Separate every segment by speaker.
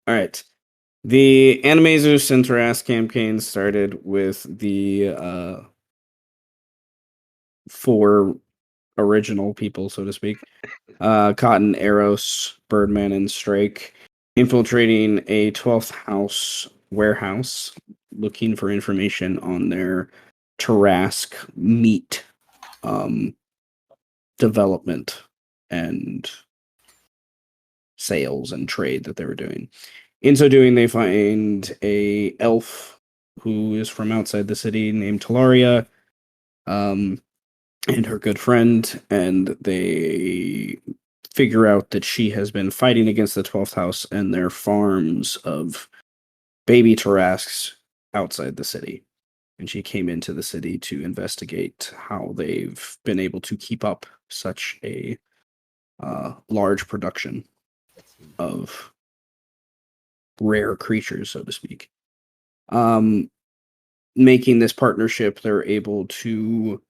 Speaker 1: All right. The Animaesus and Terras campaign started with the four original people, so to speak. Cotton, Eros, Birdman, and Strake infiltrating a 12th house warehouse looking for information on their Tarask meat um, development and sales and trade that they were doing. In so doing, they find a elf who is from outside the city named Talaria, um, and her good friend, and they figure out that she has been fighting against the 12th house and their farms of baby Tarasks outside the city. And she came into the city to investigate how they've been able to keep up such a large production of rare creatures, so to speak. Um, Making this partnership, they're able to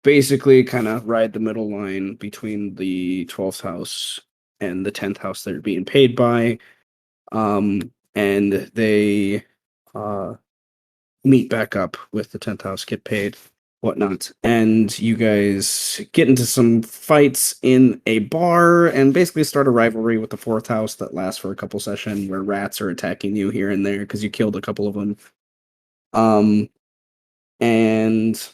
Speaker 1: basically kind of ride the middle line between the 12th house and the 10th house they're being paid by. And they uh, meet back up with the 10th house, get paid, whatnot. And you guys get into some fights in a bar and basically start a rivalry with the 4th house that lasts for a couple sessions where rats are attacking you here and there because you killed a couple of them. Um, and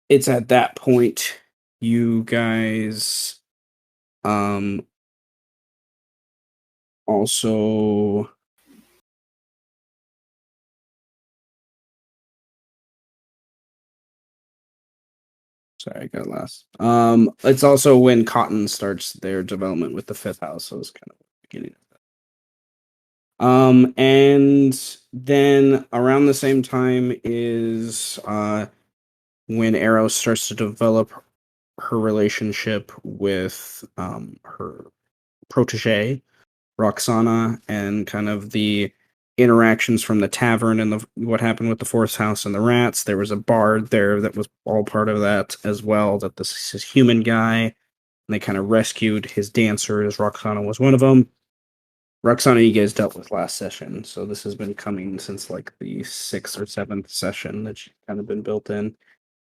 Speaker 1: it's at that point you guys um also sorry, I got lost. It's also when Cotton starts their development with the 5th house, so it's kind of beginning. And then around the same time is when Arrow starts to develop her relationship with her protege Roxana, and kind of the interactions from the tavern and the what happened with the 4th house and the rats. There was a bard there that was all part of that as well. That this human guy, and they kind of rescued his dancers. Roxana was one of them. Roxana, you guys dealt with last session, so this has been coming since like the 6th or 7th session that she's kind of been built in.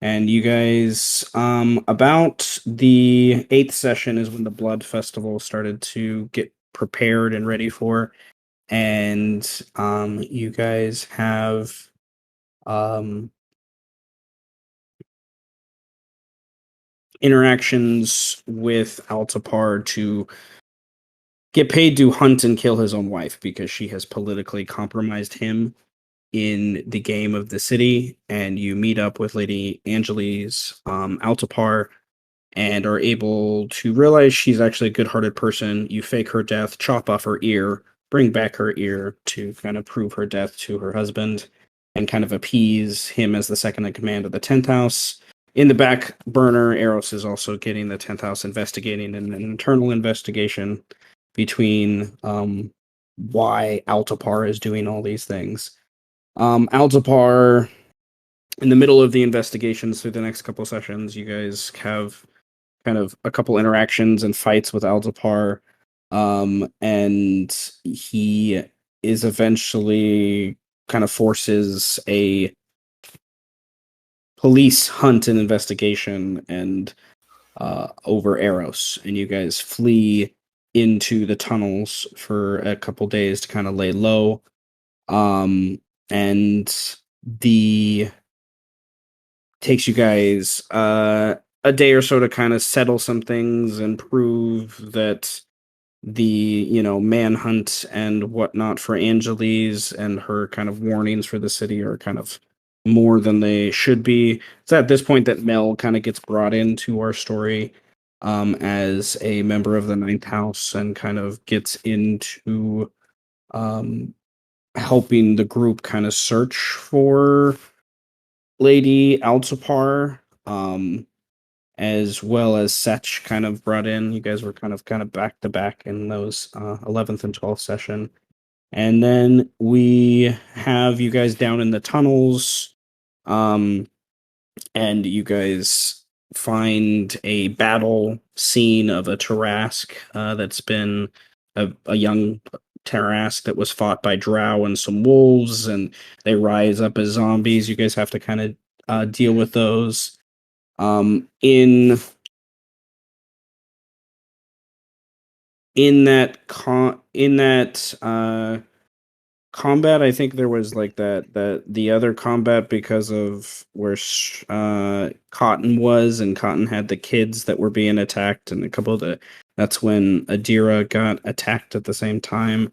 Speaker 1: And you guys, about the 8th session is when the Blood Festival started to get prepared and ready for. And you guys have um, interactions with Altapar to get paid to hunt and kill his own wife because she has politically compromised him in the game of the city. And you meet up with Lady Angeles Altapar and are able to realize she's actually a good-hearted person. You fake her death, chop off her ear, bring back her ear to kind of prove her death to her husband, and kind of appease him as the second in command of the 10th house. In the back burner, Eros is also getting the 10th house investigating an internal investigation between why Altapar is doing all these things. Altapar, in the middle of the investigations through the next couple sessions, you guys have kind of a couple interactions and fights with Aldapar. And he is eventually kind of forces a police hunt and investigation and over Eros, and you guys flee into the tunnels for a couple days to kind of lay low. And the takes you guys a day or so to kind of settle some things and prove that the manhunt and whatnot for Angeles and her kind of warnings for the city are kind of more than they should be. It's at this point that Mel kind of gets brought into our story as a member of the Ninth House and kind of gets into um, helping the group kind of search for Lady Altapar, as well as Setch kind of brought in. You guys were kind of back to back in those 11th and 12th session. And then we have you guys down in the tunnels, um, and you guys find a battle scene of a Tarask that's been a young Tarask that was fought by drow and some wolves, and they rise up as zombies. You guys have to kind of deal with those. In in that combat, I think there was like that the other combat because of where Cotton was, and Cotton had the kids that were being attacked, and a couple of the that's when Adira got attacked at the same time.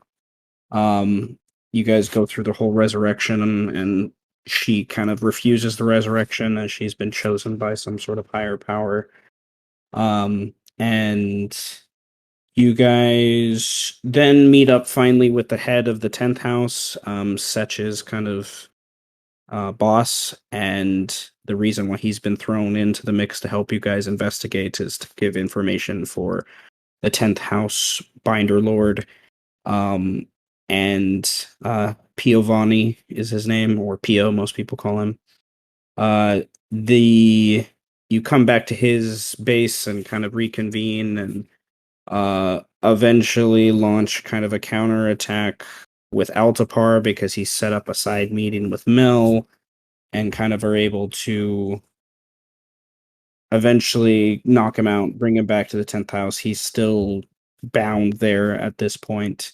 Speaker 1: Um, you guys go through the whole resurrection, and she kind of refuses the resurrection as she's been chosen by some sort of higher power. And you guys then meet up finally with the head of the 10th house, Setch's kind of boss, and the reason why he's been thrown into the mix to help you guys investigate is to give information for the 10th house binder lord. Um, and Piovani is his name, or Pio, most people call him. The You come back to his base and kind of reconvene, and eventually launch kind of a counterattack with Altapar because he set up a side meeting with Mel, and kind of are able to eventually knock him out, bring him back to the 10th house. He's still bound there at this point.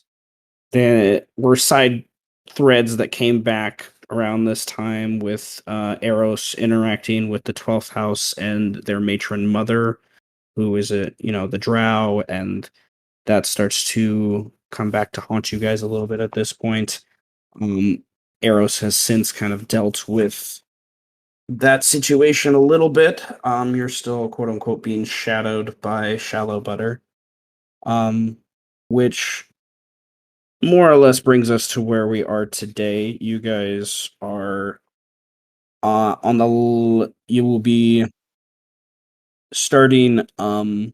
Speaker 1: There were side threads that came back around this time with Eros interacting with the 12th house and their matron mother, who is the drow, and that starts to come back to haunt you guys a little bit at this point. Eros has since kind of dealt with that situation a little bit. You're still quote unquote being shadowed by Shallow Butter, which more or less brings us to where we are today. You guys are you will be starting on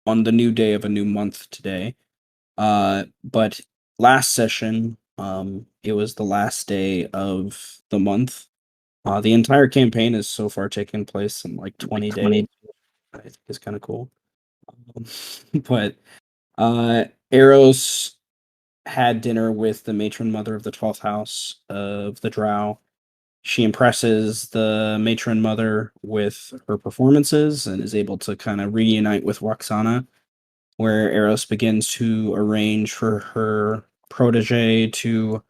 Speaker 1: the new day of a new month today. But last session, it was the last day of the month. The entire campaign has so far taken place in like 20 days. I think it's kind of cool. Um, but Eros had dinner with the matron mother of the 12th house of the Drow. She impresses the matron mother with her performances and is able to kind of reunite with Roxana, where Eros begins to arrange for her protege to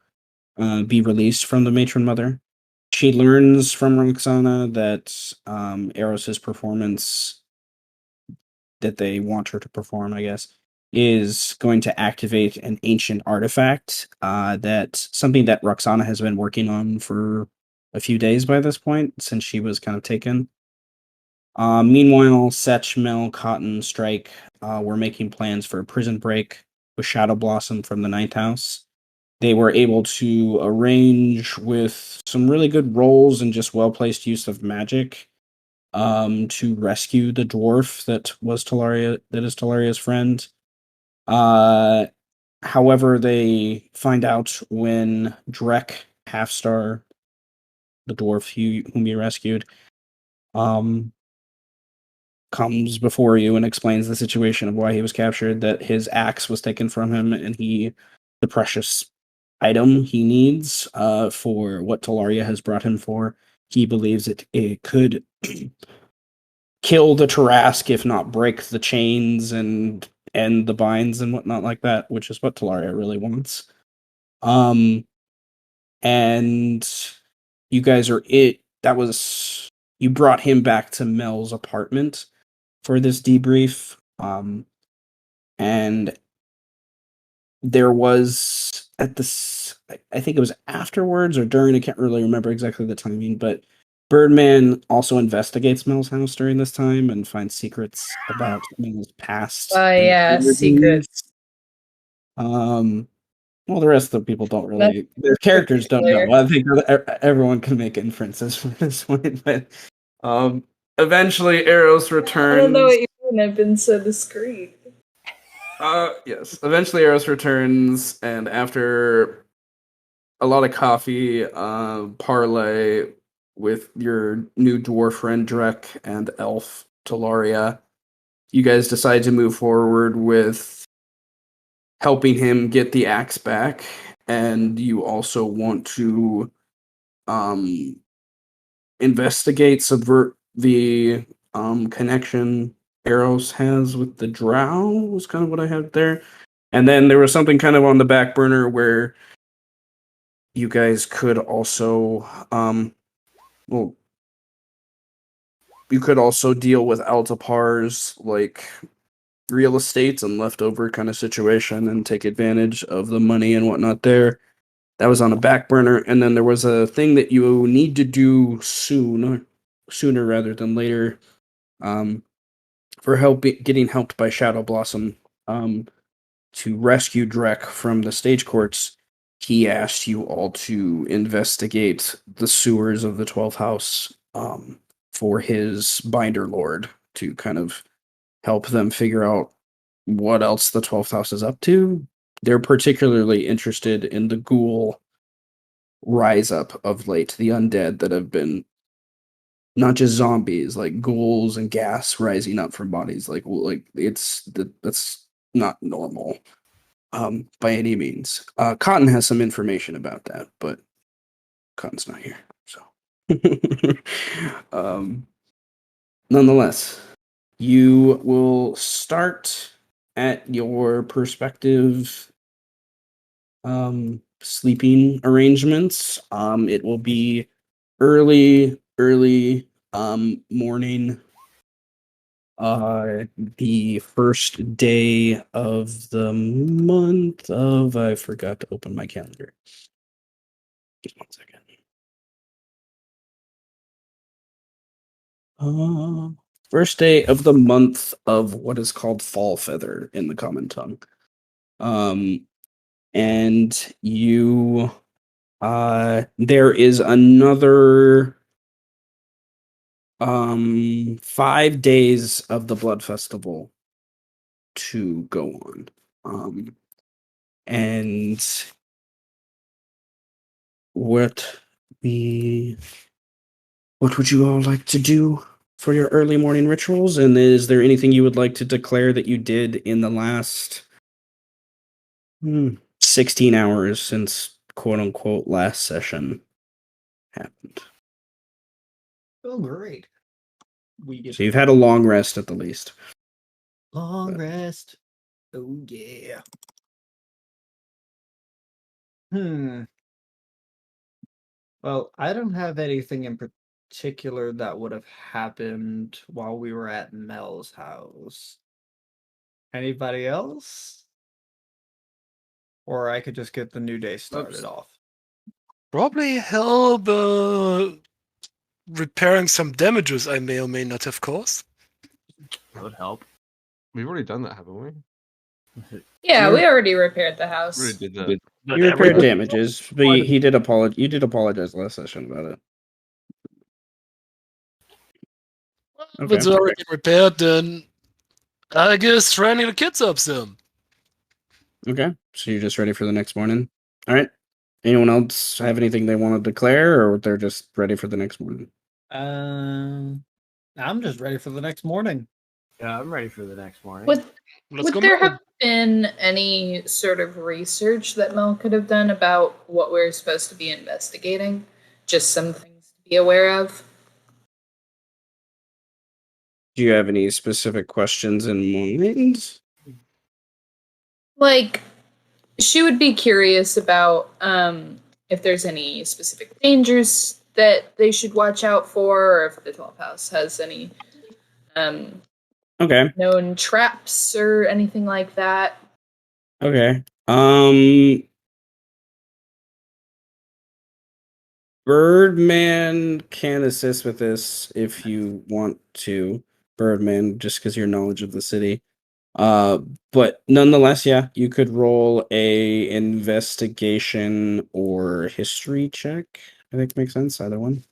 Speaker 1: be released from the matron mother. She learns from Roxana that Eros's performance that they want her to perform, I guess, is going to activate an ancient artifact. That's something that Roxana has been working on for a few days by this point, since she was kind of taken. Meanwhile, Setch, Mel, Cotton, Strike were making plans for a prison break with Shadow Blossom from the Ninth House. They were able to arrange with some really good rolls and just well placed use of magic to rescue the dwarf that is Talaria's friend. Uh, However, they find out when Drek Halfstar, the dwarf whom you rescued, um, comes before you and explains the situation of why he was captured, that his axe was taken from him, and the precious item he needs for what Talaria has brought him for, he believes it could kill the Tarask, if not break the chains and end the binds and whatnot like that, which is what Talaria really wants. Um, and you guys are it. That was You brought him back to Mel's apartment for this debrief. And there was I think it was afterwards or during, I can't really remember exactly the timing, but Birdman also investigates Mel's house during this time and finds secrets about Mel's past and
Speaker 2: Yeah, secret.
Speaker 1: um well, the rest of the people don't
Speaker 2: That's
Speaker 1: really, their characters don't
Speaker 2: clear.
Speaker 1: know. I think everyone can make inferences from this point, but um eventually Eros
Speaker 2: I don't know
Speaker 1: returns.
Speaker 2: what you mean. I've been so discreet.
Speaker 1: Yes. Eventually, Eros returns, and after a lot of coffee, parlay with your new dwarf friend Drek and elf Talaria, you guys decide to move forward with helping him get the axe back, and you also want to investigate, subvert the connection Eros has with the Drow, was kind of what I had there. And then there was something kind of on the back burner where you guys could also well, you could also deal with Altapar's like real estates and leftover kind of situation and take advantage of the money and whatnot there. That was on a back burner. And then there was a thing that you need to do sooner rather than later, for getting helped by Shadow Blossom, to rescue Drek from the stage courts. He asked you all to investigate the sewers of the 12th house, for his binder lord, to kind of help them figure out what else the 12th house is up to. They're particularly interested in the ghoul rise up of late, the undead that have been not just zombies, like ghouls and gas rising up from bodies. That's not normal, by any means. Cotton has some information about that, but Cotton's not here, so. Nonetheless, you will start at your perspective sleeping arrangements. It will be early morning, the first day of the month of, I forgot to open my calendar. Just 1 second. First day of the month of what is called Fall Feather in the common tongue. And you there is another 5 days of the Blood Festival to go on. And what would you all like to do for your early morning rituals? And is there anything you would like to declare that you did in the last 16 hours since quote unquote last session happened?
Speaker 3: Oh, great.
Speaker 1: So you've had a long rest at the least.
Speaker 3: Long rest. Oh, yeah. Well, I don't have anything in particular that would have happened while we were at Mel's house. Anybody else? Or I could just get the new day started off.
Speaker 4: Probably help repairing some damages I may or may not have caused.
Speaker 5: That would help.
Speaker 6: We've already done that, haven't we?
Speaker 2: Yeah, we already repaired the house.
Speaker 6: We already did that.
Speaker 1: You repaired damages, but you did apologize last session about it.
Speaker 4: If it's already repaired, then I guess training the kids up some.
Speaker 1: Okay, so you're just ready for the next morning. All right. Anyone else have anything they want to declare, or they're just ready for the next morning?
Speaker 3: I'm just ready for the next morning.
Speaker 5: Yeah, I'm ready for the next morning.
Speaker 2: Would there
Speaker 4: Mel.
Speaker 2: have been any sort of research that Mel could have done about what we're supposed to be investigating? Just some things to be aware of?
Speaker 1: Do you have any specific questions in mind?
Speaker 2: Like, she would be curious about if there's any specific dangers that they should watch out for, or if the 12th house has any known traps or anything like that.
Speaker 1: Okay. Birdman can assist with this if you want to. Birdman, just because your knowledge of the city. But nonetheless, yeah, you could roll a investigation or history check. I think makes sense, either one.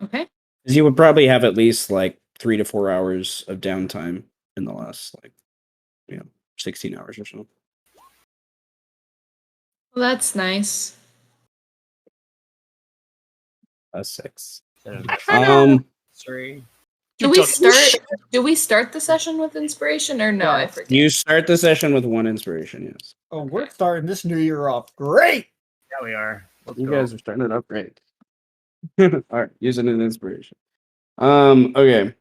Speaker 2: Okay.
Speaker 1: Because you would probably have at least like 3 to 4 hours of downtime in the last 16 hours or so.
Speaker 2: Well, that's nice.
Speaker 1: A 6.
Speaker 5: Three.
Speaker 2: Do we start the session with inspiration or no?
Speaker 1: Yeah.
Speaker 2: I forget.
Speaker 1: You start the session with 1 inspiration, yes.
Speaker 3: Oh, we're starting this new year off great.
Speaker 5: Yeah, we are. Let's
Speaker 1: You
Speaker 5: go.
Speaker 1: guys are starting it up great. All right, using an inspiration. Okay.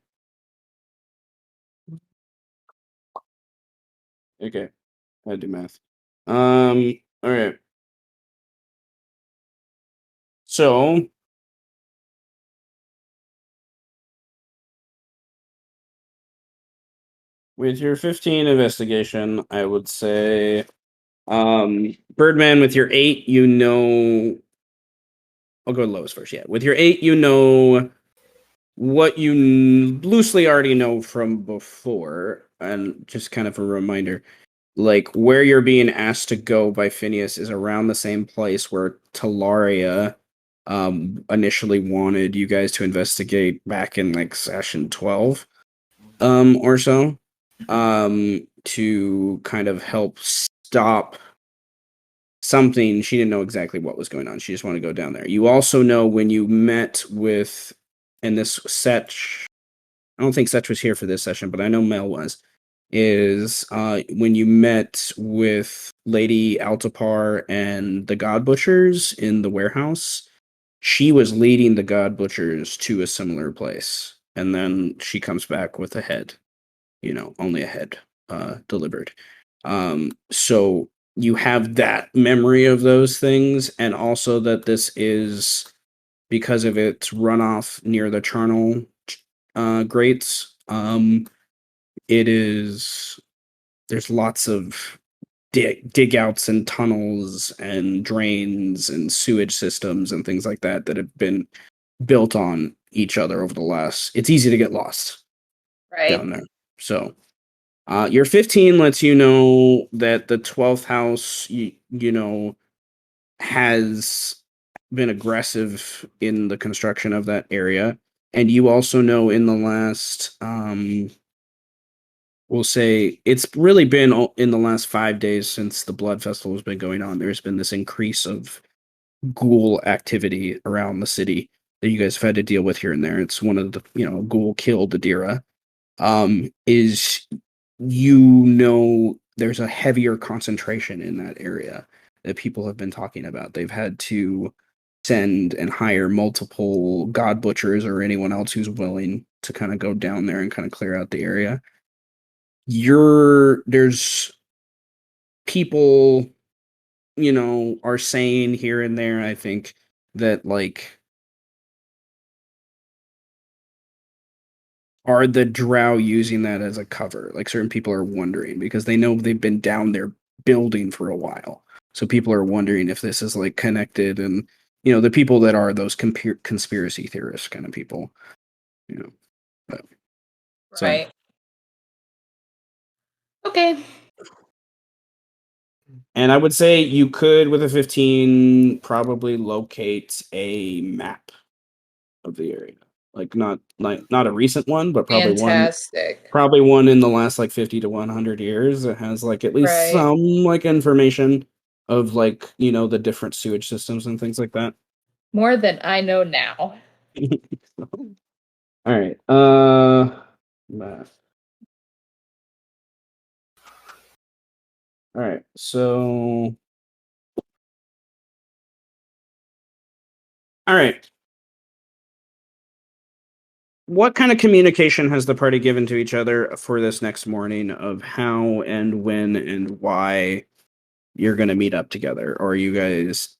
Speaker 1: Okay. I had to do math. All right. So with your 15 investigation, I would say Birdman with your 8, you know I'll go lowest first. Yeah. With your 8, you know what you loosely already know from before, and just kind of a reminder, like where you're being asked to go by Phineas is around the same place where Talaria initially wanted you guys to investigate back in like session 12 or so, to kind of help stop something. She didn't know exactly what was going on. She just wanted to go down there. You also know when you met with, and this Setch, I don't think Setch was here for this session, but I know Mel was, is when you met with Lady Altapar and the God Butchers in the warehouse, she was leading the God Butchers to a similar place. And then she comes back with a head, only a head delivered. So you have that memory of those things, and also that this is because of its runoff near the charnel grates. It is There's lots of dig outs and tunnels and drains and sewage systems and things like that that have been built on each other over the last. It's easy to get lost down
Speaker 2: Right.
Speaker 1: there. So your 15 lets you know that the 12th house, has been aggressive in the construction of that area. And you also know in the last, we'll say, it's really been in the last 5 days since the Blood Festival has been going on. There's been this increase of ghoul activity around the city that you guys have had to deal with here and there. It's one of the, ghoul killed Adira. Is there's a heavier concentration in that area that people have been talking about. They've had to send and hire multiple god butchers or anyone else who's willing to kind of go down there and kind of clear out the area. There's people, are saying here and there, I think, that like, are the drow using that as a cover? Like, certain people are wondering because they know they've been down there building for a while. So people are wondering if this is like connected, and the people that are those conspiracy theorists kind of people, But, so
Speaker 2: Right. Okay.
Speaker 1: and I would say you could, with a 15, probably locate a map of the area. Not a recent one, but
Speaker 2: Fantastic.
Speaker 1: probably one in the last like 50 to 100 years that has like at least
Speaker 2: Right.
Speaker 1: some like information of like, the different sewage systems and things like that.
Speaker 2: More than I know now.
Speaker 1: All right. Math. All right. So all right. What kind of communication has the party given to each other for this next morning of how and when and why you're going to meet up together? Or are you guys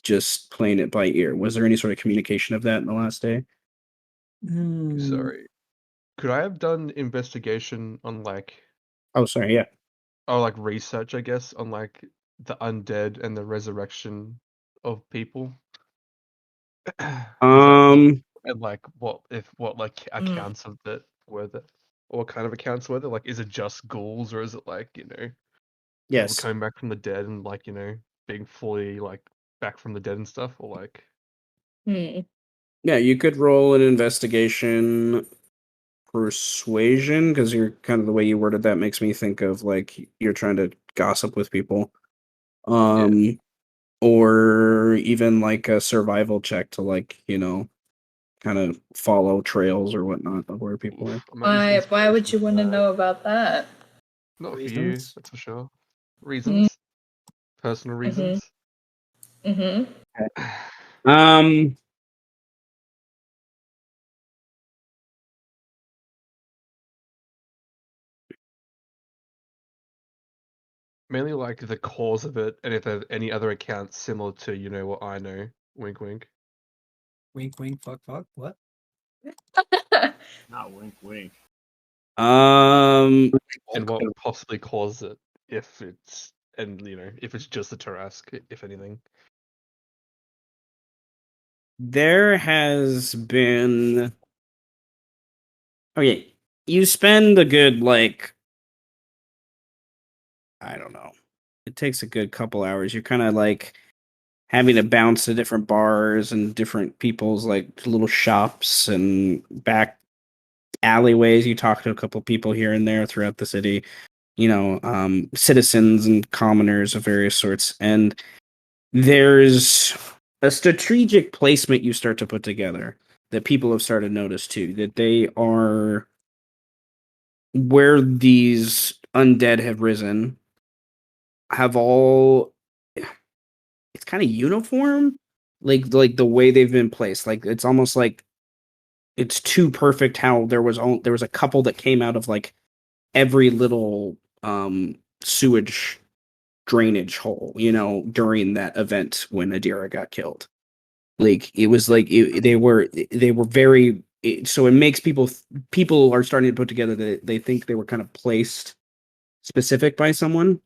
Speaker 1: just playing it by ear? Was there any sort of communication of that in the last day?
Speaker 6: Sorry. Could I have done investigation on
Speaker 1: Oh, sorry. Yeah.
Speaker 6: research, I guess, on the undead and the resurrection of people? Does that help? And what accounts of that were there? Or what kind of accounts were there? Like, is it just ghouls, or is it people
Speaker 1: Yes.
Speaker 6: coming back from the dead and being fully back from the dead and stuff? Or
Speaker 1: Yeah, you could roll an investigation persuasion, because you're kind of, the way you worded that makes me think of like you're trying to gossip with people. Or even like a survival check to kind of follow trails or whatnot of where people are.
Speaker 2: Why would you want to know about that?
Speaker 6: Not for you,
Speaker 1: Reasons?
Speaker 6: that's for sure. Reasons. personal reasons.
Speaker 2: Mm-hmm.
Speaker 1: Um,
Speaker 6: Mainly like the cause of it, and if there's any other accounts similar to what I know. Wink, wink.
Speaker 3: Wink, wink, fuck, fuck. What?
Speaker 5: Not wink, wink.
Speaker 1: um,
Speaker 6: And what possibly caused it, if it's if it's just the Tarrasque, if anything.
Speaker 1: there has been. Okay, you spend a good I don't know. It takes a good couple hours. You're kind of having to bounce to different bars and different people's little shops and back alleyways. You talk to a couple people here and there throughout the city, citizens and commoners of various sorts. And there's a strategic placement you start to put together that people have started to notice too, that they are where these undead have risen, have all it's kind of uniform, like the way they've been placed. Like it's almost like it's too perfect how there was a couple that came out of every little sewage drainage hole, during that event when Adira got killed. Like it was they were very so it makes people are starting to put together that they think they were kind of placed specific by someone.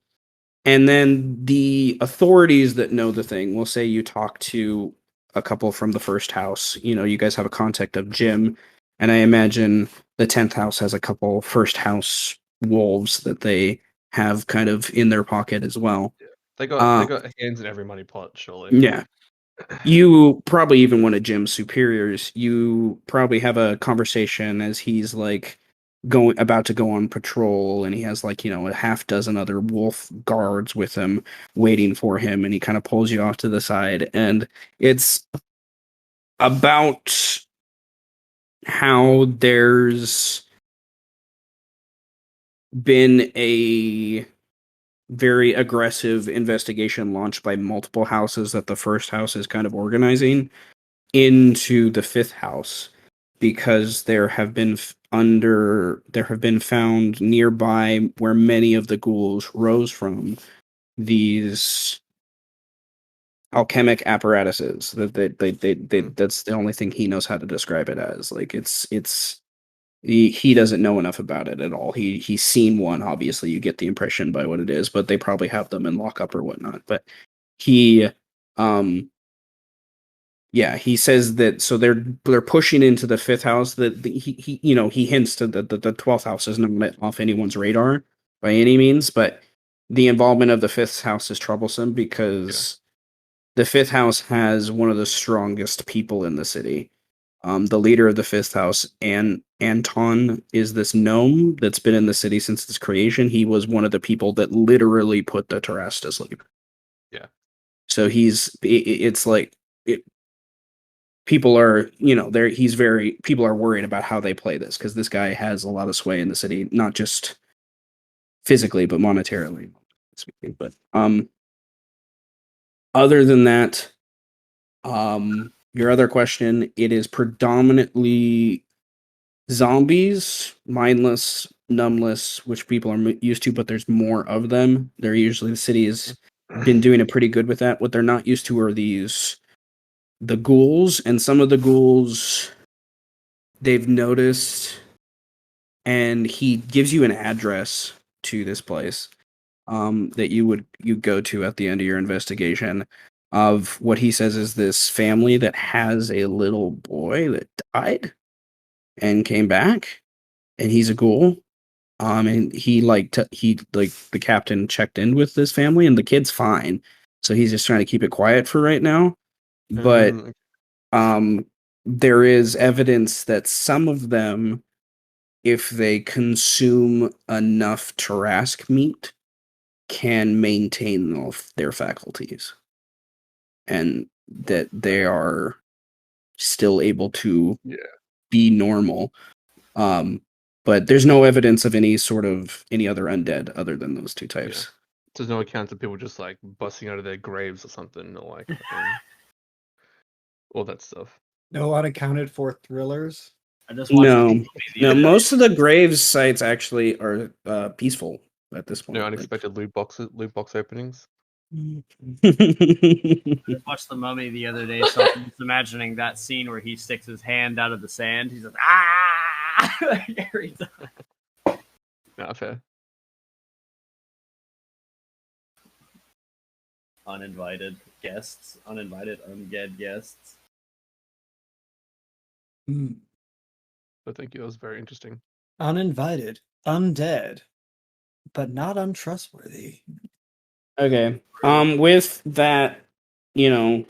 Speaker 1: And then the authorities that know the thing will say you talk to a couple from the first house. You guys have a contact of Jim, and I imagine the 10th house has a couple first house wolves that they have kind of in their pocket as well.
Speaker 6: Yeah. They got hands in every money pot, surely.
Speaker 1: Yeah. You probably even one of Jim's superiors. You probably have a conversation as he's about to go on patrol, and he has a half dozen other wolf guards with him waiting for him, and he kind of pulls you off to the side, and it's about how there's been a very aggressive investigation launched by multiple houses that the first house is kind of organizing into the fifth house, because there have been found nearby where many of the ghouls rose from these alchemic apparatuses that's the only thing he knows how to describe it as. He doesn't know enough about it at all. He's seen one. Obviously you get the impression by what it is, but they probably have them in lockup or whatnot. But he um yeah, he says that, so they're pushing into the fifth house. That he hints to that the 12th house is not off anyone's radar by any means, but the involvement of the fifth house is troublesome because the fifth house has one of the strongest people in the city. The leader of the fifth house, Anton, is this gnome that's been in the city since its creation. He was one of the people that literally put the Tarrasque to sleep.
Speaker 6: Yeah.
Speaker 1: So it's like it, people are people are worried about how they play this, because this guy has a lot of sway in the city, not just physically but monetarily speaking. But other than that, your other question, it is predominantly zombies, mindless, numbless, which people are used to, but there's more of them. They're usually, the city has been doing it pretty good with that. What they're not used to are the ghouls, and some of the ghouls they've noticed, and he gives you an address to this place that you go to at the end of your investigation, of what he says is this family that has a little boy that died and came back, and he's a ghoul. And the captain checked in with this family, and the kid's fine, so he's just trying to keep it quiet for right now. But there is evidence that some of them, if they consume enough Tarrasque meat, can maintain their faculties, and that they are still able to be normal. But there's no evidence of any other undead other than those two types.
Speaker 6: There's no accounts of people just like busting out of their graves or something, or like all that stuff.
Speaker 3: No unaccounted for thrillers.
Speaker 5: I just watched the
Speaker 1: No,
Speaker 5: movie the
Speaker 1: no.
Speaker 5: other day.
Speaker 1: Most of the graves sites actually are peaceful at this point.
Speaker 6: No
Speaker 1: like-
Speaker 6: unexpected loot box openings.
Speaker 5: I just watched the Mummy the other day, so I'm just imagining that scene where he sticks his hand out of the sand. He's like, ah! Like, every time.
Speaker 6: Not fair.
Speaker 5: Uninvited guests, uninvited undead guests.
Speaker 6: But thank you. That was very interesting.
Speaker 3: Uninvited, undead, but not untrustworthy.
Speaker 1: Okay. With that, you know,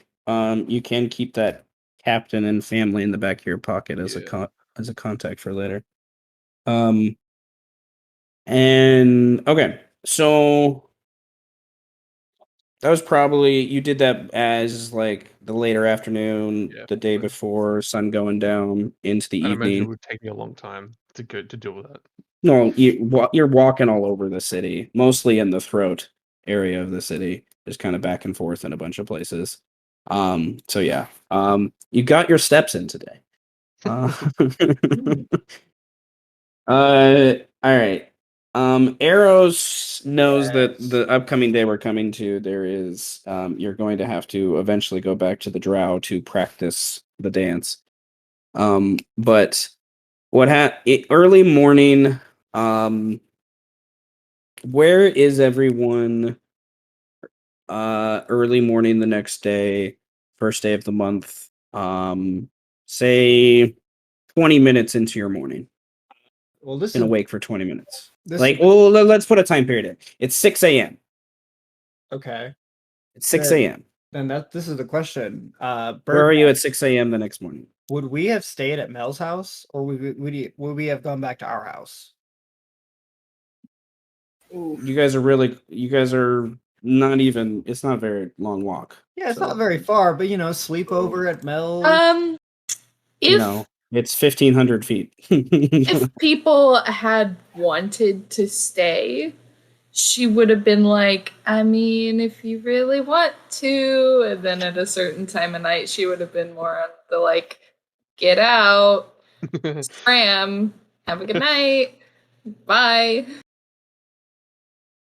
Speaker 1: you can keep that captain and family in the back of your pocket as
Speaker 6: Yeah.
Speaker 1: as a contact for later. And okay, so that was probably you did that as like the later afternoon,
Speaker 6: Yeah,
Speaker 1: the day
Speaker 6: probably.
Speaker 1: before, sun going down into the
Speaker 6: I imagine it
Speaker 1: evening.
Speaker 6: would take me a long time to deal with that.
Speaker 1: No, you're walking all over the city, mostly in the throat area of the city, just kind of back and forth in a bunch of places. So yeah, you got your steps in today. All right. Arrows knows that the upcoming day we're coming to, there is, you're going to have to eventually go back to the drow to practice the dance. But early morning, where is everyone? Early morning the next day, first day of the month. Say 20 minutes into your morning.
Speaker 3: Well, this
Speaker 1: Been
Speaker 3: is
Speaker 1: awake for 20 minutes.
Speaker 3: this
Speaker 1: Like,
Speaker 3: is
Speaker 1: well, let's put a time period in. It's 6
Speaker 3: okay.
Speaker 1: It's 6
Speaker 3: Then-
Speaker 1: a.m.
Speaker 3: Then this is the question.
Speaker 1: Where are you at 6 a.m. the next morning?
Speaker 3: Would we have stayed at Mel's house, or would we have gone back to our house?
Speaker 1: You guys are not even, it's not a very long walk.
Speaker 3: Yeah, it's
Speaker 1: So,
Speaker 3: not very far, but sleep over at Mel's.
Speaker 1: You
Speaker 2: If
Speaker 1: know, it's 1,500 feet.
Speaker 2: if people had wanted to stay, she would have been like, I mean, if you really want to, and then at a certain time of night, she would have been more on the like, get out, scram, have a good night, bye.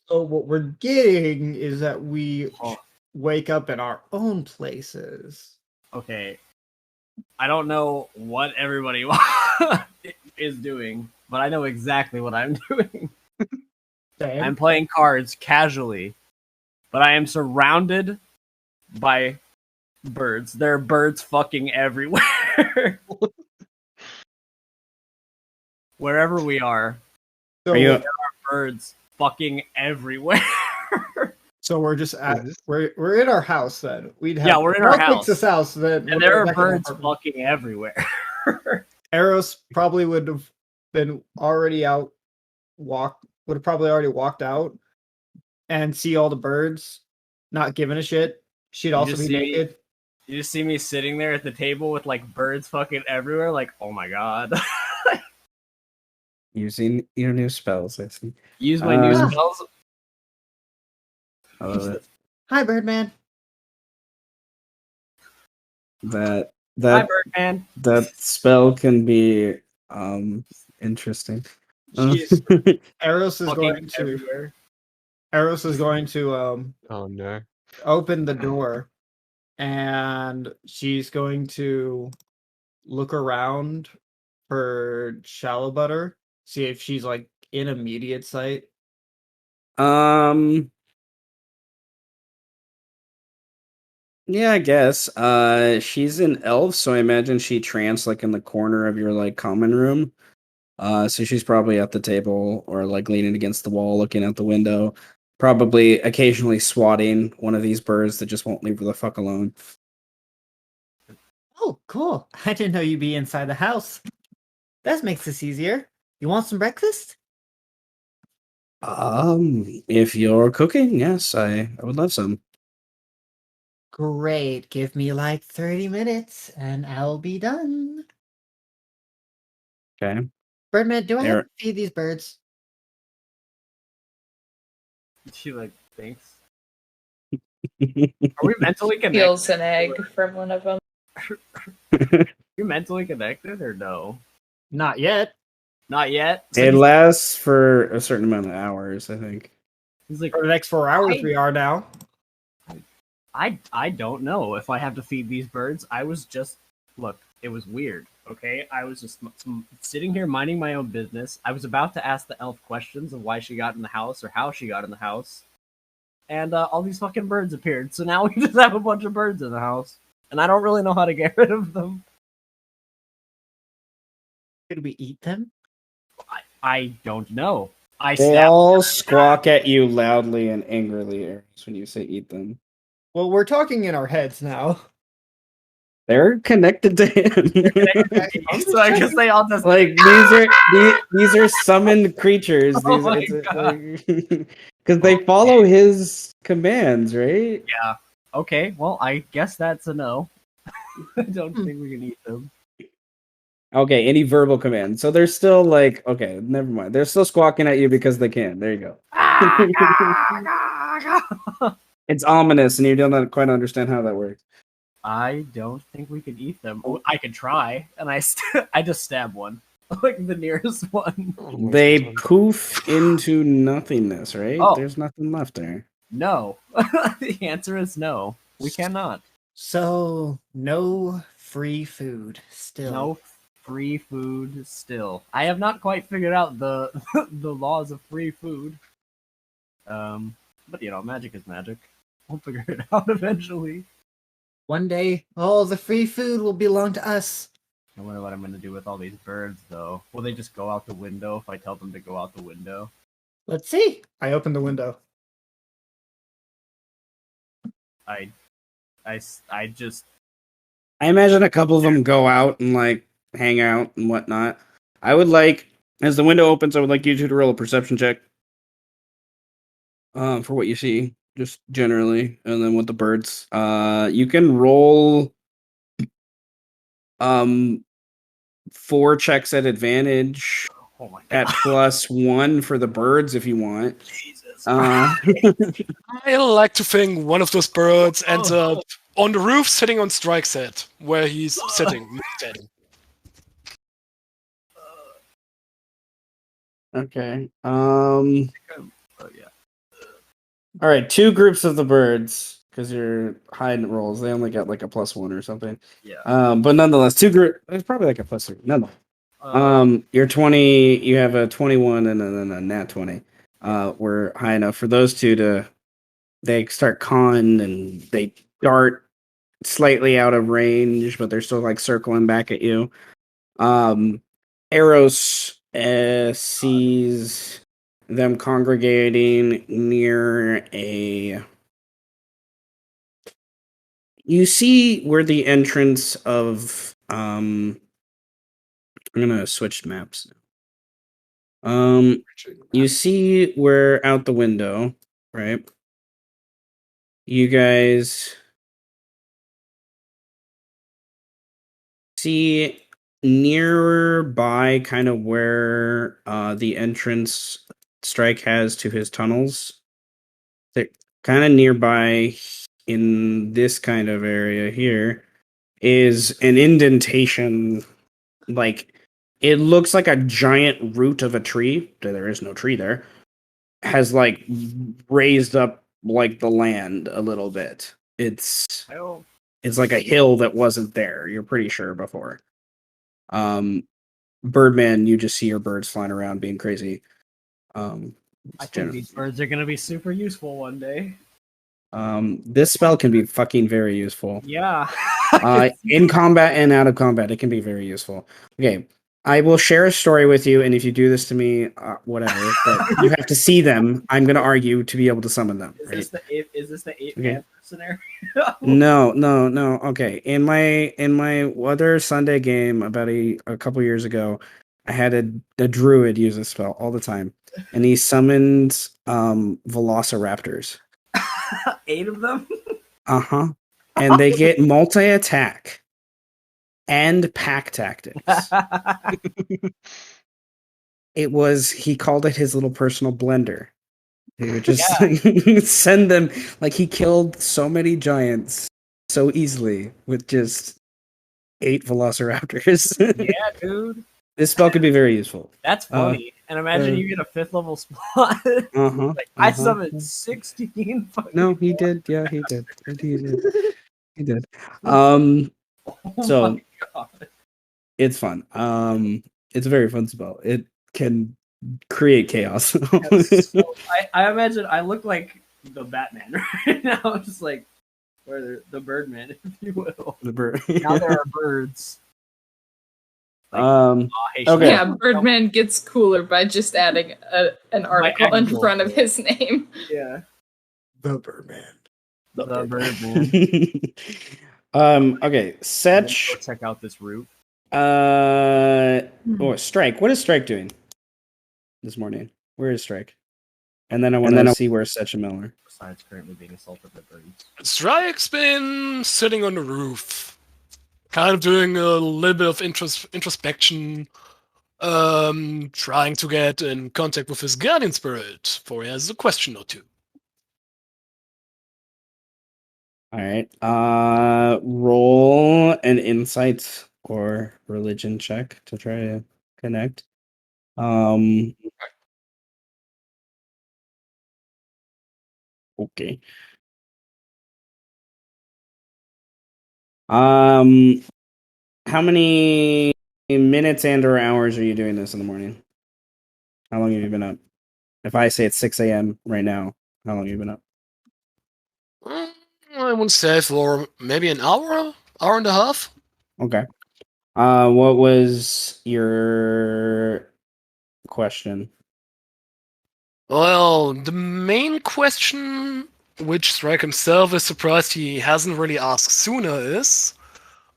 Speaker 3: So what we're getting is that we
Speaker 5: Oh.
Speaker 3: wake up in our own places.
Speaker 5: Okay. I don't know what everybody is doing, but I know exactly what I'm doing.
Speaker 3: Same.
Speaker 5: I'm playing cards casually, but I am surrounded by birds. There are birds fucking everywhere. Wherever we are,
Speaker 3: So,
Speaker 1: Are you,
Speaker 5: birds fucking everywhere.
Speaker 3: so we're just at
Speaker 6: this-
Speaker 3: we're in our house then. We'd have
Speaker 5: Yeah, we're in our
Speaker 3: I'll fix
Speaker 5: house.
Speaker 3: this house then.
Speaker 5: And there are birds fucking everywhere.
Speaker 3: Eros probably would have been already out would have probably already walked out and see all the birds, not giving a shit. She'd also
Speaker 5: just
Speaker 3: be
Speaker 5: see-
Speaker 3: naked.
Speaker 5: You just see me sitting there at the table with like birds fucking everywhere, like, oh my god.
Speaker 1: using your new spells? I see.
Speaker 5: Use my new
Speaker 1: Uh,
Speaker 5: spells.
Speaker 1: I love it.
Speaker 3: Hi, Birdman.
Speaker 1: That
Speaker 5: Hi, Birdman.
Speaker 1: that spell can be interesting.
Speaker 5: She's
Speaker 3: Eros is
Speaker 5: fucking
Speaker 3: going to
Speaker 5: everywhere.
Speaker 6: Oh no.
Speaker 3: open the door, and she's going to look around for Shallow Butter, see if she's like in immediate sight.
Speaker 1: Yeah, I guess. She's an elf, so I imagine she trance like in the corner of your like common room. So she's probably at the table or like leaning against the wall, looking out the window, probably occasionally swatting one of these birds that just won't leave her the fuck alone.
Speaker 3: Oh, cool. I didn't know you'd be inside the house. That makes this easier. You want some breakfast?
Speaker 1: If you're cooking, yes, I would love some.
Speaker 3: Great. Give me like 30 minutes and I'll be done.
Speaker 1: Okay.
Speaker 3: Birdman, do I have
Speaker 1: Eric.
Speaker 3: to feed these birds?
Speaker 5: She like Thanks. Are we mentally connected?
Speaker 2: Peels an egg from one of them.
Speaker 5: You mentally connected or no?
Speaker 3: Not yet.
Speaker 5: Not yet. So
Speaker 1: It lasts for a certain amount of hours, I think.
Speaker 5: he's like,
Speaker 3: For the next 4 hours, we are now.
Speaker 5: I don't know if I have to feed these birds. I was just look. It was weird. Okay, I was just sitting here minding my own business. I was about to ask the elf questions of why she got in the house or how she got in the house, and all these fucking birds appeared. So now we just have a bunch of birds in the house, and I don't really know how to get rid of them.
Speaker 3: Could we eat them?
Speaker 5: I don't know.
Speaker 1: They all squawk at you loudly and angrily, Aries, when you say eat them.
Speaker 3: Well, we're talking in our heads now.
Speaker 1: They're connected to him.
Speaker 5: So I guess they all just
Speaker 1: like these are summoned creatures.
Speaker 5: Oh
Speaker 1: These
Speaker 5: my
Speaker 1: because they follow his commands, right?
Speaker 5: Yeah. Okay. Well, I guess that's a no. I don't think we can eat them.
Speaker 1: Okay, any verbal commands. So they're still like, okay, never mind. They're still squawking at you because they can. There you go. It's ominous, and you don't quite understand how that works.
Speaker 5: I don't think we can eat them. Oh, I could try, and I just stab one, like the nearest one.
Speaker 1: They poof into nothingness, right?
Speaker 5: Oh.
Speaker 1: There's nothing left there.
Speaker 5: No. The answer is no. We cannot.
Speaker 3: So, no free food still.
Speaker 5: No free food still. I have not quite figured out the the laws of free food. But you know, magic is magic. We'll figure it out eventually.
Speaker 3: One day, all the free food will belong to us.
Speaker 5: I wonder what I'm going to do with all these birds, though. Will they just go out the window if I tell them to go out the window?
Speaker 3: Let's see. I open the window.
Speaker 5: I
Speaker 1: imagine a couple of them go out and like hang out and whatnot. I would like, as the window opens, I would like you two to roll a perception check. For what you see, just generally, and then with the birds. You can roll 4 checks at advantage at +1 for the birds if you want.
Speaker 5: Jesus.
Speaker 4: I like to think one of those birds ends up on the roof sitting on Strike's head, where he's sitting, meditating.
Speaker 1: Okay.
Speaker 5: Oh yeah.
Speaker 1: All right, 2 groups of the birds because you're hiding rolls. They only got like a +1 or something.
Speaker 5: Yeah.
Speaker 1: But nonetheless, 2 group. It's probably like a +3. Nonetheless. You're 20. You have a 21 and then a nat 20. Were high enough for those two to. They start con and they dart slightly out of range, but they're still like circling back at you. Eros sees them congregating near a. You see where the entrance of I'm gonna switch maps. You see where out the window, right? You guys see nearby kind of where the entrance Strike has to his tunnels. They're kind of nearby in this kind of area here is an indentation, like it looks like a giant root of a tree. There is no tree there. Has like raised up like the land a little bit. It's like a hill that wasn't there. You're pretty sure before. Birdman, you just see your birds flying around being crazy.
Speaker 5: I think these birds are gonna be super useful one day.
Speaker 1: This spell can be fucking very useful.
Speaker 5: Yeah.
Speaker 1: In combat and out of combat, it can be very useful. Okay, I will share a story with you, and if you do this to me, whatever, but you have to see them. I'm going to argue to be able to summon them.
Speaker 5: Is this the 8
Speaker 1: Okay.
Speaker 5: Panther scenario?
Speaker 1: No. Okay, in my other Sunday game about a couple years ago, I had a druid use this spell all the time, and he summoned velociraptors.
Speaker 5: 8 of them?
Speaker 1: Uh-huh. And they get multi-attack and pack tactics. He called it his little personal blender. He would just send them, like, he killed so many giants so easily with just 8 velociraptors.
Speaker 5: Yeah, dude.
Speaker 1: This spell could be very useful.
Speaker 5: That's funny. And imagine you get a 5th level spot. Like, I summoned 16 fucking
Speaker 1: No, he
Speaker 5: more.
Speaker 1: did. Yeah, he did. He did. He did.
Speaker 5: Oh
Speaker 1: So
Speaker 5: my god.
Speaker 1: it's fun. It's a very fun spell. It can create chaos.
Speaker 5: So, I imagine I look like the Batman right now, just like, or the Birdman, if you will.
Speaker 1: The bird.
Speaker 5: Now there are birds. Like,
Speaker 1: okay.
Speaker 2: Yeah, Birdman gets cooler by just adding an article in
Speaker 5: actual
Speaker 2: front of
Speaker 5: name.
Speaker 2: his name.
Speaker 5: Yeah.
Speaker 1: The Birdman.
Speaker 5: The Birdman.
Speaker 1: Okay,
Speaker 5: Go
Speaker 1: Setch.
Speaker 5: check out this route.
Speaker 1: Strike. What is Strike doing this morning? Where is Strike? And then I want to see where Setch and Mel are.
Speaker 5: Besides currently being assaulted by birds.
Speaker 4: Strike's been sitting on the roof, kind of doing a little bit of introspection, trying to get in contact with his guardian spirit, for he has a question or two.
Speaker 1: All right. Roll an insight or religion check to try to connect. Okay. How many minutes and/or hours are you doing this in the morning? How long have you been up? If I say it's 6 a.m. right now, how long have you been up?
Speaker 4: I would say for maybe an hour and a half.
Speaker 1: Okay. What was your question?
Speaker 4: Well, the main question, which Strike himself is surprised he hasn't really asked sooner, is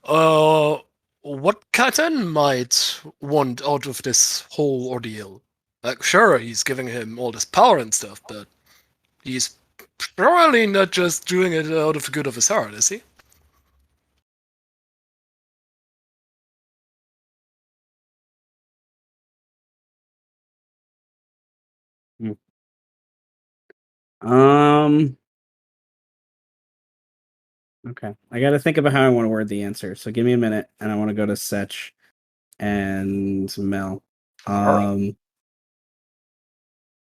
Speaker 4: what Katan might want out of this whole ordeal. Like, sure, he's giving him all this power and stuff, but he's probably not just doing it out of the good of his heart, is he?
Speaker 1: Okay. I got to think about how I want to word the answer. So give me a minute, and I want to go to Setch and Mel.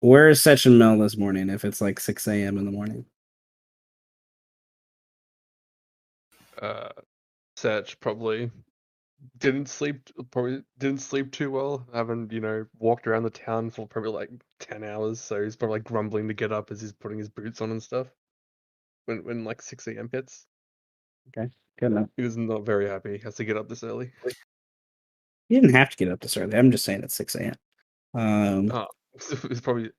Speaker 1: Where is Setch and Mel this morning? If it's like 6 a.m. in the morning.
Speaker 6: Setch probably didn't sleep too well. Haven't, walked around the town for probably like 10 hours, so he's probably like grumbling to get up as he's putting his boots on and stuff. When like 6 a.m. hits.
Speaker 1: Okay, good enough.
Speaker 6: He was not very happy. He has to get up this early.
Speaker 1: You didn't have to get up this early. I'm just saying it's 6 a.m.
Speaker 6: He's probably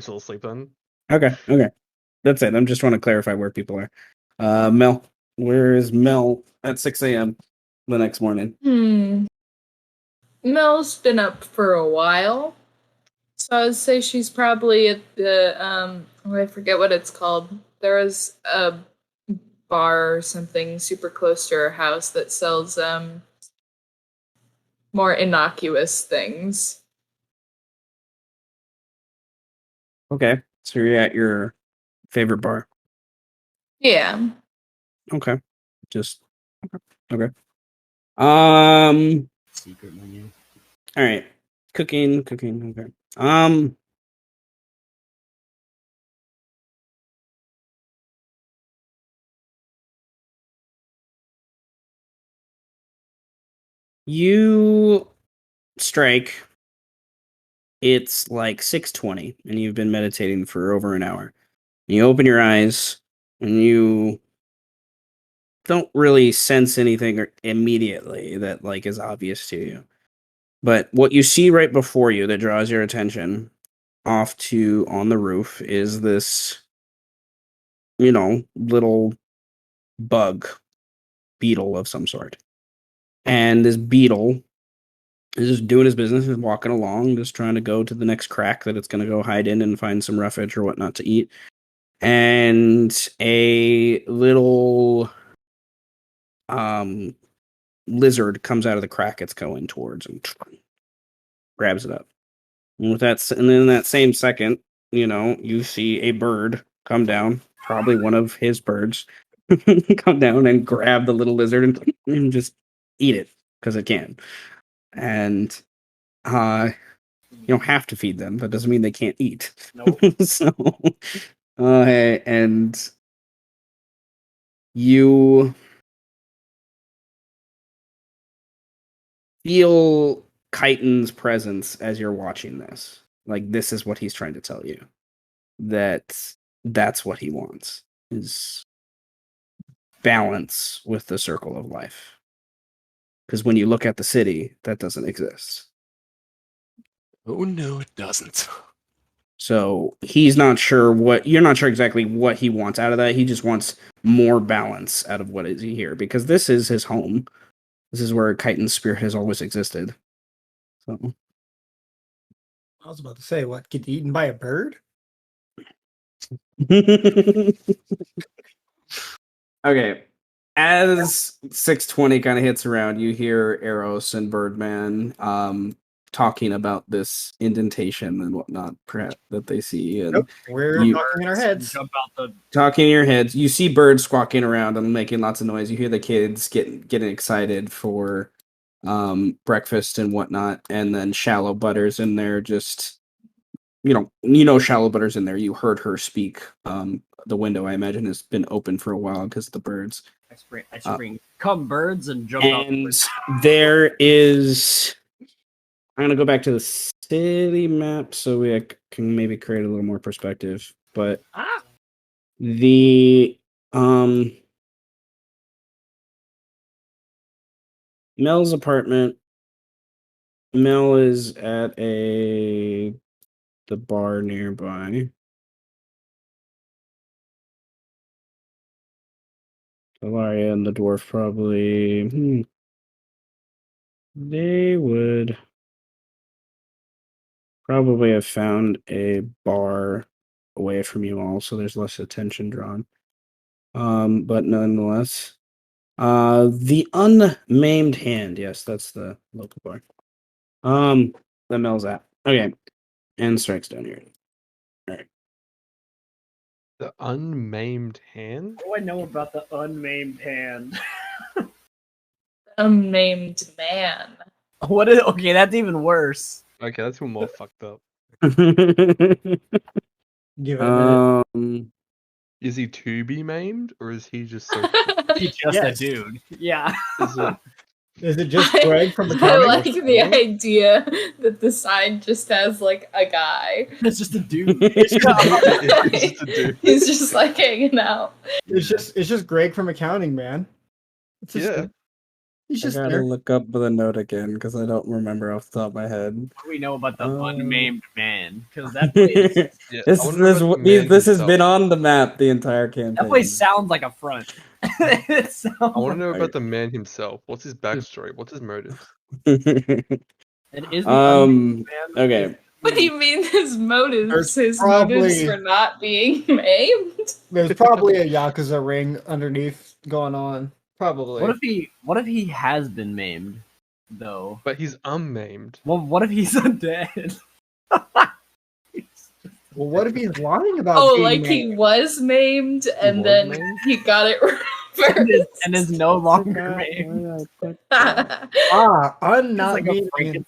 Speaker 6: still asleep then.
Speaker 1: Okay. That's it. I'm just want to clarify where people are. Mel, where is Mel at 6 a.m. the next morning?
Speaker 2: Mel's been up for a while. So I would say she's probably at the I forget what it's called. There is a bar or something super close to her house that sells more innocuous things.
Speaker 1: Okay. So you're at your favorite bar.
Speaker 2: Yeah.
Speaker 1: Okay. Just okay.
Speaker 5: Secret menu.
Speaker 1: All right. Cooking. Okay. You strike. It's like 6:20 and you've been meditating for over an hour. You open your eyes and you don't really sense anything immediately that like is obvious to you. But what you see right before you that draws your attention off to on the roof is this little bug beetle of some sort. And this beetle is just doing his business, is walking along, just trying to go to the next crack that it's going to go hide in and find some roughage or whatnot to eat. And a little lizard comes out of the crack it's going towards and grabs it up. And then in that same second, you see a bird come down, probably one of his birds, come down and grab the little lizard and just eat it because it can. And you don't have to feed them. That doesn't mean they can't eat.
Speaker 5: Nope.
Speaker 1: So, and you feel Chiton's presence as you're watching this. Like, this is what he's trying to tell you. That's what he wants, is balance with the circle of life. Because when you look at the city, that doesn't exist.
Speaker 4: Oh no, it doesn't.
Speaker 1: So you're not sure exactly what he wants out of that. He just wants more balance out of what is here, because this is his home. This is where Chiton's spirit has always existed. So
Speaker 3: I was about to say, what, get eaten by a bird?
Speaker 1: okay. As 620 kind of hits around, you hear Eros and Birdman talking about this indentation and whatnot, perhaps, that they see. And
Speaker 3: Nope, we're talking in our heads.
Speaker 5: Jump out the
Speaker 1: talking in your heads. You see birds squawking around and making lots of noise. You hear the kids getting excited for breakfast and whatnot. And then Shallow Butter's in there, just Shallow Butter's in there. You heard her speak. The window, I imagine, has been open for a while because of the birds.
Speaker 5: I scream, "Come, birds!" and jump out.
Speaker 1: And there is. I'm gonna go back to the city map so we can maybe create a little more perspective. But the Mel's apartment. Mel is at the bar nearby. Ilaria and the dwarf probably. They would probably have found a bar away from you all, so there's less attention drawn. But nonetheless, the Unmaimed Hand. Yes, that's the local bar. The Mel's at. Okay, and strikes down here. All right.
Speaker 6: The Unmaimed Hand?
Speaker 5: What do I know about the unmaimed hand?
Speaker 2: Unnamed man.
Speaker 5: What is? Okay, that's even worse.
Speaker 6: Okay, that's even more fucked up.
Speaker 3: Give it a minute.
Speaker 6: Is he to be maimed, or is he just so?
Speaker 5: He's just
Speaker 3: Yes.
Speaker 5: a dude. Yeah.
Speaker 3: Is it just Greg from the
Speaker 2: I
Speaker 3: comic?
Speaker 2: like the idea that the sign just has like a guy.
Speaker 5: It's just a dude.
Speaker 6: It's just a dude.
Speaker 2: He's just like hanging out.
Speaker 3: It's just Greg from accounting, man. It's just,
Speaker 6: Yeah.
Speaker 3: he's
Speaker 1: I
Speaker 3: just
Speaker 1: gotta
Speaker 3: there.
Speaker 1: look up the note again because I don't remember off the top of my head.
Speaker 5: What do we know about the
Speaker 1: Um,
Speaker 5: unmaimed man? Because that place,
Speaker 6: Yeah,
Speaker 1: This
Speaker 6: I wonder about the man
Speaker 1: this has
Speaker 6: himself.
Speaker 1: been on the map the entire campaign.
Speaker 5: that place sounds like a front. It sounds
Speaker 6: I want to know
Speaker 1: Right.
Speaker 6: about the man himself. What's his backstory? What's his motive?
Speaker 5: It is the unmaimed man.
Speaker 1: Okay.
Speaker 2: What do you mean his motives?
Speaker 3: There's
Speaker 2: His
Speaker 3: probably-
Speaker 2: motives for not being maimed?
Speaker 3: There's probably a Yakuza ring underneath going on. Probably.
Speaker 5: What if he has been maimed, though?
Speaker 6: But he's unmaimed.
Speaker 5: Well, what if he's undead?
Speaker 3: Well, what if he's lying about
Speaker 2: Oh,
Speaker 3: being
Speaker 2: like
Speaker 3: maimed?
Speaker 2: he was maimed and
Speaker 6: was
Speaker 2: then
Speaker 6: maimed?
Speaker 2: he got it
Speaker 5: and is no longer maimed.
Speaker 2: reversed.
Speaker 3: Not
Speaker 5: like a
Speaker 3: meaning
Speaker 5: Frankenstein?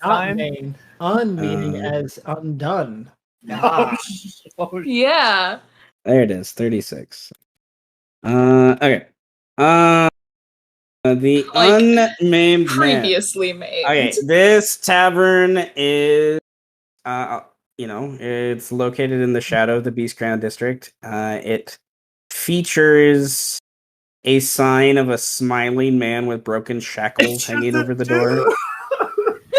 Speaker 3: not maimed. Meaning as undone.
Speaker 5: Oh,
Speaker 2: Yeah.
Speaker 1: There it is, 36. Okay. The
Speaker 2: Like,
Speaker 1: unmaimed man.
Speaker 2: Previously maimed.
Speaker 1: Okay, this tavern is, it's located in the shadow of the Beast Crown District. It features a sign of a smiling man with broken shackles hanging over the door.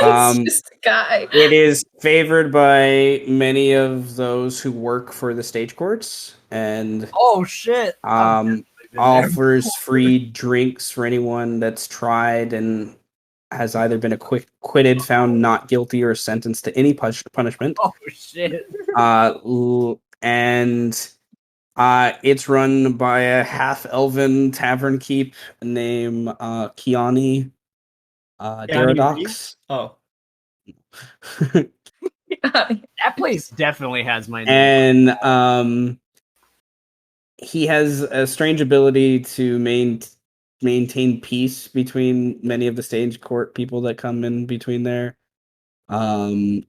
Speaker 2: It's just a guy.
Speaker 1: It is favored by many of those who work for the stage courts, and
Speaker 5: oh shit!
Speaker 1: offers free drinks for anyone that's tried and has either been acquitted, found not guilty, or sentenced to any punishment.
Speaker 5: Oh shit!
Speaker 1: And it's run by a half-elven tavern keep named Kiani Daradox.
Speaker 3: Oh.
Speaker 5: That place definitely has my name.
Speaker 1: And he has a strange ability to maintain peace between many of the stage court people that come in between there. He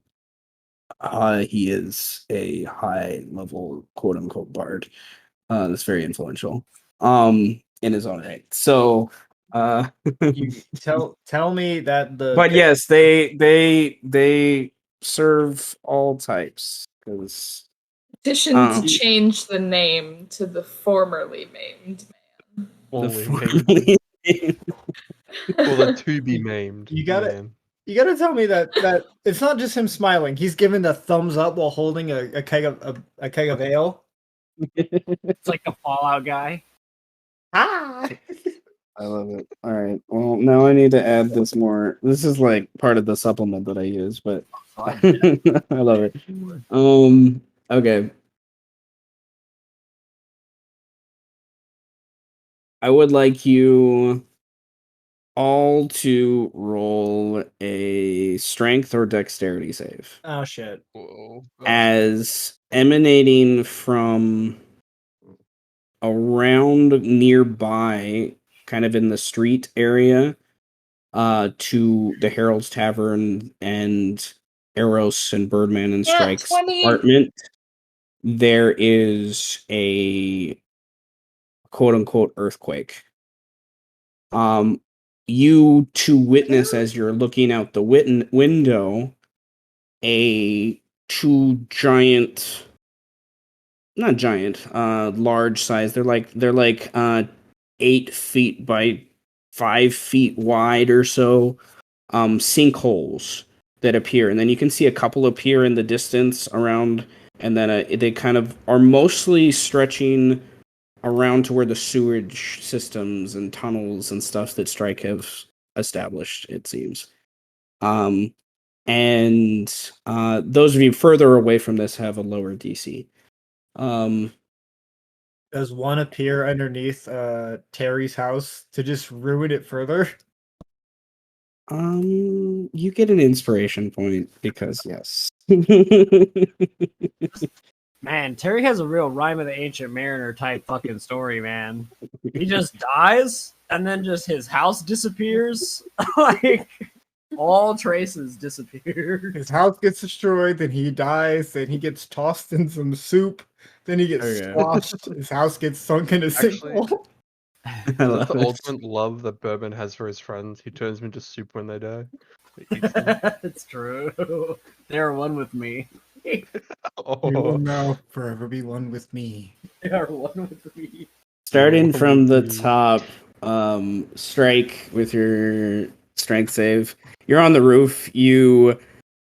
Speaker 1: is a high level quote unquote bard. That's very influential. In his own right. So
Speaker 3: You tell me that
Speaker 1: but yes, they serve all types because
Speaker 2: Petition to change the name to the formerly named man.
Speaker 6: Fully
Speaker 1: formerly
Speaker 6: or the to be maimed.
Speaker 3: You gotta
Speaker 6: man.
Speaker 3: you gotta tell me that it's not just him smiling. He's giving the thumbs up while holding a keg of ale.
Speaker 5: It's like the Fallout guy.
Speaker 3: Ah.
Speaker 1: I love it. All right. Well, now I need to add this more. This is like part of the supplement that I use, but I love it. Okay. I would like you all to roll a strength or dexterity save.
Speaker 3: Oh shit.
Speaker 6: Whoa.
Speaker 1: As emanating from around nearby, kind of in the street area, to the Herald's Tavern and Eros and Birdman and Strike's
Speaker 2: 20.
Speaker 1: apartment, there is a quote unquote earthquake. You to witness as you're looking out the window, two giant, not giant, large size. They're like 8 feet by 5 feet wide or so, sinkholes that appear, and then you can see a couple appear in the distance around, and then they kind of are mostly stretching around to where the sewage systems and tunnels and stuff that Strike have established, it seems. And those of you further away from this have a lower DC.
Speaker 3: Does one appear underneath Terry's house to just ruin it further?
Speaker 1: You get an inspiration point because yes.
Speaker 5: Man, Terry has a real Rhyme of the Ancient Mariner type fucking story, man. He just dies, and then just his house disappears. Like, all traces disappear.
Speaker 3: His house gets destroyed, then he dies, then he gets tossed in some soup, then he gets squashed, his house gets sunk in a sinkhole.
Speaker 6: That's the ultimate love that Bourbon has for his friends. He turns them into soup when they die. He eats them.
Speaker 5: It's true. They are one with me.
Speaker 3: You will now forever be one with me.
Speaker 5: They are one with me.
Speaker 1: Starting from the top, Strike with your strength save. You're on the roof. You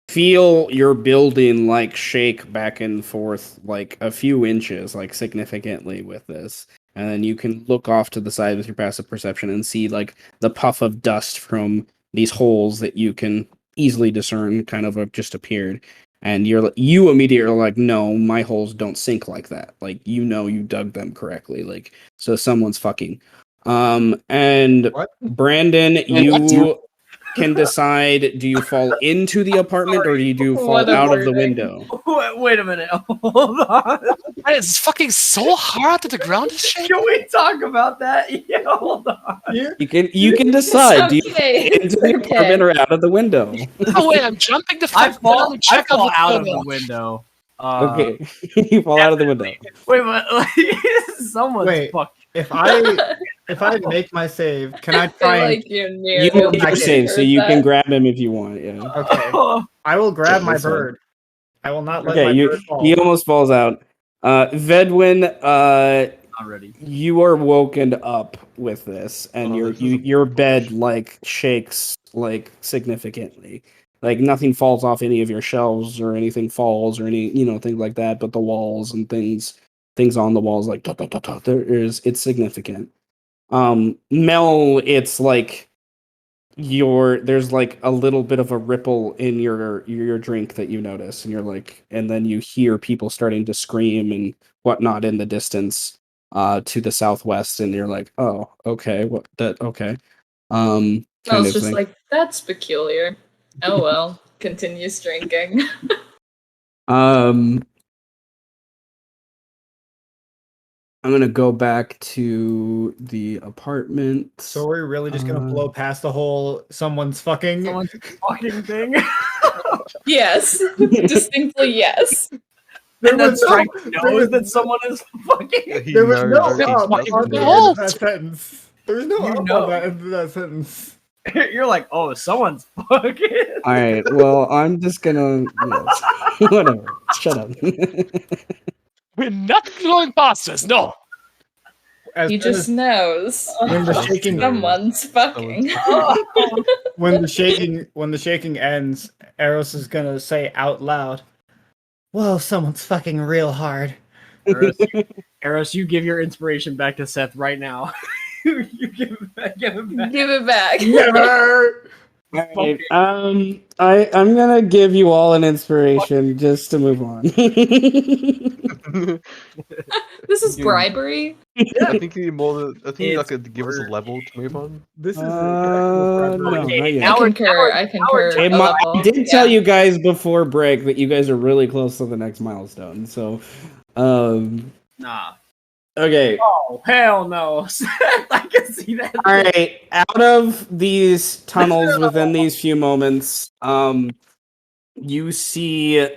Speaker 1: feel your building like shake back and forth like a few inches, like significantly with this. And then you can look off to the side with your passive perception and see like the puff of dust from these holes that you can easily discern kind of have just appeared. And you immediately are like, no, my holes don't sink like that. Like, you dug them correctly. Like, so someone's fucking. And
Speaker 3: What?
Speaker 1: Brandon, you can decide, do you fall into the apartment or do you fall out of the window?
Speaker 5: Wait a minute. Hold on.
Speaker 4: It's fucking so hard that the ground is shaking.
Speaker 5: Can we talk about that? Yeah, hold on.
Speaker 1: You can decide, do you fall
Speaker 2: okay.
Speaker 1: into the apartment or out of the window?
Speaker 4: Oh wait, I'm jumping the
Speaker 5: I
Speaker 4: fuck
Speaker 5: fall,
Speaker 4: down.
Speaker 5: I fall out of the window.
Speaker 1: Okay, you fall out of the window.
Speaker 5: Wait, but someone's
Speaker 3: Wait.
Speaker 5: fucked.
Speaker 3: If I make my save, can I
Speaker 2: I feel
Speaker 3: try and
Speaker 2: like you're near.
Speaker 1: You
Speaker 3: will
Speaker 1: can
Speaker 3: not
Speaker 1: save, so you can grab him if you want. Yeah.
Speaker 3: Okay. I will grab my
Speaker 1: that's fine.
Speaker 3: bird. I will not let
Speaker 1: Okay,
Speaker 3: my
Speaker 1: you
Speaker 3: bird fall.
Speaker 1: he almost falls out. Vedwin,
Speaker 5: Not ready.
Speaker 1: you are woken up with this, and
Speaker 6: Oh,
Speaker 1: your bed like shakes like significantly. Like nothing falls off any of your shelves or anything falls or any things like that, but the walls and things on the walls like it's significant. Mel, it's like there's like a little bit of a ripple in your drink that you notice, and you're like, and then you hear people starting to scream and whatnot in the distance to the southwest, and you're like, oh, okay, okay. Kind
Speaker 2: Mel's
Speaker 1: of
Speaker 2: just
Speaker 1: thing.
Speaker 2: like, that's peculiar. Oh well, continues drinking.
Speaker 1: I'm gonna go back to the apartment.
Speaker 3: So we're really just gonna blow past the whole someone's fucking
Speaker 5: thing.
Speaker 2: Yes, distinctly yes.
Speaker 5: And then
Speaker 3: was
Speaker 5: Strike
Speaker 3: there
Speaker 5: knows
Speaker 3: was-
Speaker 5: that someone is fucking.
Speaker 6: Yeah, he
Speaker 3: there was
Speaker 6: knows
Speaker 3: no
Speaker 6: that he's
Speaker 3: up
Speaker 6: fucking
Speaker 3: on the end
Speaker 4: fault.
Speaker 3: of that sentence. There was no
Speaker 5: You
Speaker 3: up
Speaker 5: know.
Speaker 3: on that end of that sentence.
Speaker 5: You're like, oh, someone's fucking.
Speaker 1: All right. Well, I'm just gonna whatever. Shut up.
Speaker 4: We're not going past this, no.
Speaker 3: As
Speaker 2: He
Speaker 3: soon
Speaker 2: just
Speaker 3: as-
Speaker 2: knows
Speaker 3: when the
Speaker 6: Just
Speaker 3: shaking
Speaker 6: knows.
Speaker 2: someone's fucking.
Speaker 3: when the shaking ends, Eros is gonna say out loud, "Whoa, someone's fucking real hard."
Speaker 5: Eros, you give your inspiration back to Seth right now. You give it back. Give it back.
Speaker 2: Give it back.
Speaker 3: Never.
Speaker 1: All right. I'm gonna give you all an inspiration just to move on.
Speaker 2: This is
Speaker 6: You-
Speaker 2: bribery.
Speaker 6: I think you need more. I think you
Speaker 5: It's
Speaker 6: like to give us a
Speaker 5: work.
Speaker 6: level to move on.
Speaker 3: This is
Speaker 1: no, not
Speaker 2: I
Speaker 1: yet.
Speaker 2: concur. I concur.
Speaker 1: Hey,
Speaker 2: A level.
Speaker 1: I did
Speaker 2: Yeah.
Speaker 1: tell you guys before break that you guys are really close to the next milestone. So,
Speaker 5: Nah.
Speaker 1: okay.
Speaker 5: Oh, hell no. I can see that.
Speaker 1: All right. Out of these tunnels within these few moments, you see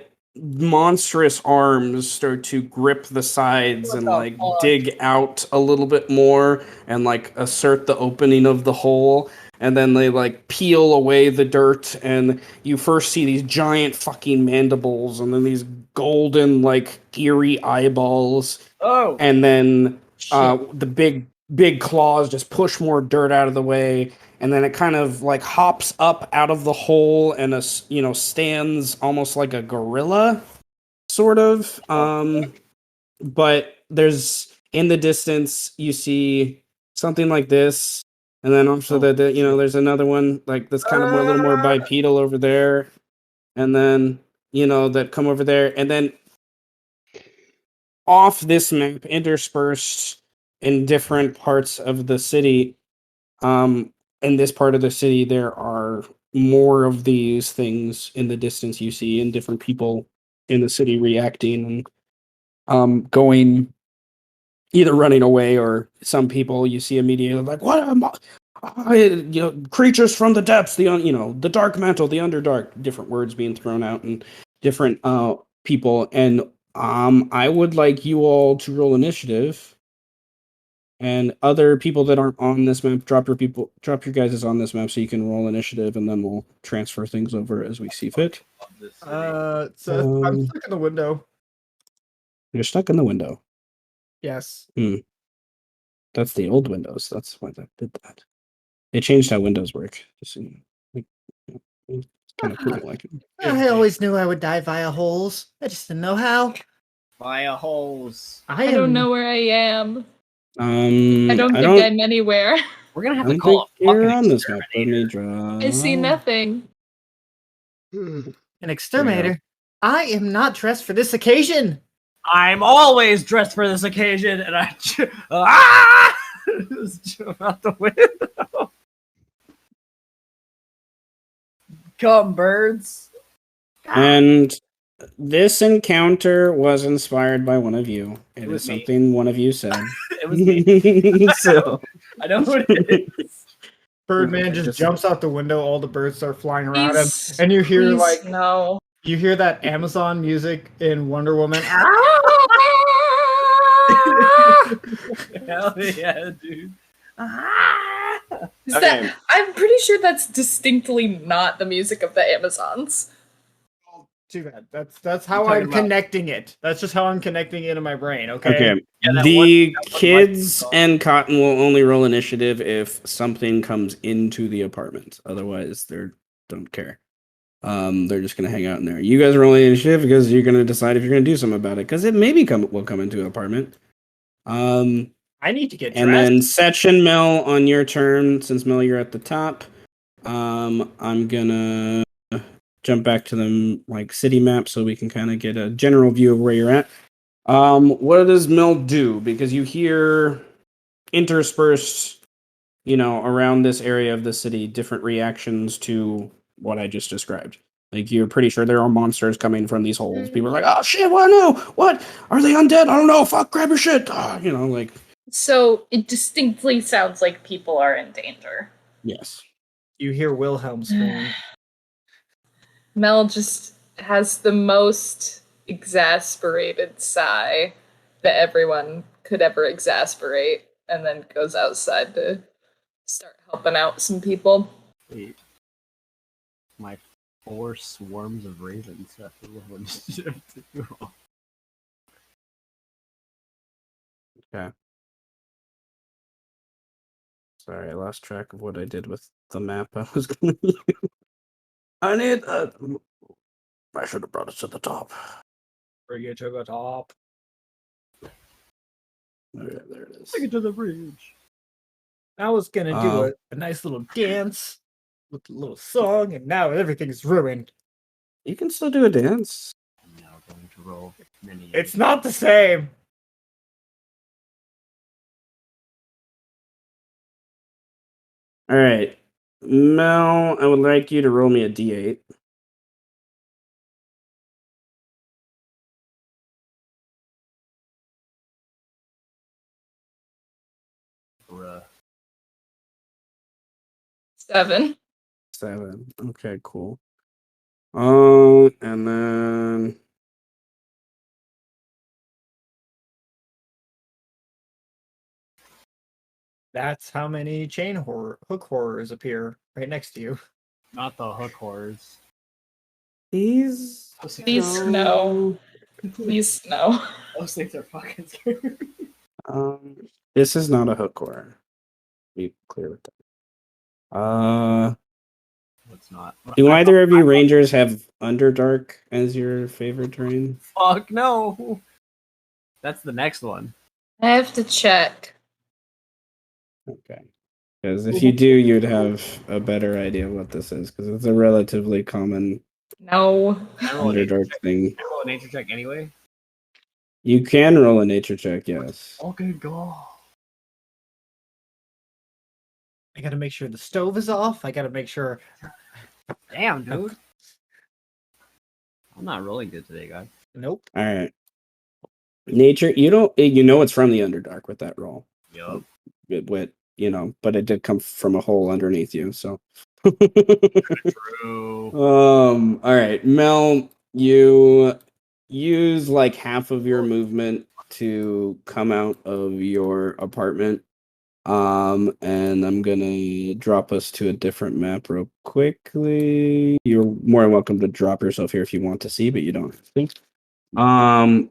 Speaker 1: monstrous arms start to grip the sides and
Speaker 5: the
Speaker 1: like
Speaker 5: fuck?
Speaker 1: dig out a little bit more and like assert the opening of the hole. And then they like peel away the dirt, and you first see these giant fucking mandibles, and then these golden like eerie eyeballs,
Speaker 5: Oh.
Speaker 1: and then
Speaker 5: Shit.
Speaker 1: the big claws just push more dirt out of the way, and then it kind of like hops up out of the hole and stands almost like a gorilla, sort of. But there's in the distance you see something like this, and then also there's another one like that's kind of a little more bipedal over there, and then that come over there, and then off this map, interspersed in different parts of the city. In this part of the city, there are more of these things in the distance you see, and different people in the city reacting and going either running away, or some people you see immediately like, what am creatures from the depths, the dark mantle, the underdark, different words being thrown out, and different people. And I would like you all to roll initiative. And other people that aren't on this map, drop your guys' on this map so you can roll initiative, and then we'll transfer things over as we see fit.
Speaker 3: So I'm stuck in the window.
Speaker 1: You're stuck in the window.
Speaker 3: Yes.
Speaker 1: That's the old Windows. That's why that did that. They changed how Windows work. Just so it's kind of cool. Like
Speaker 3: I always knew I would die via holes. I just didn't know how.
Speaker 5: Via holes.
Speaker 2: I don't know where I am.
Speaker 1: I
Speaker 2: don't think I'm anywhere.
Speaker 5: We're gonna have
Speaker 1: I
Speaker 5: to
Speaker 1: don't
Speaker 5: call
Speaker 1: think
Speaker 5: a
Speaker 1: you're
Speaker 5: fucking
Speaker 1: on this map. Let me
Speaker 5: exterminator.
Speaker 1: draw.
Speaker 2: I see nothing.
Speaker 3: An exterminator. I am not dressed for this occasion.
Speaker 5: I'm always dressed for this occasion, and I just jump out the window. Come, birds.
Speaker 1: And this encounter was inspired by one of you. It
Speaker 5: was
Speaker 1: is
Speaker 5: me.
Speaker 1: something one of you said.
Speaker 5: It was me.
Speaker 1: So
Speaker 5: I know what it is.
Speaker 3: Birdman just jumps out the window. All the birds start flying around him, and you hear
Speaker 2: no.
Speaker 3: you hear that Amazon music in Wonder Woman.
Speaker 5: Hell yeah, dude.
Speaker 1: Okay.
Speaker 2: I'm pretty sure that's distinctly not the music of the Amazons.
Speaker 3: Too bad. That's how
Speaker 5: talking
Speaker 3: I'm
Speaker 5: about-
Speaker 3: connecting it. That's just how I'm connecting it in my brain. Okay.
Speaker 1: Okay.
Speaker 5: Yeah, that
Speaker 1: The
Speaker 5: one
Speaker 1: kids
Speaker 5: song.
Speaker 1: and Cotton will only roll initiative if something comes into the apartment. Otherwise, they don't care. They're just gonna hang out in there. You guys are rolling initiative because you're gonna decide if you're gonna do something about it. Because it maybe will come into an apartment.
Speaker 3: I need to get dressed.
Speaker 1: And then Setch and Mel on your turn, since Mel you're at the top. I'm gonna jump back to the city map so we can kind of get a general view of where you're at. What does Mel do? Because you hear interspersed, around this area of the city, different reactions to what I just described. Like, you're pretty sure there are monsters coming from these holes. People are like, oh shit, what? No, what? Are they undead? I don't know. Fuck, grab your shit. You know, like.
Speaker 2: So it distinctly sounds like people are in danger.
Speaker 1: Yes.
Speaker 3: You hear Wilhelm scream.
Speaker 2: Mel just has the most exasperated sigh that everyone could ever exasperate, and then goes outside to start helping out some people.
Speaker 5: Wait. My 4 swarms of ravens have to roll initiative to do all.
Speaker 1: Okay. Sorry, I lost track of what I did with the map I was going to use. I need I should have brought it to the top.
Speaker 3: Bring it to the top.
Speaker 1: Okay, there it is.
Speaker 5: Take it to the bridge.
Speaker 3: I was gonna do a nice little dance with a little song, and now everything's ruined.
Speaker 1: You can still do a dance.
Speaker 5: I'm now going to roll many.
Speaker 3: It's not the same.
Speaker 1: All right. Mel, I would like you to roll me a d8.
Speaker 5: Bruh.
Speaker 2: 7.
Speaker 1: 7. Okay, cool. Oh, and then
Speaker 3: That's how many hook horrors appear right next to you.
Speaker 5: Not the hook horrors.
Speaker 1: these.
Speaker 2: Please no. Please no.
Speaker 5: Those things are fucking scary.
Speaker 1: This is not a hook horror. Be clear with that.
Speaker 5: It's not.
Speaker 1: Do either of you rangers have Underdark as your favorite terrain?
Speaker 5: Fuck no. That's the next one.
Speaker 2: I have to check.
Speaker 1: Okay. Because if you do, you'd have a better idea of what this is, because it's a relatively common
Speaker 2: No.
Speaker 5: Can I roll a nature
Speaker 1: Underdark
Speaker 5: check?
Speaker 1: thing.
Speaker 5: Can I roll a nature check anyway?
Speaker 1: You can roll a nature check, yes.
Speaker 5: Okay, go.
Speaker 3: I gotta make sure the stove is off. I gotta make sure.
Speaker 5: Damn, dude. I'm not rolling good today, guys.
Speaker 3: Nope.
Speaker 1: All right. Nature, you know it's from the Underdark with that roll.
Speaker 5: Yup.
Speaker 1: But it did come from a hole underneath you, so.
Speaker 5: True.
Speaker 1: All right, Mel, you use like half of your movement to come out of your apartment. And I'm gonna drop us to a different map real quickly. You're more than welcome to drop yourself here if you want to see, but you don't have to.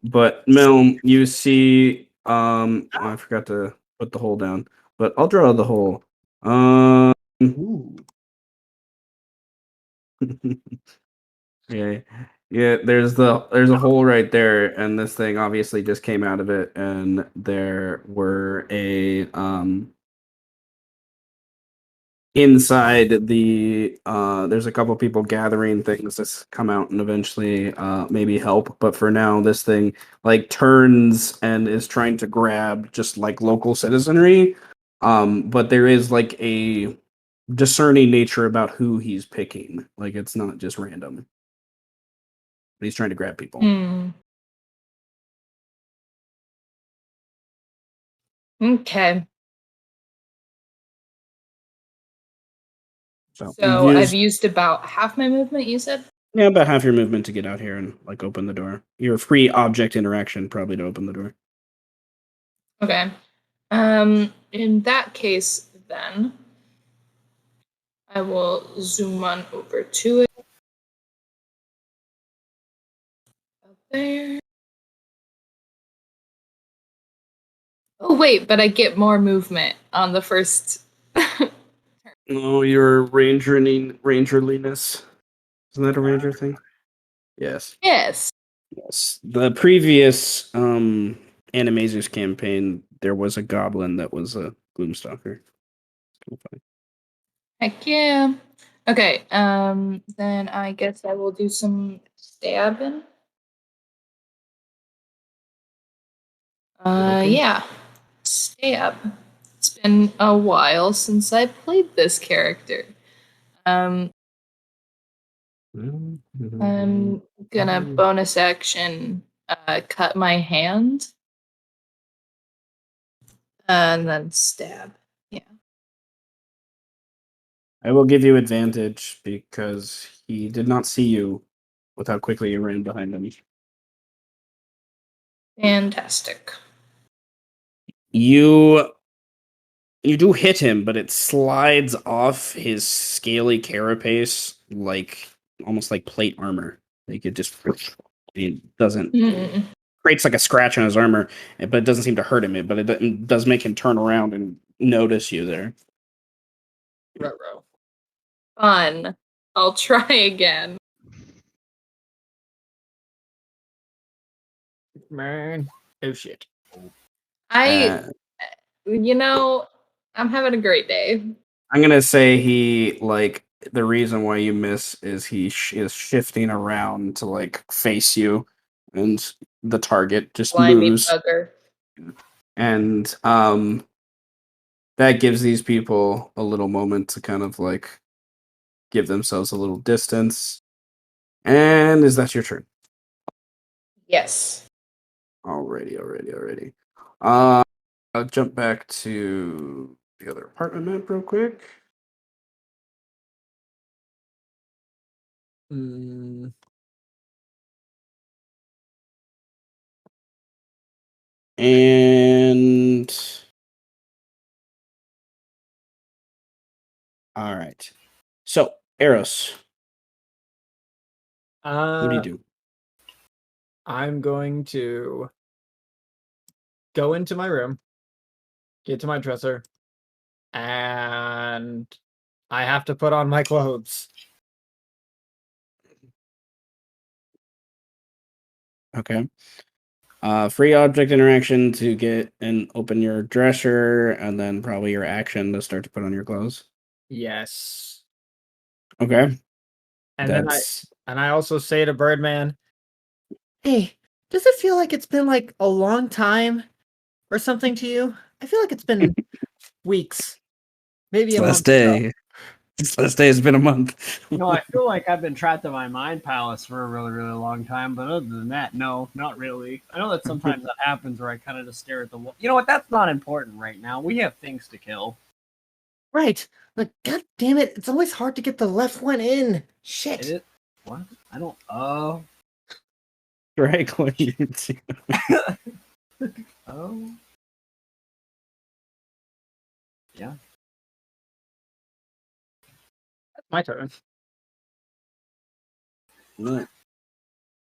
Speaker 1: But Mel, you see, I forgot to put the hole down, but I'll draw the hole.
Speaker 3: Ooh.
Speaker 1: Yeah, yeah. There's a hole right there, and this thing obviously just came out of it, and there were inside the there's a couple people gathering things to come out and eventually maybe help, but for now this thing like turns and is trying to grab just like local citizenry, but there is like a discerning nature about who he's picking, like it's not just random. He's trying to grab people.
Speaker 2: Okay.
Speaker 1: So
Speaker 2: I've used about half my movement, you said?
Speaker 1: Yeah, about half your movement to get out here and like open the door. Your free object interaction probably to open the door.
Speaker 2: Okay. In that case, then I will zoom on over to it. Up there. Oh wait, but I get more on the first.
Speaker 1: Oh, your rangerliness. Isn't that a ranger thing? Yes.
Speaker 2: Yes.
Speaker 1: Yes. The previous Animaesus campaign, there was a goblin that was a gloomstalker.
Speaker 2: Heck yeah. Okay. Then I guess I will do some stabbing. Yeah. Stab. It's been a while since I played this character. I'm gonna bonus action cut my hand and then stab. Yeah.
Speaker 1: I will give you advantage because he did not see you with how quickly you ran behind him.
Speaker 2: Fantastic.
Speaker 1: You do hit him, but it slides off his scaly carapace like almost like plate armor. Like it doesn't creates like a scratch on his armor, but it doesn't seem to hurt him. But it does make him turn around and notice you there.
Speaker 2: Ruh-roh. Fun. I'll try again.
Speaker 3: Man. Oh shit.
Speaker 2: I'm having a great day.
Speaker 1: I'm gonna say he like the reason why you miss is he is shifting around to like face you, and the target just
Speaker 2: Slimy
Speaker 1: moves,
Speaker 2: bugger.
Speaker 1: and that gives these people a little moment to kind of like give themselves a little distance. And is that your turn?
Speaker 2: Yes.
Speaker 1: Alrighty. I'll jump back to the other apartment map real quick. And all right. So, Eros, what do you do?
Speaker 3: I'm going to go into my room, get to my dresser, and I have to put on my clothes.
Speaker 1: Okay. Free object interaction to get and open your dresser, and then probably your action to start to put on your clothes.
Speaker 3: Yes.
Speaker 1: Okay.
Speaker 3: And then I also say to Birdman, "Hey, does it feel like it's been like a long time or something to you? I feel like it's been weeks, maybe a month."
Speaker 1: This last day has been a month.
Speaker 5: No, I feel like I've been trapped in my mind palace for a really, really long time, but other than that, no, not really. I know that sometimes that happens where I kind of just stare at the wall. You know what? That's not important right now. We have things to kill.
Speaker 3: Right. Like, god damn it, it's always hard to get the left one in. Shit.
Speaker 5: Is it? What? I don't. Oh.
Speaker 1: Drag what you do.
Speaker 5: Oh. Yeah.
Speaker 3: My turn.
Speaker 1: No.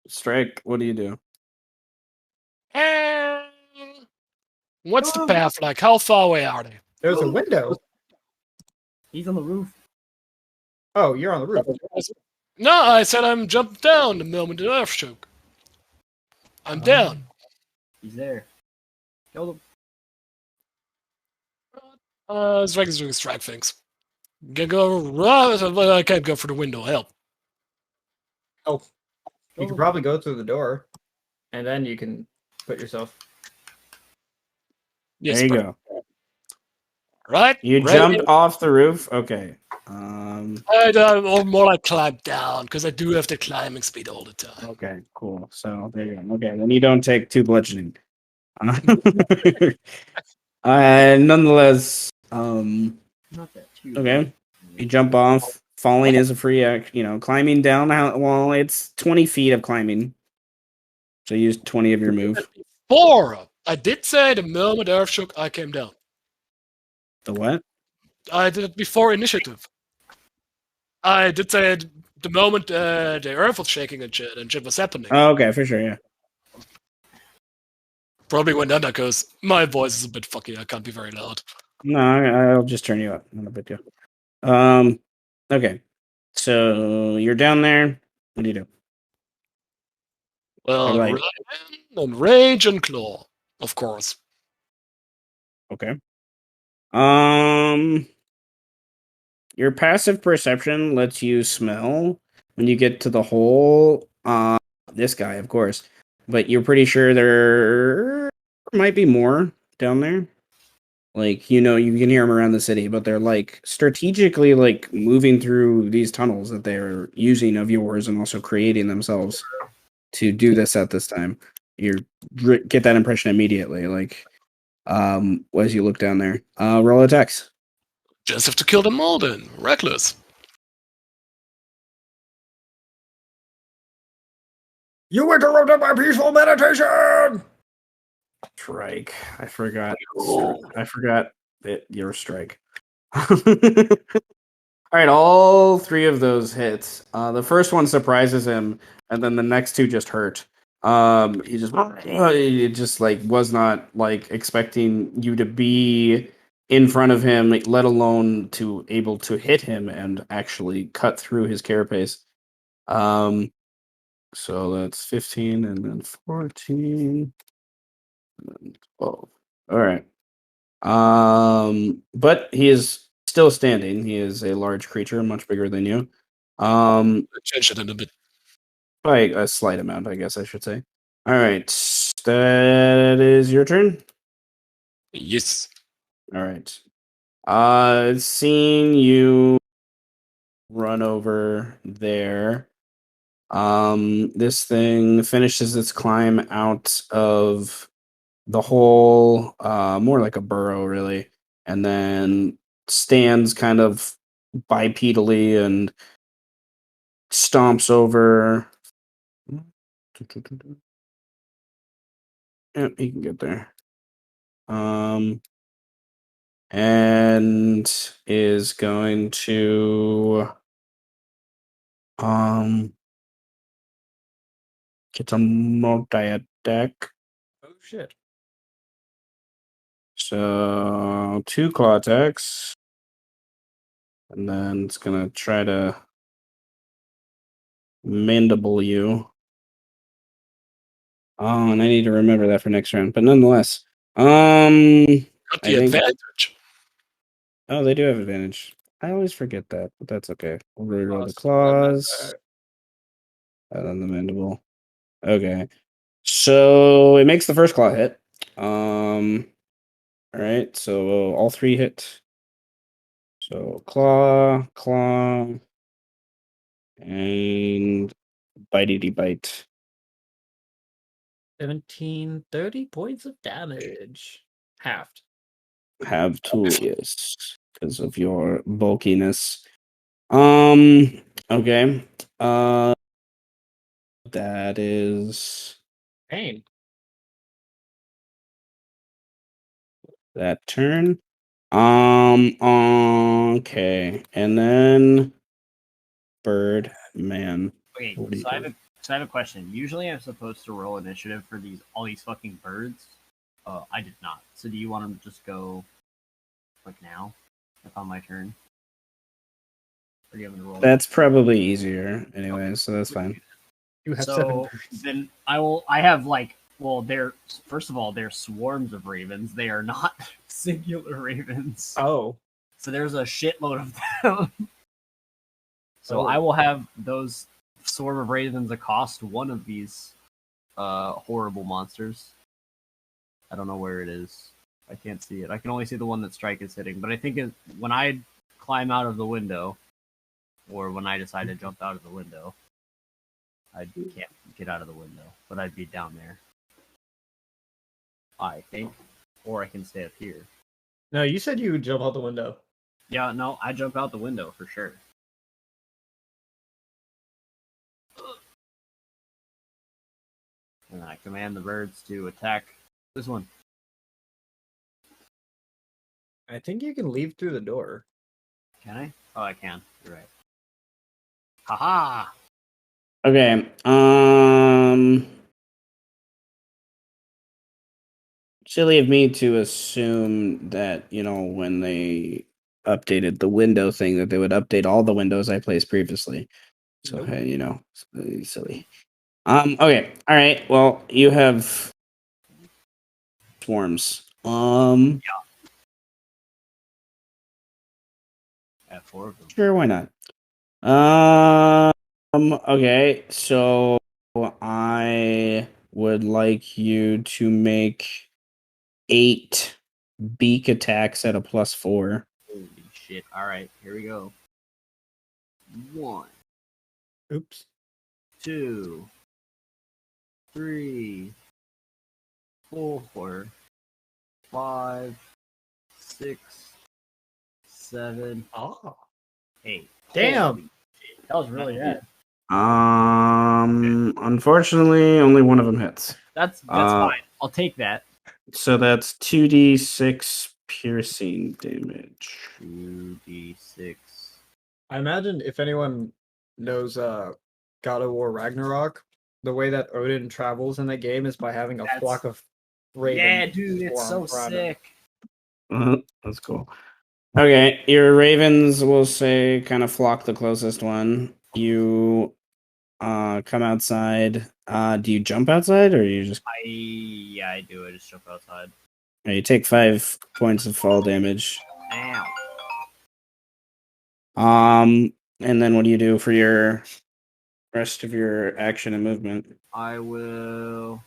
Speaker 1: Strike, what do you do?
Speaker 4: What's the path like? How far away are they?
Speaker 3: There's a window.
Speaker 5: He's on the roof.
Speaker 3: Oh, you're on the roof.
Speaker 4: No, I said I'm jumped down the moment the earth shook. I'm down.
Speaker 5: He's there. Kill him.
Speaker 4: Strike is doing strike things. Can go. I can't go for the window. Help.
Speaker 3: Oh, you could probably go through the door, and then you can put yourself.
Speaker 4: Yes,
Speaker 1: there you go.
Speaker 4: Right?
Speaker 1: You
Speaker 4: right.
Speaker 1: jumped off the roof? Okay.
Speaker 4: Or more like climb down, because I do have the climbing speed all the time.
Speaker 1: Okay, cool. So there you go. Okay, then you don't take 2 bludgeoning. Nonetheless,
Speaker 5: Not that too.
Speaker 1: okay. You jump off. Falling is a free act. Climbing down. Well, it's 20 feet of climbing. So use 20 of your move.
Speaker 4: I did say the moment earth shook, I came down.
Speaker 1: The what?
Speaker 4: I did it before initiative. I did say the moment the earth was shaking and shit was happening.
Speaker 1: Oh, okay, for sure, yeah.
Speaker 4: Probably went under because my voice is a bit fucky. I can't be very loud.
Speaker 1: No, I'll just turn you up. Not a big deal. Okay. So you're down there. What do you do?
Speaker 4: Well,
Speaker 1: Like-
Speaker 4: run and rage and claw, of course.
Speaker 1: Okay. Your passive perception lets you smell when you get to the hole. This guy, of course, but you're pretty sure there might be more down there. Like, you can hear them around the city, but they're like strategically like moving through these tunnels that they're using of yours and also creating themselves to do this at this time. You get that impression immediately, like as you look down there. Roll attacks.
Speaker 4: Just have to kill them all then. Reckless.
Speaker 3: You interrupted my peaceful meditation!
Speaker 1: Strike. I forgot. I forgot that your strike. All right, all three of those hits. The first one surprises him, and then the next two just hurt. He just like was not like expecting you to be in front of him, like, let alone to able to hit him and actually cut through his carapace. So that's 15 and then 14 and then 12. All right. But he is still standing. He is a large creature, much bigger than you.
Speaker 4: Change it in a bit.
Speaker 1: By a slight amount, I guess I should say. All right, that is your turn.
Speaker 4: Yes.
Speaker 1: All right. Seeing you run over there. This thing finishes its climb out of the hole, more like a burrow, really, and then stands kind of bipedally and stomps over. Yep, he can get there. And is going to get a multi-attack.
Speaker 3: Oh shit.
Speaker 1: So 2 claw attacks. And then it's gonna try to mandible you. Oh, and I need to remember that for next round. But nonetheless,
Speaker 4: Got
Speaker 1: I
Speaker 4: the
Speaker 1: think.
Speaker 4: advantage.
Speaker 1: Oh, they do have advantage. I always forget that, but that's okay. We'll reroll the
Speaker 3: Claws.
Speaker 1: claws. And then the mandible. Okay. So it makes the first claw hit. All right. So all 3 hit. So claw, and bitey bite.
Speaker 3: 1730 points of damage. Halved.
Speaker 1: Have to, yes, because of your bulkiness. Okay. That is
Speaker 3: Pain.
Speaker 1: that turn. Okay, and then Birdman.
Speaker 5: Okay,
Speaker 1: What do you
Speaker 5: so
Speaker 1: do?
Speaker 5: I have a question. Usually, I'm supposed to roll initiative for all these fucking birds. I did not. So, do you want them to just go like now, like on my turn? Or do you want me to roll?
Speaker 1: That's probably easier anyway, so that's fine.
Speaker 3: You have 7
Speaker 5: So
Speaker 3: birds.
Speaker 5: then I have like, well, they're first of all they're swarms of ravens. They are not singular ravens.
Speaker 3: Oh.
Speaker 5: So there's a shitload of them. So
Speaker 3: Oh.
Speaker 5: I will have those swarm of ravens accost one of these horrible monsters. I don't know where it is. I can't see it. I can only see the one that Strike is hitting. But I think when I climb out of the window, or when I decide to jump out of the window, I can't get out of the window, but I'd be down there. I think. Or I can stay up here.
Speaker 3: No, you said you would jump out the window.
Speaker 5: Yeah, no, I jump out the window for sure. And I command the birds to attack this one.
Speaker 3: I think you can leave through the door.
Speaker 5: Can I? Oh, I can. You're right. Haha!
Speaker 1: Okay. Silly of me to assume that, when they updated the window thing, that they would update all the windows I placed previously. So,
Speaker 3: Nope.
Speaker 1: hey, silly. Okay. All right. Well, you have swarms.
Speaker 5: I have 4 of them.
Speaker 1: Sure, why not? Okay, so I would like you to make 8 beak attacks at a +4.
Speaker 5: Holy shit. Alright, here we go. 1,
Speaker 3: Oops.
Speaker 5: 2, 3, 4, 5, 6, 7,
Speaker 3: Oh.
Speaker 5: 8.
Speaker 3: Damn.
Speaker 5: Holy shit, that was really bad.
Speaker 1: Unfortunately, only one of them hits.
Speaker 5: That's fine. I'll take that.
Speaker 1: So that's 2d6 piercing damage.
Speaker 5: 2d6.
Speaker 3: I imagine if anyone knows God of War Ragnarok, the way that Odin travels in the game is by having a
Speaker 5: That's-
Speaker 3: flock of ravens.
Speaker 5: Yeah, dude, it's so
Speaker 3: swarm around him.
Speaker 5: sick.
Speaker 1: That's cool. Okay, your ravens will say kind of flock the closest one. You come outside. Do you jump outside or you just
Speaker 5: I do. I just jump outside.
Speaker 1: you take 5 points of fall damage.
Speaker 5: Ow.
Speaker 1: And then what do you do for your rest of your action and movement?
Speaker 5: I will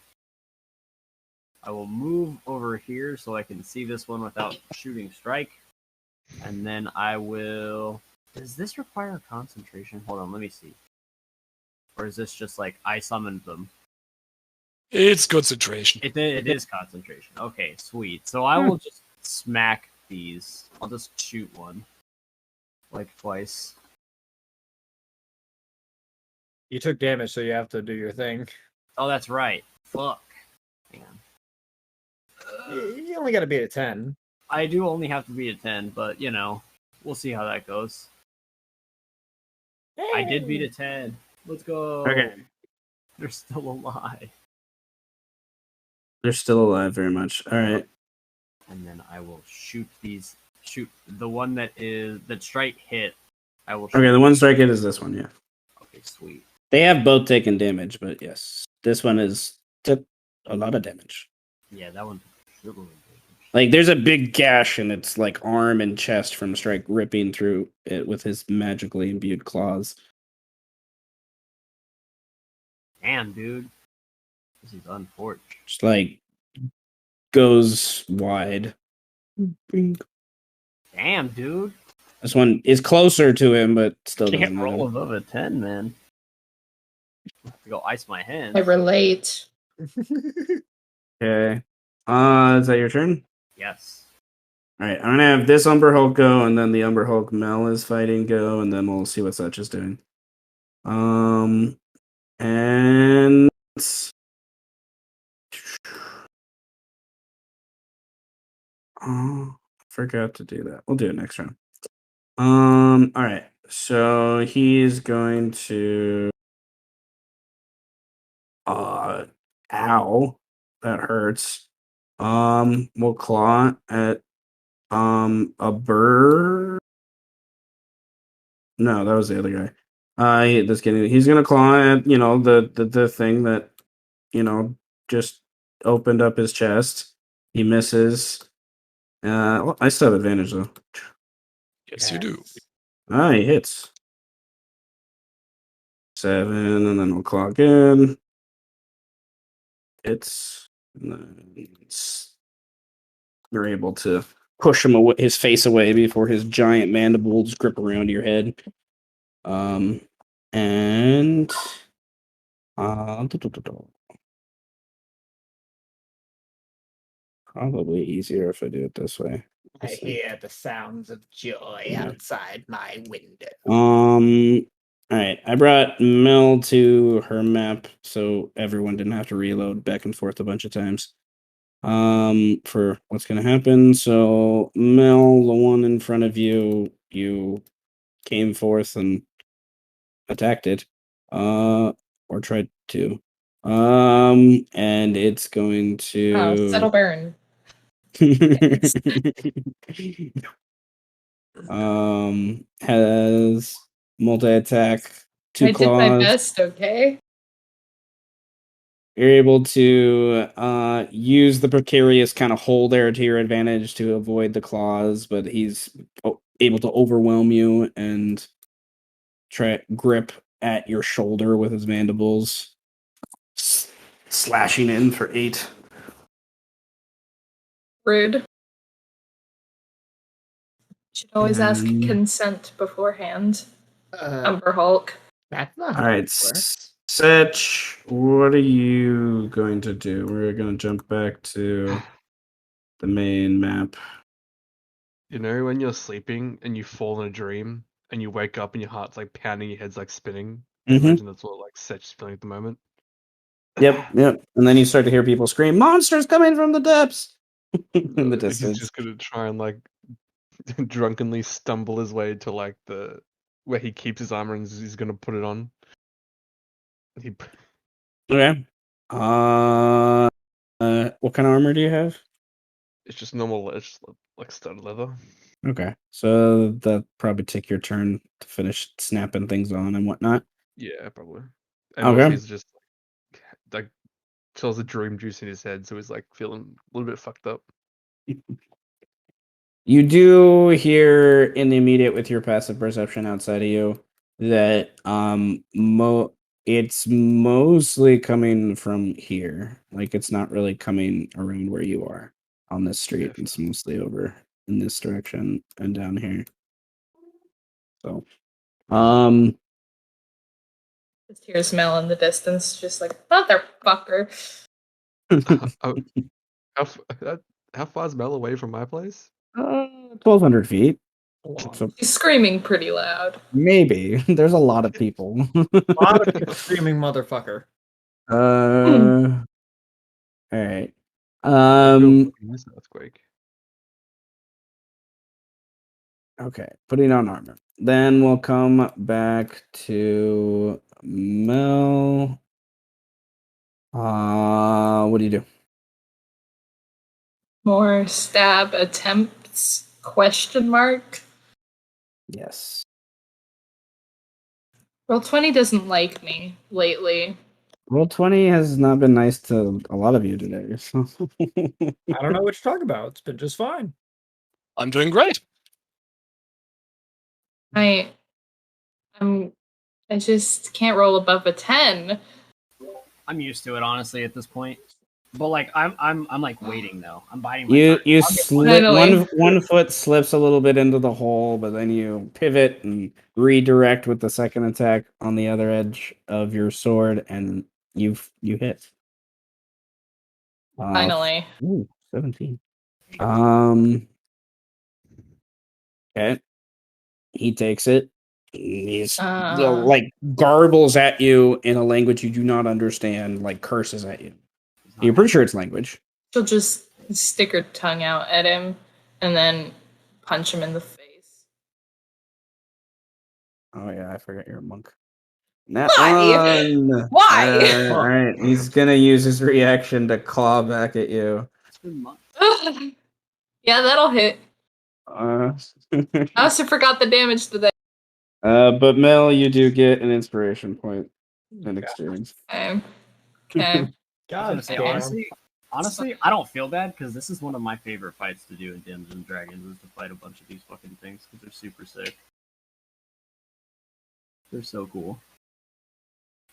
Speaker 5: move over here so I can see this one without shooting strike. And then I will. Does this require concentration? Hold on, let me see. Or is this just like I summoned them?
Speaker 4: It's concentration.
Speaker 5: It is concentration. Okay, sweet. So I will just smack these. I'll just shoot one. Like twice.
Speaker 3: You took damage, so you have to do your thing.
Speaker 5: Oh, that's right. Fuck. Hang on.
Speaker 3: You only got to beat a 10.
Speaker 5: I do only have to beat a 10, but you know, we'll see how that goes. I did beat a 10. Let's go.
Speaker 1: Okay.
Speaker 5: They're still alive.
Speaker 1: They're still alive very much. All right.
Speaker 5: And then I will shoot these. Shoot the one that strike hit. I will shoot.
Speaker 1: Okay, the one strike hit is this one, yeah.
Speaker 5: Okay, sweet.
Speaker 1: They have both taken damage, but yes. This one took a lot of damage.
Speaker 5: Yeah, that one took damage.
Speaker 1: Like there's a big gash in its like arm and chest from Strike ripping through it with his magically imbued claws.
Speaker 5: Damn, dude. This is unfortunate.
Speaker 1: Just like goes wide.
Speaker 5: Damn, dude.
Speaker 1: This one is closer to him, but still
Speaker 5: Can't
Speaker 1: doesn't hit
Speaker 5: roll
Speaker 1: him.
Speaker 5: above a 10, man. I have to go ice my hands.
Speaker 2: I relate.
Speaker 1: Okay. Is that your turn?
Speaker 5: Yes.
Speaker 1: Alright, I'm gonna have this Umber Hulk go, and then the Umber Hulk Mel is fighting go, and then we'll see what Such is doing. And oh, forgot to do that. We'll do it next round. Alright. So he's going to ow. That hurts. We'll claw at a bird. No, that was the other guy. Just kidding. He's gonna claw at the thing that just opened up his chest. He misses. Well, I still have advantage though.
Speaker 4: Yes, you do.
Speaker 1: He hits 7, and then we'll claw again. You're able to push him away, his face away before his giant mandibles grip around your head. And probably easier if I do it this way.
Speaker 3: I hear the sounds of joy outside my window.
Speaker 1: All right. I brought Mel to her map so everyone didn't have to reload back and forth a bunch of times. For what's gonna happen. So Mel, the one in front of you, you came forth and attacked it. Or tried to. And it's going to
Speaker 2: Settle burn.
Speaker 1: Has multi-attack, 2
Speaker 2: I
Speaker 1: claws.
Speaker 2: did my best, okay?
Speaker 1: You're able to use the precarious kind of hole there to your advantage to avoid the claws, but he's able to overwhelm you and grip at your shoulder with his mandibles, slashing in for 8.
Speaker 2: Rude. Should always ask
Speaker 1: And-
Speaker 2: consent beforehand.
Speaker 3: Uh,
Speaker 2: Umber Hulk.
Speaker 3: that's not
Speaker 1: All
Speaker 3: how
Speaker 1: right,
Speaker 3: it works.
Speaker 1: Setch, what are you going to do? We're going to jump back to the main map.
Speaker 6: You know when you're sleeping and you fall in a dream and you wake up and your heart's like pounding, your head's like spinning. I
Speaker 1: Mhm.
Speaker 6: imagine that's what like Setch's feeling at the moment.
Speaker 1: Yep. And then you start to hear people scream, "Monsters coming from the depths!" in the
Speaker 6: He's
Speaker 1: distance.
Speaker 6: just gonna try and like drunkenly stumble his way to like the where he keeps his armor and he's gonna put it on. He
Speaker 1: Okay. What kind of armor do you have?
Speaker 6: It's just normal, it's just like studded leather.
Speaker 1: Okay, so that probably take your turn to finish snapping things on and whatnot.
Speaker 6: Yeah, probably. And
Speaker 1: Okay.
Speaker 6: also he's just like tells the dream juice in his head, so he's like feeling a little bit fucked up.
Speaker 1: You do hear in the immediate with your passive perception outside of you that it's mostly coming from here. Like it's not really coming around where you are on this street.
Speaker 6: Yeah.
Speaker 1: It's mostly over in this direction and down here. So
Speaker 2: Just hears Mel in the distance, just like, motherfucker.
Speaker 6: Oh, how far is Mel away from my place?
Speaker 1: 1,200 feet.
Speaker 3: Hold
Speaker 1: So
Speaker 3: on.
Speaker 2: She's screaming pretty loud.
Speaker 1: maybe there's a lot of people.
Speaker 3: A lot of people screaming motherfucker.
Speaker 1: All right.
Speaker 6: I feel fucking this earthquake.
Speaker 1: Okay, putting on armor. Then we'll come back to Mel. What do you do?
Speaker 2: More stab attempts? Question mark.
Speaker 1: Yes.
Speaker 2: Roll20 doesn't like me lately.
Speaker 1: Roll20 has not been nice to a lot of you today. So.
Speaker 3: I don't know what you're talking about. It's been just fine.
Speaker 4: I'm doing great.
Speaker 2: I just can't roll above a 10.
Speaker 5: I'm used to it, honestly, at this point. But like, I'm like waiting though. I'm biding my time.
Speaker 1: You
Speaker 5: I'll get
Speaker 1: slip
Speaker 2: Finally.
Speaker 1: one foot slips a little bit into the hole, but then you pivot and redirect with the second attack on the other edge of your sword, and you hit.
Speaker 2: Finally.
Speaker 1: Ooh, 17. Okay. He takes it. He's like garbles at you in a language you do not understand, like curses at you. You're pretty sure it's language.
Speaker 2: She'll just stick her tongue out at him and then punch him in the face.
Speaker 1: Oh yeah, I forgot you're a monk. That
Speaker 2: Why?
Speaker 1: one.
Speaker 2: Why?
Speaker 1: All right, he's gonna use his reaction to claw back at you.
Speaker 2: Yeah, that'll hit.
Speaker 1: Uh,
Speaker 2: I also forgot the damage to that.
Speaker 1: but Mel, you do get an inspiration point in exchange.
Speaker 2: Okay.
Speaker 5: I was
Speaker 3: God
Speaker 5: gonna say,
Speaker 3: damn.
Speaker 5: honestly, I don't feel bad because this is one of my favorite fights to do in Dungeons and Dragons is to fight a bunch of these fucking things because they're super sick. They're so cool.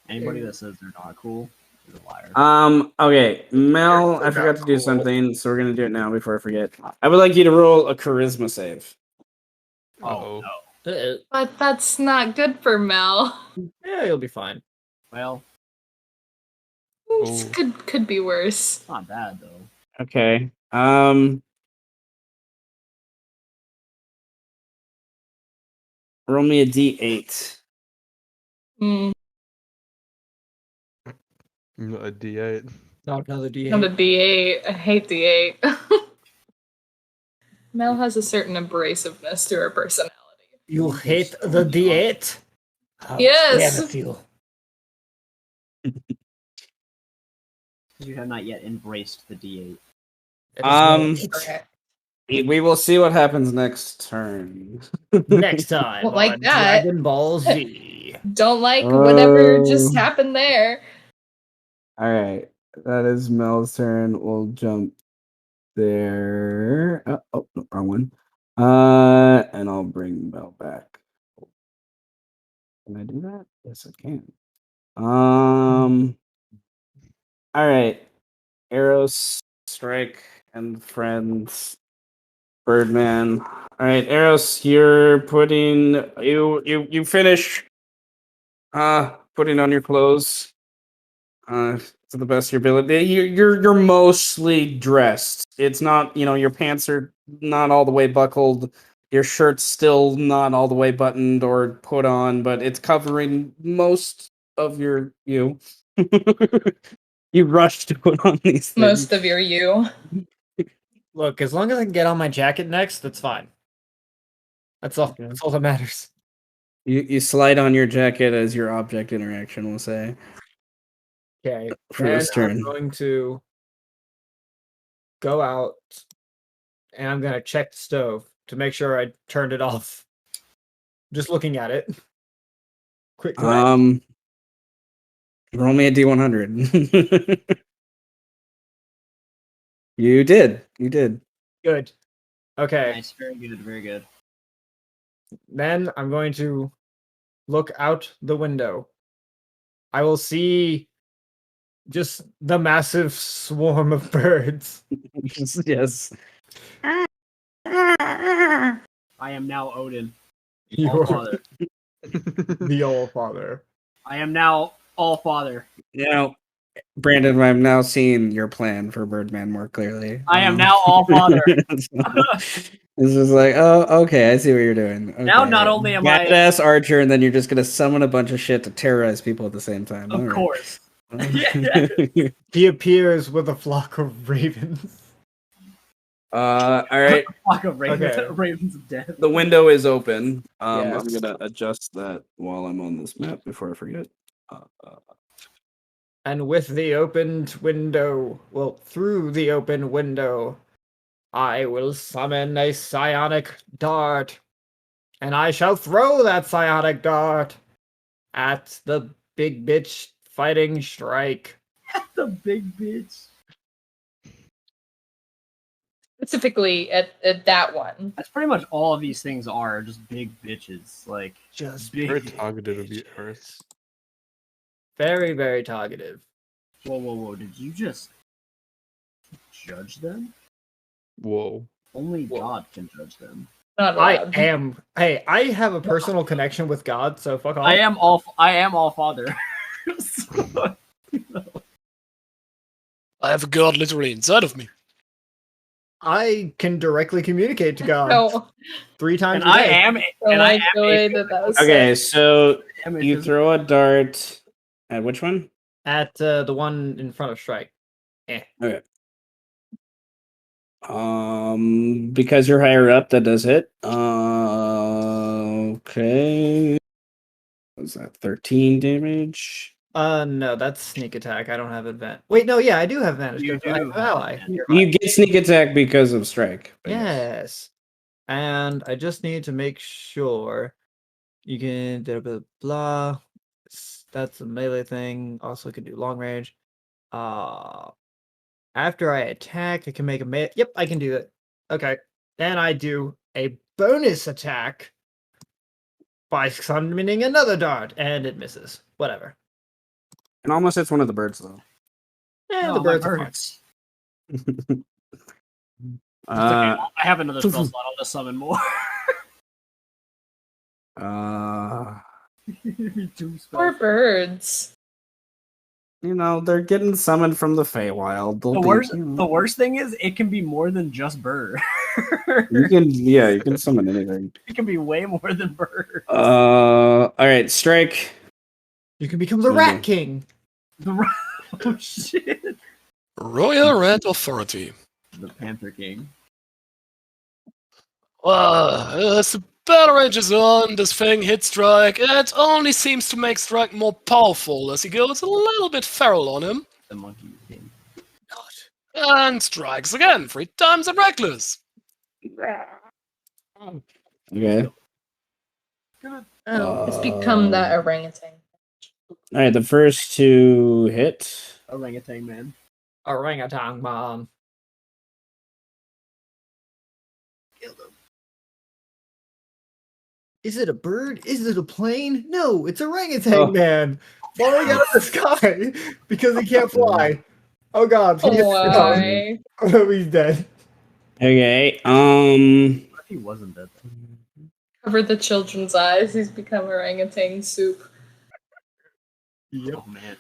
Speaker 5: Anybody that says they're not cool is a liar.
Speaker 1: Okay, Mel, I forgot to do
Speaker 3: cool.
Speaker 1: something, so we're gonna do it now before I forget. I would like you to roll a charisma save.
Speaker 5: Oh no.
Speaker 2: But that's not good for Mel.
Speaker 3: Yeah, you'll be fine.
Speaker 5: Well,
Speaker 2: This could be worse.
Speaker 5: it's not bad though.
Speaker 1: Okay. Roll me a d8.
Speaker 2: Mm,
Speaker 6: Not a D8.
Speaker 3: Not another D8.
Speaker 2: not a D8. I hate D8. Mel has a certain abrasiveness to her personality.
Speaker 3: You hate the D8? How
Speaker 2: Yes.
Speaker 3: dare you.
Speaker 5: You have not yet embraced the D8.
Speaker 2: Correct.
Speaker 1: We will see what happens next turn.
Speaker 3: Next time
Speaker 2: Well, like
Speaker 3: on
Speaker 2: that.
Speaker 3: Dragon Ball Z.
Speaker 2: Don't like whatever just happened there.
Speaker 1: All right, that is Mel's turn. We'll jump there. Oh, no, wrong one. And I'll bring Mel back. Can I do that? Yes, I can. All right. Arrows, Strike, and friends Birdman. All right, Eros, you're putting you finish putting on your clothes to the best of your ability. You're mostly dressed. It's not, your pants are not all the way buckled. Your shirt's still not all the way buttoned or put on, but it's covering most of you. You rush to put on these things.
Speaker 2: Most of your you.
Speaker 3: Look, as long as I can get on my jacket next, that's fine. That's all.
Speaker 1: Okay.
Speaker 3: That's all that matters.
Speaker 1: You slide on your jacket as your object interaction will say.
Speaker 3: Okay.
Speaker 1: For
Speaker 3: Then
Speaker 1: this turn.
Speaker 3: I'm going to go out and I'm gonna check the stove to make sure I turned it off. Just looking at it. Quick glance.
Speaker 1: Roll me a D100. You did.
Speaker 3: Good. Okay.
Speaker 5: Nice, very good, very good.
Speaker 3: Then I'm going to look out the window. I will see just the massive swarm of birds.
Speaker 1: Yes.
Speaker 5: I am now Odin,
Speaker 3: You
Speaker 5: All
Speaker 3: are
Speaker 5: Father.
Speaker 3: the All-Father.
Speaker 5: I am now All Father.
Speaker 1: Brandon, I'm now seeing your plan for Birdman more clearly.
Speaker 5: I am now All Father.
Speaker 1: This is like, oh, okay, I see what you're doing. Okay.
Speaker 5: Now not only am I-
Speaker 1: badass archer, and then you're just gonna summon a bunch of shit to terrorize people at the same time.
Speaker 5: Of
Speaker 1: All right.
Speaker 5: course.
Speaker 3: He appears with a flock of ravens.
Speaker 1: All right.
Speaker 5: Flock of ravens,
Speaker 3: Okay.
Speaker 5: ravens of death.
Speaker 1: The window is open. I'm
Speaker 3: Yes.
Speaker 1: gonna adjust that while I'm on this map before I forget.
Speaker 3: And with the opened window, through the open window, I will summon a psionic dart. And I shall throw that psionic dart at the big bitch fighting Strike.
Speaker 5: The big bitch.
Speaker 2: Specifically at that one.
Speaker 5: That's pretty much all of these things are, just big bitches. Like,
Speaker 3: Just
Speaker 5: big
Speaker 6: Very
Speaker 5: bitches.
Speaker 6: targeted of you, Eris.
Speaker 3: very, very talkative.
Speaker 5: Whoa, did you just judge them?
Speaker 6: Whoa.
Speaker 5: Only God can judge them.
Speaker 2: Not allowed.
Speaker 3: I have a personal connection with God, so fuck off.
Speaker 5: I am all Father. So,
Speaker 4: I have a god literally inside of me.
Speaker 3: I can directly communicate to God
Speaker 2: No,
Speaker 3: 3 times
Speaker 5: and
Speaker 3: a
Speaker 5: I
Speaker 3: day.
Speaker 5: am.
Speaker 2: I
Speaker 5: And I
Speaker 2: like
Speaker 5: am
Speaker 2: the way that was
Speaker 1: Okay,
Speaker 2: said.
Speaker 1: so
Speaker 5: am
Speaker 1: you throw a dart at which one?
Speaker 3: At the one in front of Strike.
Speaker 1: Okay. Because you're higher up, that does hit. Okay. Was that 13 damage?
Speaker 3: No, that's sneak attack. I don't have advantage. Wait, no, yeah, I do have advantage
Speaker 5: You
Speaker 3: because I
Speaker 5: do
Speaker 3: have ally.
Speaker 5: have advantage.
Speaker 1: You get sneak attack because of strike. I guess.
Speaker 3: Yes. And I just need to make sure you can blah blah blah. That's a melee thing. Also can do long range. After I attack, I can make a Yep, I can do it. Okay. Then I do a bonus attack by summoning another dart, and it misses. Whatever.
Speaker 1: And almost hits one of the birds though.
Speaker 3: Yeah,
Speaker 5: No,
Speaker 3: the
Speaker 5: my
Speaker 3: birds are fine.
Speaker 5: birds. It's okay. I have another spell slot. I'll just summon more. Two
Speaker 2: Poor
Speaker 5: spells.
Speaker 2: birds.
Speaker 1: They're getting summoned from the Feywild.
Speaker 5: The worst thing is it can be more than just bird.
Speaker 1: You can summon anything.
Speaker 5: It can be way more than bird.
Speaker 1: All right, strike.
Speaker 3: You can become the Rat King.
Speaker 5: Oh shit!
Speaker 4: Royal Red Authority.
Speaker 5: The Panther King.
Speaker 4: As the battle rages on, this thing hits Strike. It only seems to make Strike more powerful as he goes a little bit feral on him.
Speaker 5: The Monkey King.
Speaker 4: And strikes again, 3 times and reckless.
Speaker 1: Okay.
Speaker 2: It's become that orangutan.
Speaker 1: All right, the first 2 hit.
Speaker 5: Orangutan man.
Speaker 3: Orangutan man.
Speaker 5: Kill them.
Speaker 3: Is it a bird? Is it a plane? No, it's orangutan
Speaker 1: Oh.
Speaker 3: man falling out of the sky because he can't fly. Oh god, please.
Speaker 2: Why?
Speaker 3: Oh, he's dead.
Speaker 1: Okay.
Speaker 5: What if he wasn't dead?
Speaker 2: Cover the children's eyes. He's become orangutan soup.
Speaker 3: Yep.
Speaker 5: Oh man.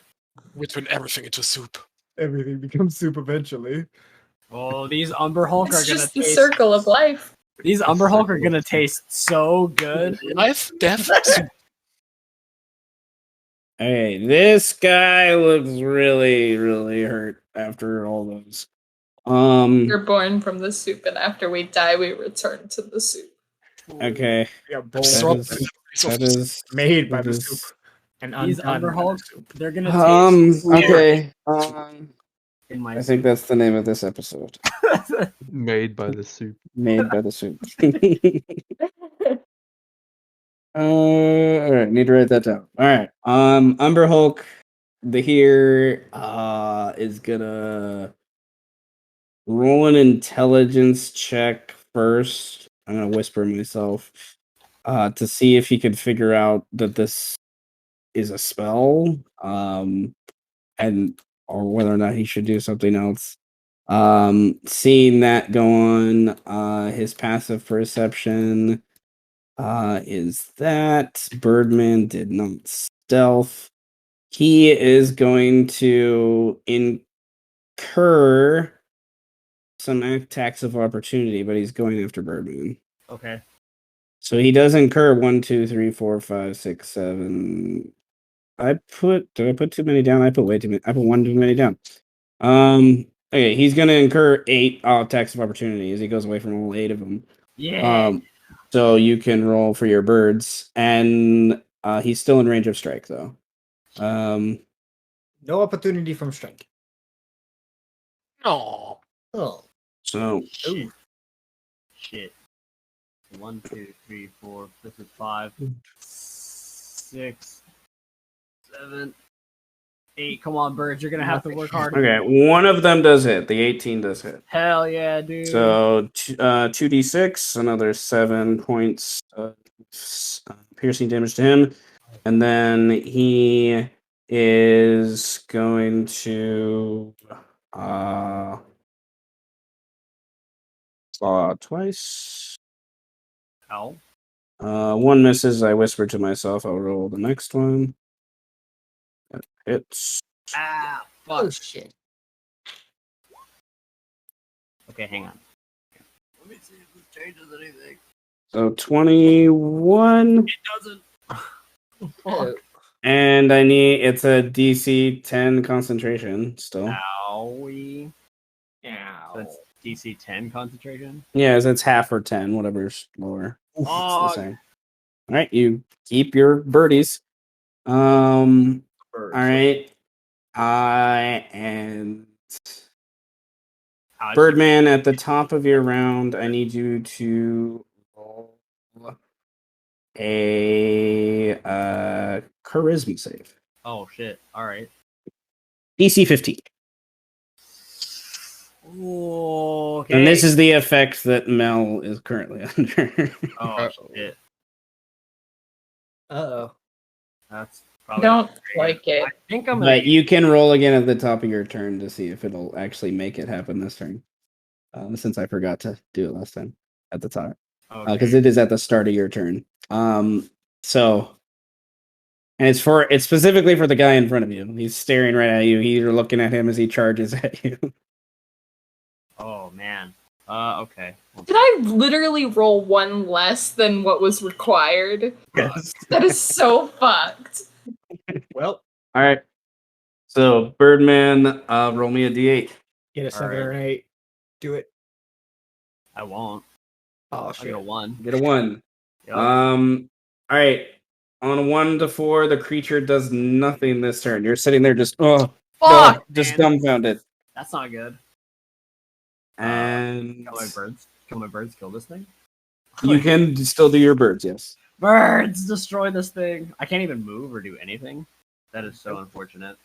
Speaker 4: We turn everything into soup.
Speaker 3: Everything becomes soup eventually.
Speaker 5: Oh, these Umber Hulk are
Speaker 2: It's
Speaker 5: gonna
Speaker 2: just the
Speaker 5: taste.
Speaker 2: circle of life.
Speaker 5: These Umber Hulk are gonna taste so good.
Speaker 4: Life, death, soup.
Speaker 1: Okay, this guy looks really, really hurt after all those.
Speaker 2: We're born from the soup, and after we die, we return to the soup.
Speaker 1: Okay.
Speaker 3: Yeah, both
Speaker 4: Absorb
Speaker 1: That
Speaker 4: the
Speaker 1: is-
Speaker 4: memories of
Speaker 1: That is
Speaker 3: made by
Speaker 1: that
Speaker 3: the
Speaker 1: is-
Speaker 3: soup. And
Speaker 5: These
Speaker 3: undone
Speaker 5: Umber
Speaker 3: by the
Speaker 5: Hulk,
Speaker 3: soup.
Speaker 5: they're gonna taste
Speaker 1: Okay.
Speaker 5: in my
Speaker 1: I think
Speaker 5: soup.
Speaker 1: that's the name of this episode.
Speaker 6: Made by the soup.
Speaker 1: Made by the soup. All right, need to write that down. All right. Umber Hulk, the here is gonna roll an intelligence check first. I'm gonna whisper myself to see if he could figure out that this is a spell, and or whether or not he should do something else. Seeing that go on, his passive perception is that Birdman did not stealth. He is going to incur some attacks of opportunity, but he's going after Birdman.
Speaker 5: Okay.
Speaker 1: So he does incur 1, 2, 3, 4, 5, 6, 7. Did I put too many down? I put way too many. I put one too many down. Okay, he's gonna incur 8 attacks of opportunity as he goes away from all 8 of them.
Speaker 5: Yeah.
Speaker 1: So you can roll for your birds, and he's still in range of strike though.
Speaker 3: No opportunity from strike.
Speaker 4: No.
Speaker 3: Oh.
Speaker 1: So
Speaker 5: Shit. Shit. 1, 2, 3, 4, 5, 6, 7, 8. Come on, birds. You're gonna have to work hard.
Speaker 1: okay, one of them does hit. The 18 does hit.
Speaker 5: Hell yeah, dude.
Speaker 1: So 2d6, another 7 points of piercing damage to him, and then he is going to claw twice.
Speaker 5: Ow.
Speaker 1: One misses. I whispered to myself, I'll roll the next one. That hits.
Speaker 5: Ah, fuck.
Speaker 3: Oh shit.
Speaker 5: Okay, hang on. Let me see if this changes anything.
Speaker 1: So 21.
Speaker 5: It doesn't. Fuck.
Speaker 1: And it's a DC 10 concentration still.
Speaker 5: Owie.
Speaker 3: Ow.
Speaker 5: That's DC 10 concentration.
Speaker 1: Yeah, it's half or 10, whatever's lower. It's the
Speaker 5: Oh,
Speaker 1: same. All right, you keep your birdies.
Speaker 3: Birds.
Speaker 1: All right. And Birdman, at the top of your round, I need you to roll a charisma save.
Speaker 5: Oh shit! All right.
Speaker 1: DC 15.
Speaker 5: Okay.
Speaker 1: And this is the effect that Mel is currently under.
Speaker 5: Oh shit!
Speaker 3: Uh-oh.
Speaker 5: That's probably
Speaker 2: Don't like it.
Speaker 5: I think I'm.
Speaker 1: But you can roll again at the top of your turn to see if it'll actually make it happen this turn. Since I forgot to do it last time at the top. Because it is at the start of your turn. So, and it's specifically for the guy in front of you. He's staring right at you. You're looking at him as he charges at you.
Speaker 5: Oh man. Okay.
Speaker 2: Did I literally roll one less than what was required?
Speaker 1: Yes.
Speaker 2: That is so fucked.
Speaker 3: Well,
Speaker 1: All right. So Birdman, roll me a d8.
Speaker 3: get a 7 or an 8. Do it.
Speaker 5: I won't.
Speaker 3: Oh
Speaker 5: I'll
Speaker 3: shit.
Speaker 5: get a 1.
Speaker 1: Get a 1.
Speaker 5: Yep.
Speaker 1: All right. On a 1 to 4, the creature does nothing this turn. You're sitting there just
Speaker 5: Fuck,
Speaker 1: just
Speaker 5: man.
Speaker 1: dumbfounded.
Speaker 5: That's not good.
Speaker 1: And
Speaker 5: Kill my birds. Kill my birds. Kill this thing.
Speaker 1: you can still do your birds, yes.
Speaker 5: Birds destroy this thing. I can't even move or do anything. That is so unfortunate.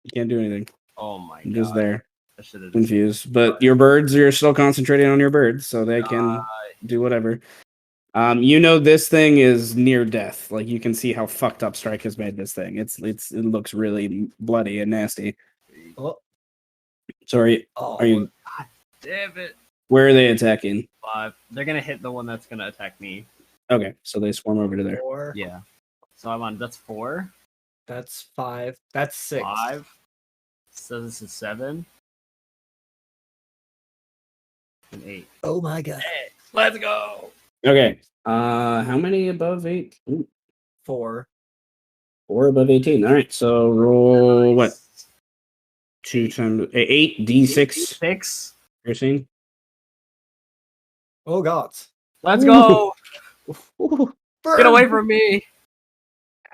Speaker 1: You can't do anything.
Speaker 5: Oh my
Speaker 1: I'm
Speaker 5: god.
Speaker 1: just there,
Speaker 5: I should have
Speaker 1: confused. But your birds, you're still concentrating on your birds, so they can do whatever. This thing is near death. Like you can see how fucked up Strike has made this thing. It looks really bloody and nasty.
Speaker 3: Oh.
Speaker 1: Sorry,
Speaker 3: Oh.
Speaker 1: are you?
Speaker 5: God damn it.
Speaker 1: Where are they attacking?
Speaker 5: 5. They're gonna hit the one that's gonna attack me.
Speaker 1: Okay, so they swarm over to there.
Speaker 3: 4.
Speaker 5: Yeah. So I'm on. That's 4.
Speaker 3: That's 5. That's 6.
Speaker 5: 5. So this is 7. And 8.
Speaker 3: Oh my god.
Speaker 5: Let's go.
Speaker 1: Okay. How many above 8? Ooh,
Speaker 3: 4.
Speaker 1: 4 above 18. All right, so roll what? 2 times 8 d6.
Speaker 5: 6.
Speaker 1: Piercing.
Speaker 3: Oh god.
Speaker 5: Let's go.
Speaker 1: Ooh.
Speaker 5: Get away from me.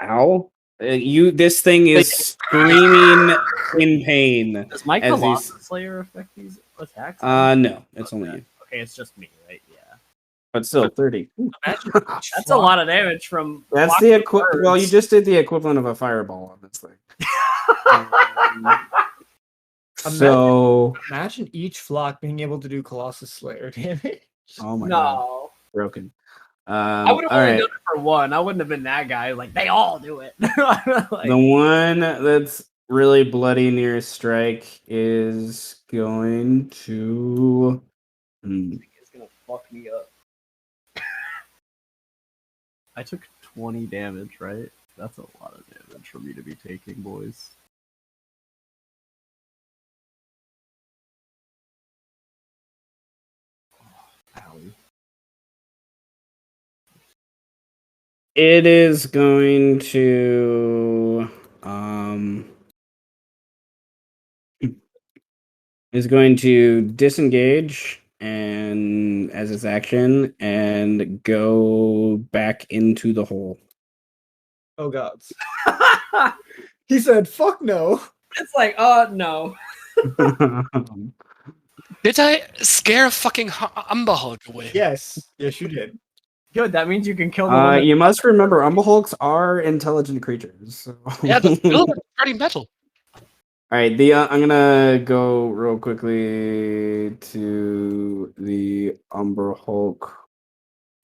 Speaker 1: Ow. This thing is screaming in pain.
Speaker 5: Does my
Speaker 1: as
Speaker 5: Colossus Slayer affect these attacks?
Speaker 1: No, it's only you.
Speaker 5: Okay, it's just me, right? Yeah.
Speaker 1: But still, 30. Ooh.
Speaker 5: That's a lot of damage from.
Speaker 1: That's the equivalent. Well, you just did the equivalent of a fireball on this thing. So,
Speaker 3: Imagine each flock being able to do Colossus Slayer damage.
Speaker 1: oh my god,
Speaker 5: No.
Speaker 1: broken.
Speaker 5: I would have
Speaker 1: all
Speaker 5: only
Speaker 1: right.
Speaker 5: done it for one. I wouldn't have been that guy. Like, they all do it. Like,
Speaker 1: The one that's really bloody near strike is going to.
Speaker 5: it's gonna fuck me up. I took 20 damage, right? That's a lot of damage for me to be taking, boys. Owie.
Speaker 1: It is going to. Is going to disengage and as its action and go back into the hole.
Speaker 3: Oh god. He said, fuck no.
Speaker 5: It's like, no.
Speaker 4: Did I scare a fucking Umber Hulk away?
Speaker 3: Yes. Yes, you did.
Speaker 5: Good, that means you can kill the one that-
Speaker 1: You must remember, Umberhulks are intelligent creatures. So.
Speaker 4: Yeah, the build is pretty metal.
Speaker 1: All right, I'm gonna go real quickly to the Umber Hulk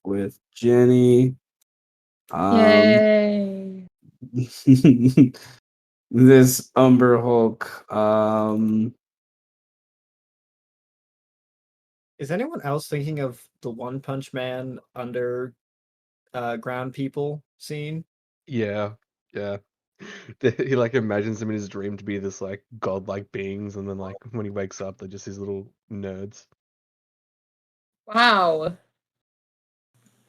Speaker 1: with Jenny.
Speaker 2: Yay.
Speaker 1: This Umber Hulk.
Speaker 3: Is anyone else thinking of the One Punch Man under ground people scene?
Speaker 6: Yeah, yeah. He like imagines them in his dream to be this like godlike beings, and then like when he wakes up, they're just these little nerds.
Speaker 2: Wow.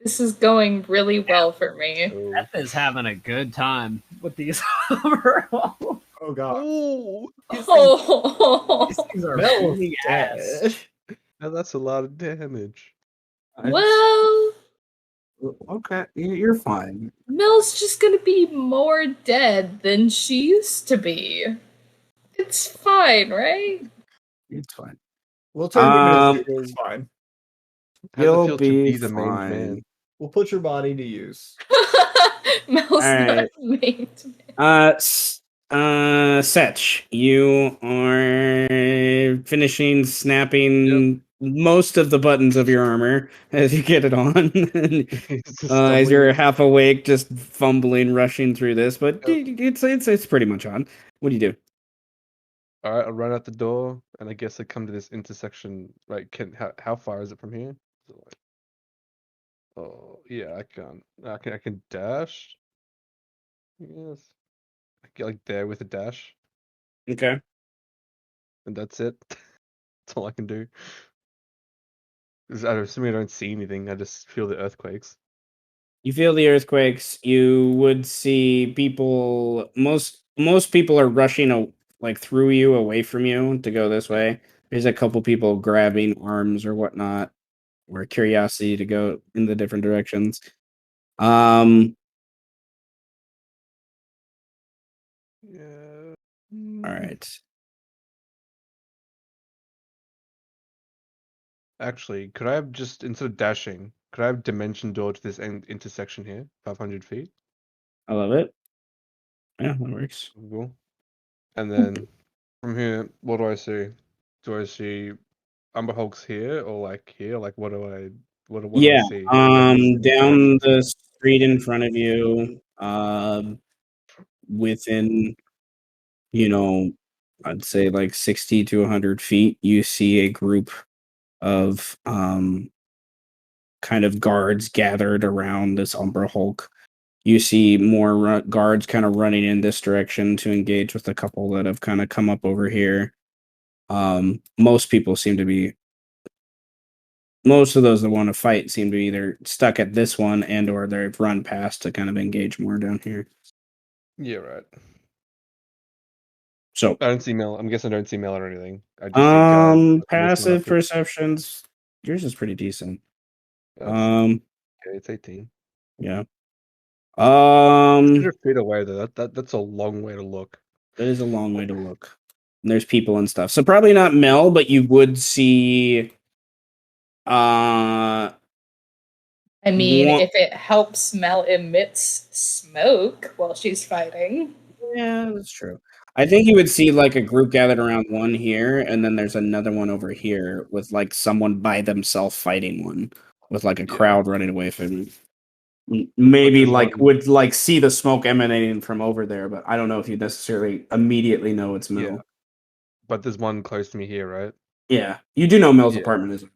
Speaker 2: This is going really well for me.
Speaker 6: Oh,
Speaker 5: Beth is having a good time with these overalls.
Speaker 3: Oh god.
Speaker 6: oh,
Speaker 2: Oh.
Speaker 5: These things are
Speaker 3: Mel
Speaker 5: beating ass.
Speaker 3: dead.
Speaker 6: now that's a lot of damage.
Speaker 2: Well,
Speaker 1: Okay, you're fine.
Speaker 2: Mel's just gonna be more dead than she used to be. It's fine, right?
Speaker 1: It's fine.
Speaker 3: We'll turn you into zero, it's fine.
Speaker 6: How's it
Speaker 1: You'll
Speaker 6: feel
Speaker 1: be
Speaker 6: to be the main
Speaker 1: fine.
Speaker 6: man?
Speaker 3: We'll put your body to use.
Speaker 2: Mel's
Speaker 1: Alright.
Speaker 2: not made.
Speaker 1: Setch, you are finishing snapping most of the buttons of your armor as you get it on.
Speaker 6: He's just
Speaker 1: As
Speaker 6: stumbling.
Speaker 1: you're half awake, just fumbling, rushing through this, but it's pretty much on. What do you do?
Speaker 6: All right, I'll run out the door, and I guess I come to this intersection. Right? How far is it from here? Is it like, oh yeah, I can dash. Yes, I get like there with a dash,
Speaker 1: Okay.
Speaker 6: and that's it. That's all I can do. 'Cause I'm assuming I don't see anything. I just feel the earthquakes.
Speaker 1: You feel the earthquakes. You would see people. Most people are rushing like through you, away from you, to go this way. There's a couple people grabbing arms or whatnot, or curiosity to go in the different directions.
Speaker 6: Yeah.
Speaker 1: All right.
Speaker 6: Actually, could I have just instead of dashing, could I have dimension door to this intersection here, 500 feet?
Speaker 1: I love it. Yeah, that works.
Speaker 6: Cool. And then from here, what do I see? Do I see Umber Hulks here or like here? Like what do I
Speaker 1: Yeah.
Speaker 6: see?
Speaker 1: Down the street in front of you, within, I'd say like 60 to 100 feet, you see a group of kind of guards gathered around this Umbra Hulk. You see more guards kind of running in this direction to engage with a couple that have kind of come up over here. Most people seem to be. Most of those that want to fight seem to be either stuck at this one and or they've run past to kind of engage more down here.
Speaker 6: Yeah, right.
Speaker 1: So
Speaker 6: I don't see Mel. I'm guessing I don't see Mel or anything. I just see guys.
Speaker 1: passive perceptions. Yours is pretty decent.
Speaker 6: Okay, it's 18.
Speaker 1: Yeah.
Speaker 6: 100 feet away though. That's a long way to look.
Speaker 1: That is a long way to look. And there's people and stuff. So probably not Mel, but you would see
Speaker 2: I mean, if it helps Mel emits smoke while she's fighting.
Speaker 1: Yeah, that's true. I think you would see like a group gathered around one here, and then there's another one over here with like someone by themselves fighting one with like a crowd running away from it. Maybe like would like see the smoke emanating from over there, but I don't know if you necessarily immediately know it's Mel.
Speaker 6: Yeah. But there's one close to me here, right?
Speaker 1: Yeah, you do know Mel's apartment is over there.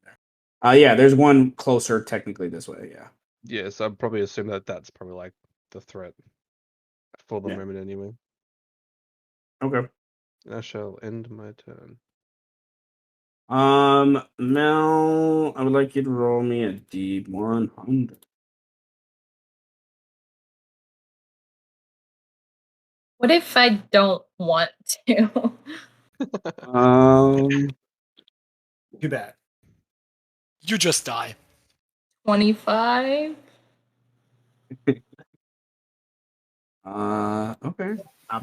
Speaker 1: Yeah, there's one closer technically this way. Yeah.
Speaker 6: Yeah, so I'd probably assume that that's probably like the threat for the moment anyway.
Speaker 1: Okay.
Speaker 6: I shall end my turn.
Speaker 1: Mel, I would like you to roll me a D100.
Speaker 2: What if I don't want to?
Speaker 3: Too bad.
Speaker 4: You just die.
Speaker 2: 25?
Speaker 1: Okay.
Speaker 5: Not the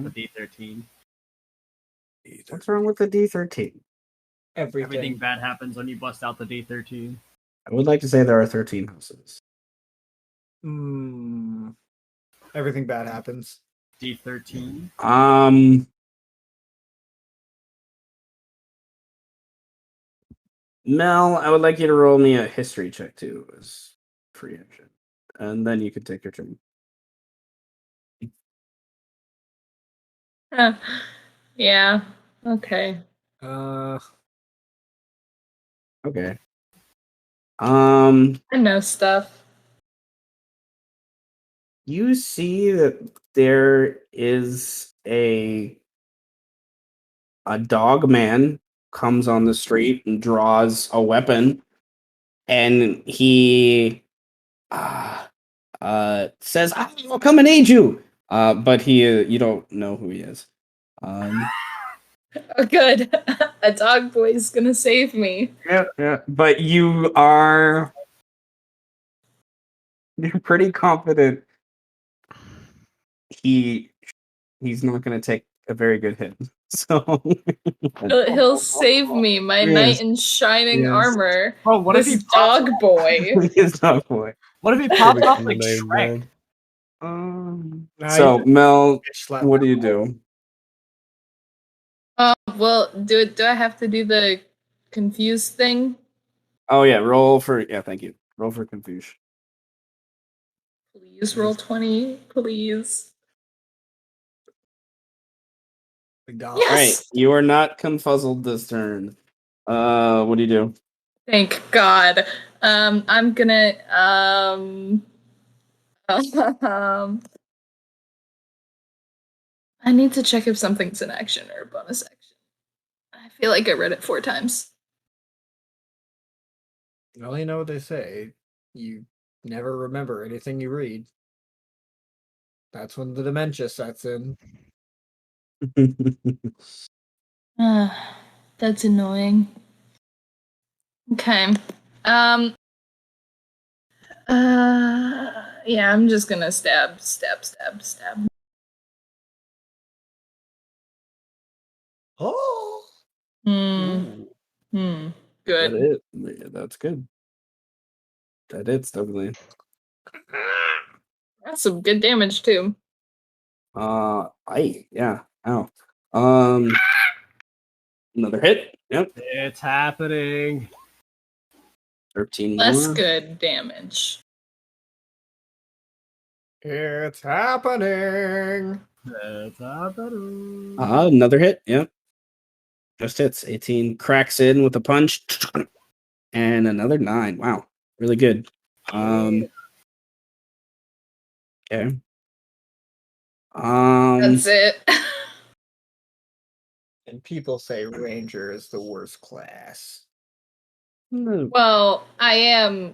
Speaker 5: D13.
Speaker 1: What's wrong with the D13?
Speaker 5: Everything bad happens when you bust out the D13.
Speaker 1: I would like to say there are 13 houses.
Speaker 3: Everything bad happens.
Speaker 5: D13.
Speaker 1: Mel, I would like you to roll me a history check too as free action. And then you can take your turn.
Speaker 2: Yeah. Okay.
Speaker 1: Okay.
Speaker 2: I know stuff.
Speaker 1: You see that there is a dog man comes on the street and draws a weapon, and he says, "I'll come and aid you." But he you don't know who he is.
Speaker 2: Oh, good. A dog boy's gonna save me.
Speaker 1: Yeah. But you're pretty confident he's not going to take a very good hit. So
Speaker 2: He'll save me, my knight in shining armor.
Speaker 5: Bro, what if he
Speaker 2: dog boy?
Speaker 1: His dog boy.
Speaker 5: What if he pops off like Shrek?
Speaker 1: So Mel, what do you do?
Speaker 2: Well, do I have to do the confused thing?
Speaker 1: Oh yeah, thank you. Roll for confusion.
Speaker 2: Please roll 20, please.
Speaker 1: Yes! All right, you are not confuzzled this turn. What do you do?
Speaker 2: Thank God. I'm gonna I need to check if something's an action or a bonus action. I feel like I read it 4 times.
Speaker 3: Well, you know what they say. You never remember anything you read. That's when the dementia sets in.
Speaker 2: That's annoying. Okay. Yeah, I'm just gonna stab.
Speaker 3: Oh.
Speaker 2: Good.
Speaker 1: Yeah, that's good. It's definitely.
Speaker 2: That's some good damage too.
Speaker 1: Ow. Another hit. Yep.
Speaker 5: It's happening.
Speaker 1: 13
Speaker 2: Less
Speaker 1: more.
Speaker 2: good damage.
Speaker 3: It's happening.
Speaker 5: It's happening.
Speaker 1: Another hit. Yep. Just hits. 18 cracks in with a punch. and another 9. Wow, really good. Okay.
Speaker 2: That's it.
Speaker 3: And people say ranger is the worst class.
Speaker 2: Well, I am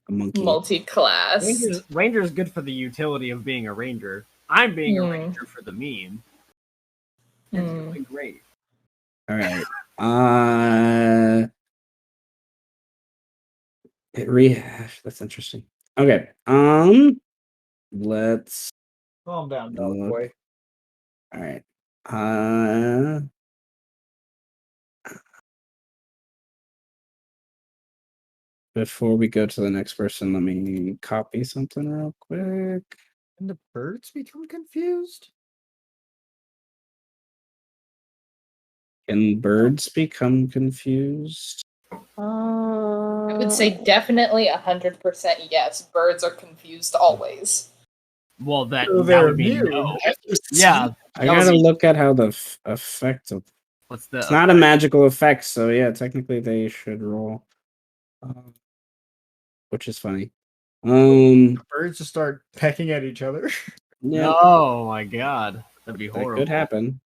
Speaker 1: A monkey.
Speaker 2: multi-class.
Speaker 5: Ranger is good for the utility of being a ranger. I'm being a
Speaker 2: Hmm.
Speaker 5: ranger for the meme. It's doing great.
Speaker 1: All right. It rehash. That's interesting. Okay. Let's
Speaker 3: Calm down, dog
Speaker 1: look.
Speaker 3: boy.
Speaker 1: All right. Before we go to the next person, let me copy something real quick.
Speaker 3: And the birds become confused?
Speaker 1: Can birds become confused?
Speaker 2: I would say definitely 100% yes. Birds are confused always.
Speaker 5: Well, that
Speaker 3: they're
Speaker 5: would be
Speaker 3: immune.
Speaker 5: no. Yeah,
Speaker 1: I gotta look at how the effect of.
Speaker 5: what's the?
Speaker 1: It's not a magical effect, so yeah, technically they should roll. Which is funny.
Speaker 3: Birds just start pecking at each other.
Speaker 1: Yeah,
Speaker 5: Oh my god, that'd be
Speaker 1: that
Speaker 5: horrible.
Speaker 1: could happen.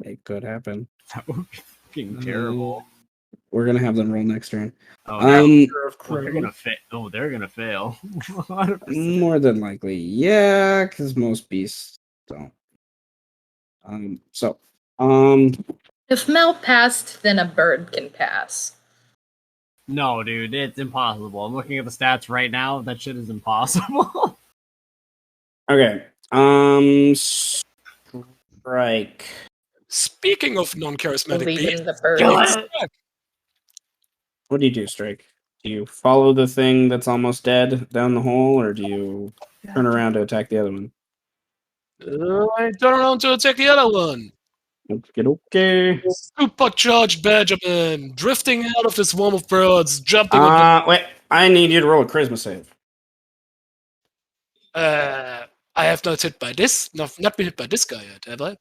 Speaker 1: It could happen.
Speaker 5: That would be fucking terrible.
Speaker 1: We're gonna have them roll next turn.
Speaker 5: Oh, they're gonna fail. Oh, they're gonna fail. 100%.
Speaker 1: More than likely, yeah, because most beasts don't.
Speaker 2: If Mel passed, then a bird can pass.
Speaker 5: No, dude, it's impossible. I'm looking at the stats right now. That shit is impossible.
Speaker 1: Okay. Strike.
Speaker 4: Speaking of non-charismatic
Speaker 2: Believe
Speaker 4: beasts,
Speaker 2: in the bird.
Speaker 5: Kill it!
Speaker 1: What do you do, Strike? Do you follow the thing that's almost dead down the hole, or do you turn around to attack the other one?
Speaker 4: I turn around to attack the other one.
Speaker 1: Okay.
Speaker 4: Supercharged Benjamin, drifting out of the swarm of birds, jumping on.
Speaker 1: Wait. I need you to roll a charisma save.
Speaker 4: I have not hit by this. Not been hit by this guy yet, have I?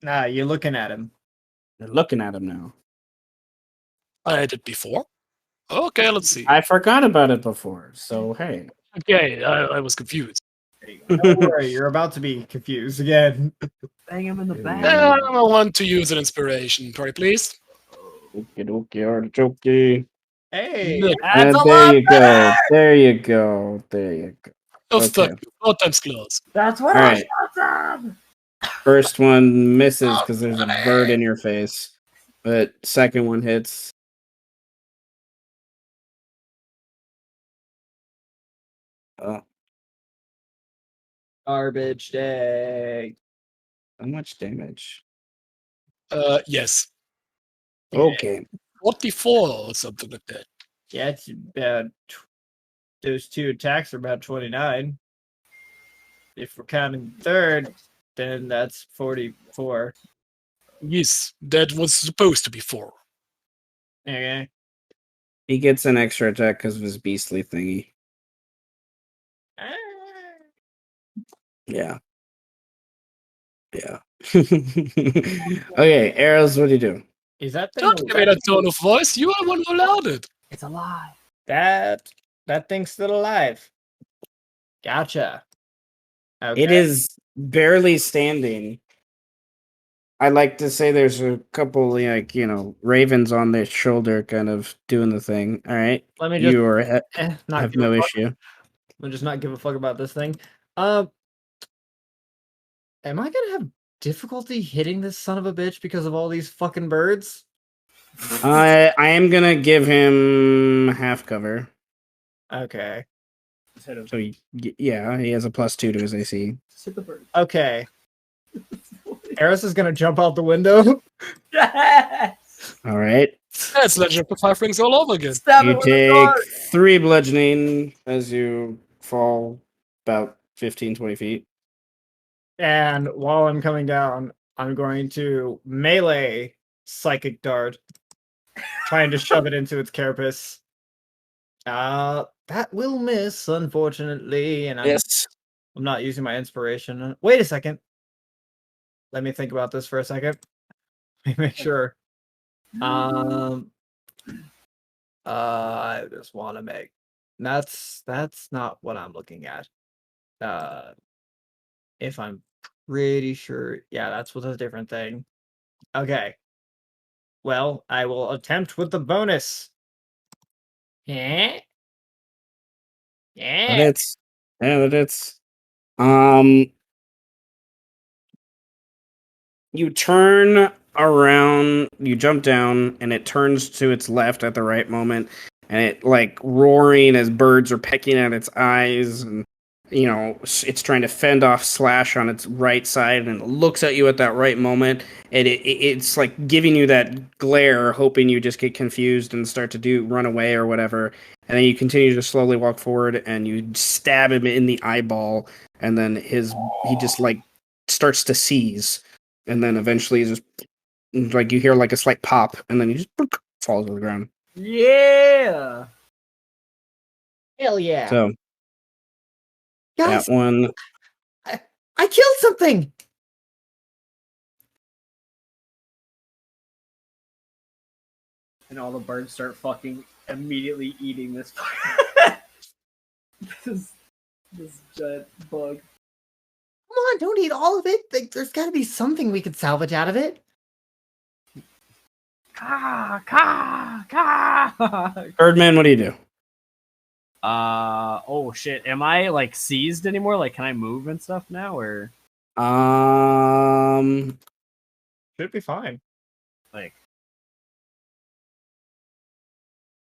Speaker 3: Nah, you're looking at him.
Speaker 1: You're looking at him now.
Speaker 4: I did before. Okay, let's see.
Speaker 1: I forgot about it before, so hey.
Speaker 4: Okay, I was confused.
Speaker 3: Don't worry, you're about to be confused again.
Speaker 5: Bang him in the back.
Speaker 4: I want to use an inspiration. Sorry, please.
Speaker 1: Okay, artichoke.
Speaker 3: Hey,
Speaker 4: Look.
Speaker 5: That's a
Speaker 1: There
Speaker 5: lot
Speaker 1: you
Speaker 5: better!
Speaker 1: go. There you go. There you go.
Speaker 4: Oh,
Speaker 1: Okay.
Speaker 4: fuck you. 4 times close.
Speaker 5: That's what
Speaker 1: All
Speaker 5: I
Speaker 1: right.
Speaker 5: shot him!
Speaker 1: First one misses because there's a bird in your face, but second one hits. Oh,
Speaker 3: garbage day.
Speaker 1: how much damage?
Speaker 4: Yes.
Speaker 1: Okay.
Speaker 4: 44 or something like that.
Speaker 3: Yeah, it's about those two attacks are about 29. If we're counting third, then that's 44.
Speaker 4: Yes, that was supposed to be 4.
Speaker 3: Okay.
Speaker 1: He gets an extra attack because of his beastly thingy. Yeah. Yeah. Okay, arrows, what do you do?
Speaker 3: Is that thing
Speaker 4: Don't give me that tone of voice. You are one who allowed it.
Speaker 5: It's alive.
Speaker 3: that thing's still alive? Gotcha. Okay.
Speaker 1: It is barely standing. I like to say there's a couple, like, ravens on their shoulder kind of doing the thing. All right.
Speaker 3: Let me just
Speaker 1: You are
Speaker 3: not
Speaker 1: have
Speaker 3: give a
Speaker 1: no
Speaker 3: fuck.
Speaker 1: issue.
Speaker 3: I'll just not give a fuck about this thing. Am I gonna have difficulty hitting this son of a bitch because of all these fucking birds?
Speaker 1: I am going to give him half cover.
Speaker 3: Okay.
Speaker 5: Just hit him.
Speaker 1: So, yeah, he has a +2 to his AC.
Speaker 5: Just hit the bird.
Speaker 3: Okay. Eris is gonna jump out the window.
Speaker 5: Yes!
Speaker 1: All right.
Speaker 4: That's Legend of the Five Rings all over again.
Speaker 5: Stab it
Speaker 1: You
Speaker 5: with a
Speaker 1: take
Speaker 5: dart!
Speaker 1: 3 bludgeoning as you fall about 15, 20 feet.
Speaker 3: And while I'm coming down, I'm going to melee psychic dart, trying to shove it into its carapace. That will miss, unfortunately, and I'm not using my inspiration. Wait a second. Let me think about this for a second. Let me make sure. I just want to make. That's not what I'm looking at. If I'm pretty sure, yeah, that's what's a different thing. Okay. Well, I will attempt with the bonus. Yeah.
Speaker 1: But
Speaker 3: Yeah.
Speaker 1: it's um you turn around, you jump down, and it turns to its left at the right moment, and it like roaring as birds are pecking at its eyes, and it's trying to fend off Slash on its right side, and it looks at you at that right moment, and it's like giving you that glare, hoping you just get confused and start to run away or whatever, and then you continue to slowly walk forward, and you stab him in the eyeball, and then he just like starts to seize, and then eventually just like you hear like a slight pop, and then he just falls to the ground.
Speaker 5: Yeah.
Speaker 3: Hell yeah.
Speaker 1: So
Speaker 3: Guys,
Speaker 1: that one,
Speaker 3: I killed something.
Speaker 5: And all the birds start fucking immediately eating this this giant bug.
Speaker 3: Come on, don't eat all of it. Like, there's got to be something we could salvage out of it.
Speaker 5: Ka ka ka.
Speaker 1: Birdman, what do you do?
Speaker 5: Oh shit. Am I like seized anymore? Like, can I move and stuff now, or
Speaker 3: Should be fine.
Speaker 5: like?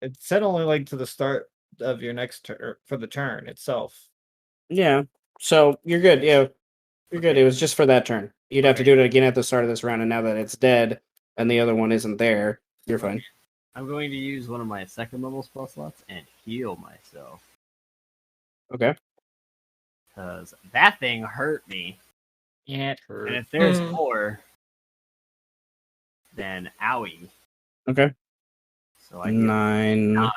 Speaker 3: It said only like to the start of your next turn for the turn itself.
Speaker 1: Yeah. So you're good. Yeah, you're good. It was just for that turn. You'd have to do it again at the start of this round, and now that it's dead and the other one isn't there, you're fine.
Speaker 5: I'm going to use one of my second level spell slots and heal myself.
Speaker 1: Okay.
Speaker 5: Because that thing hurt me.
Speaker 3: Yeah, it hurt.
Speaker 5: And if there's more, then owie.
Speaker 1: Okay.
Speaker 5: So I get
Speaker 1: 9.
Speaker 5: 9.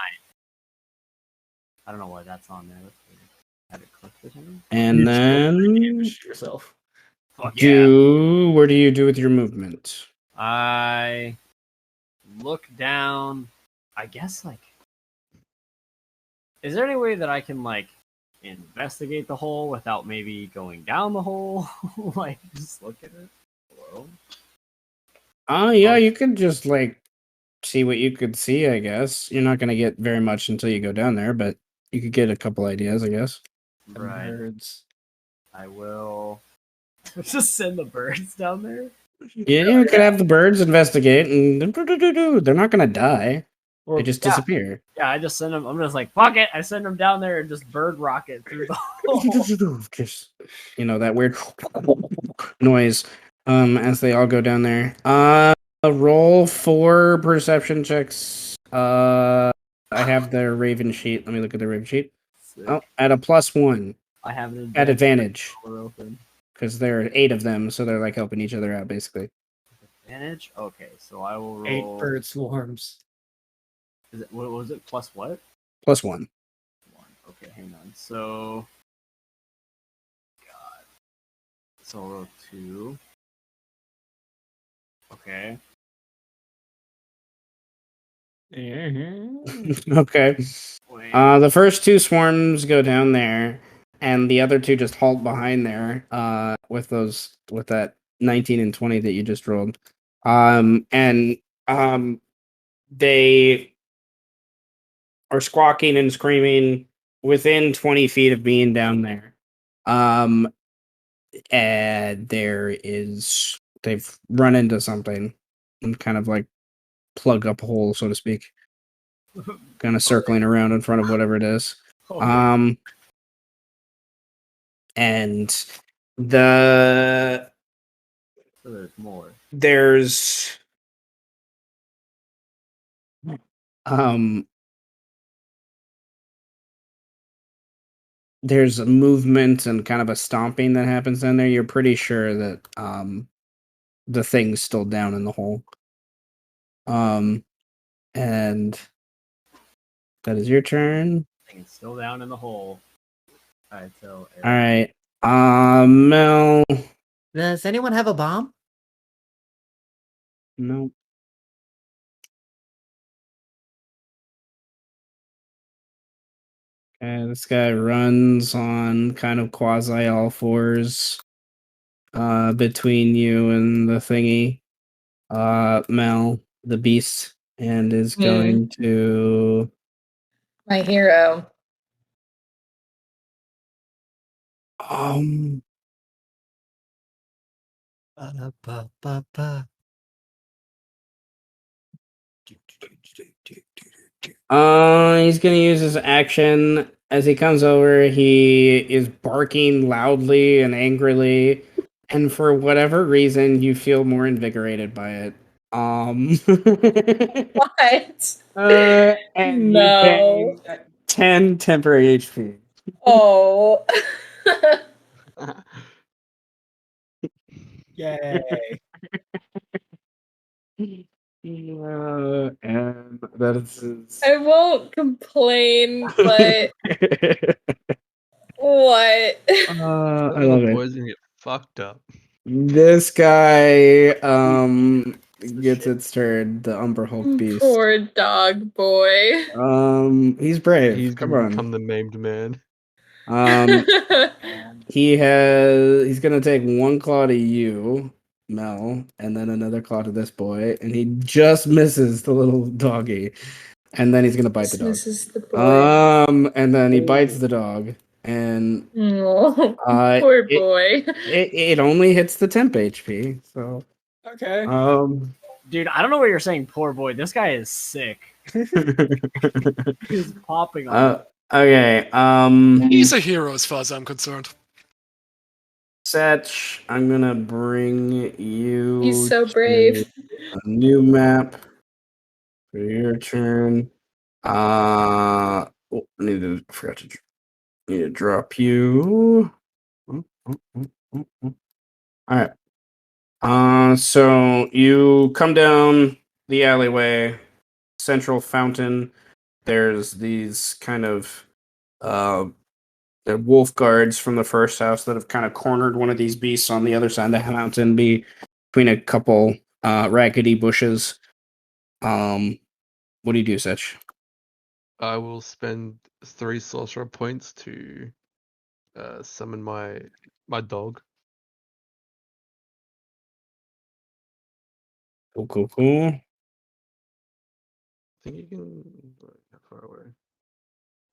Speaker 5: I don't know why that's on there. Let's see. Have it clicked or something?
Speaker 1: And then
Speaker 3: yourself.
Speaker 5: Fuck yeah.
Speaker 1: what do you do with your movement?
Speaker 5: I look down. I guess, like, is there any way that I can, like, investigate the hole without maybe going down the hole? Like, just look at it. Hello?
Speaker 1: Yeah, you could just like see what you could see, I guess. You're not gonna get very much until you go down there, but you could get a couple ideas, I guess.
Speaker 5: Right.
Speaker 3: Birds.
Speaker 5: I will just send the birds down there.
Speaker 1: Yeah, you could have the birds investigate, and they're not gonna die. They just
Speaker 5: Yeah.
Speaker 1: disappear.
Speaker 5: Yeah, I just send them. I'm just like, fuck it. I send them down there and just bird rocket through the hole.
Speaker 1: Just that weird noise as they all go down there. Roll 4 perception checks. I have the Raven sheet. Let me look at the Raven sheet.
Speaker 5: Sick.
Speaker 1: Oh, at a +1
Speaker 5: I have an
Speaker 1: at advantage
Speaker 5: open.
Speaker 1: because there are 8 of them, so they're like helping each other out basically.
Speaker 5: Advantage? Okay, so I will roll
Speaker 3: 8 bird swarms.
Speaker 5: Is it, what was it? Plus what?
Speaker 1: +1.
Speaker 5: 1. Okay, hang on. So God. So I'll roll 2. Okay.
Speaker 1: Okay.
Speaker 5: Wait.
Speaker 1: The first 2 swarms go down there, and the other 2 just halt behind there. With that 19 and 20 that you just rolled. They are squawking and screaming within 20 feet of being down there. And they've run into something and kind of like plug up a hole, so to speak. Kind of circling around in front of whatever it is.
Speaker 5: Okay.
Speaker 1: And the
Speaker 5: So there's more.
Speaker 1: there's there's a movement and kind of a stomping that happens down there. You're pretty sure that the thing's still down in the hole. And that is your turn.
Speaker 5: It's still down in the hole. Alright, so
Speaker 1: All right. Mel.
Speaker 3: Does anyone have a bomb?
Speaker 1: No. And this guy runs on kind of quasi all fours between you and the thingy, Mel, the beast, and is going to.
Speaker 2: My hero.
Speaker 3: Ba-da-ba-ba-ba.
Speaker 1: He's gonna use his action as he comes over. He is barking loudly and angrily, and for whatever reason, you feel more invigorated by it.
Speaker 2: What?
Speaker 1: And you
Speaker 2: No.
Speaker 1: gain 10 temporary HP.
Speaker 2: Oh.
Speaker 3: Yay.
Speaker 1: And that is his.
Speaker 2: I won't complain, but what?
Speaker 1: I
Speaker 6: The
Speaker 1: love it.
Speaker 6: boys gonna get fucked up.
Speaker 1: This guy
Speaker 3: the
Speaker 1: gets
Speaker 3: shit.
Speaker 1: its turn, the Umber Hulk beast.
Speaker 2: Poor dog boy.
Speaker 1: He's brave.
Speaker 6: He's
Speaker 1: Come
Speaker 6: gonna
Speaker 1: on.
Speaker 6: become the maimed man.
Speaker 1: He's gonna take one claw to you, Mel, and then another claw to this boy, and he just misses the little doggy. And then he's gonna bite the dog.
Speaker 2: Misses the boy.
Speaker 1: And then he bites the dog, and
Speaker 2: Oh, poor boy.
Speaker 1: it only hits the temp HP. So
Speaker 3: Okay.
Speaker 5: Dude, I don't know what you're saying, poor boy. This guy is sick. He's popping on.
Speaker 1: Okay.
Speaker 4: He's a hero as far as I'm concerned.
Speaker 1: Setch, I'm gonna bring you.
Speaker 2: He's so brave.
Speaker 1: A new map for your turn. I forgot to need to drop you. All right. So you come down the alleyway, central fountain. There's these kind of the wolf guards from the first house that have kind of cornered one of these beasts on the other side of the mountain, between a couple raggedy bushes. What do you do, Setch?
Speaker 6: I will spend 3 sorcerer points to summon my dog.
Speaker 1: Cool.
Speaker 6: I think you can. How far away?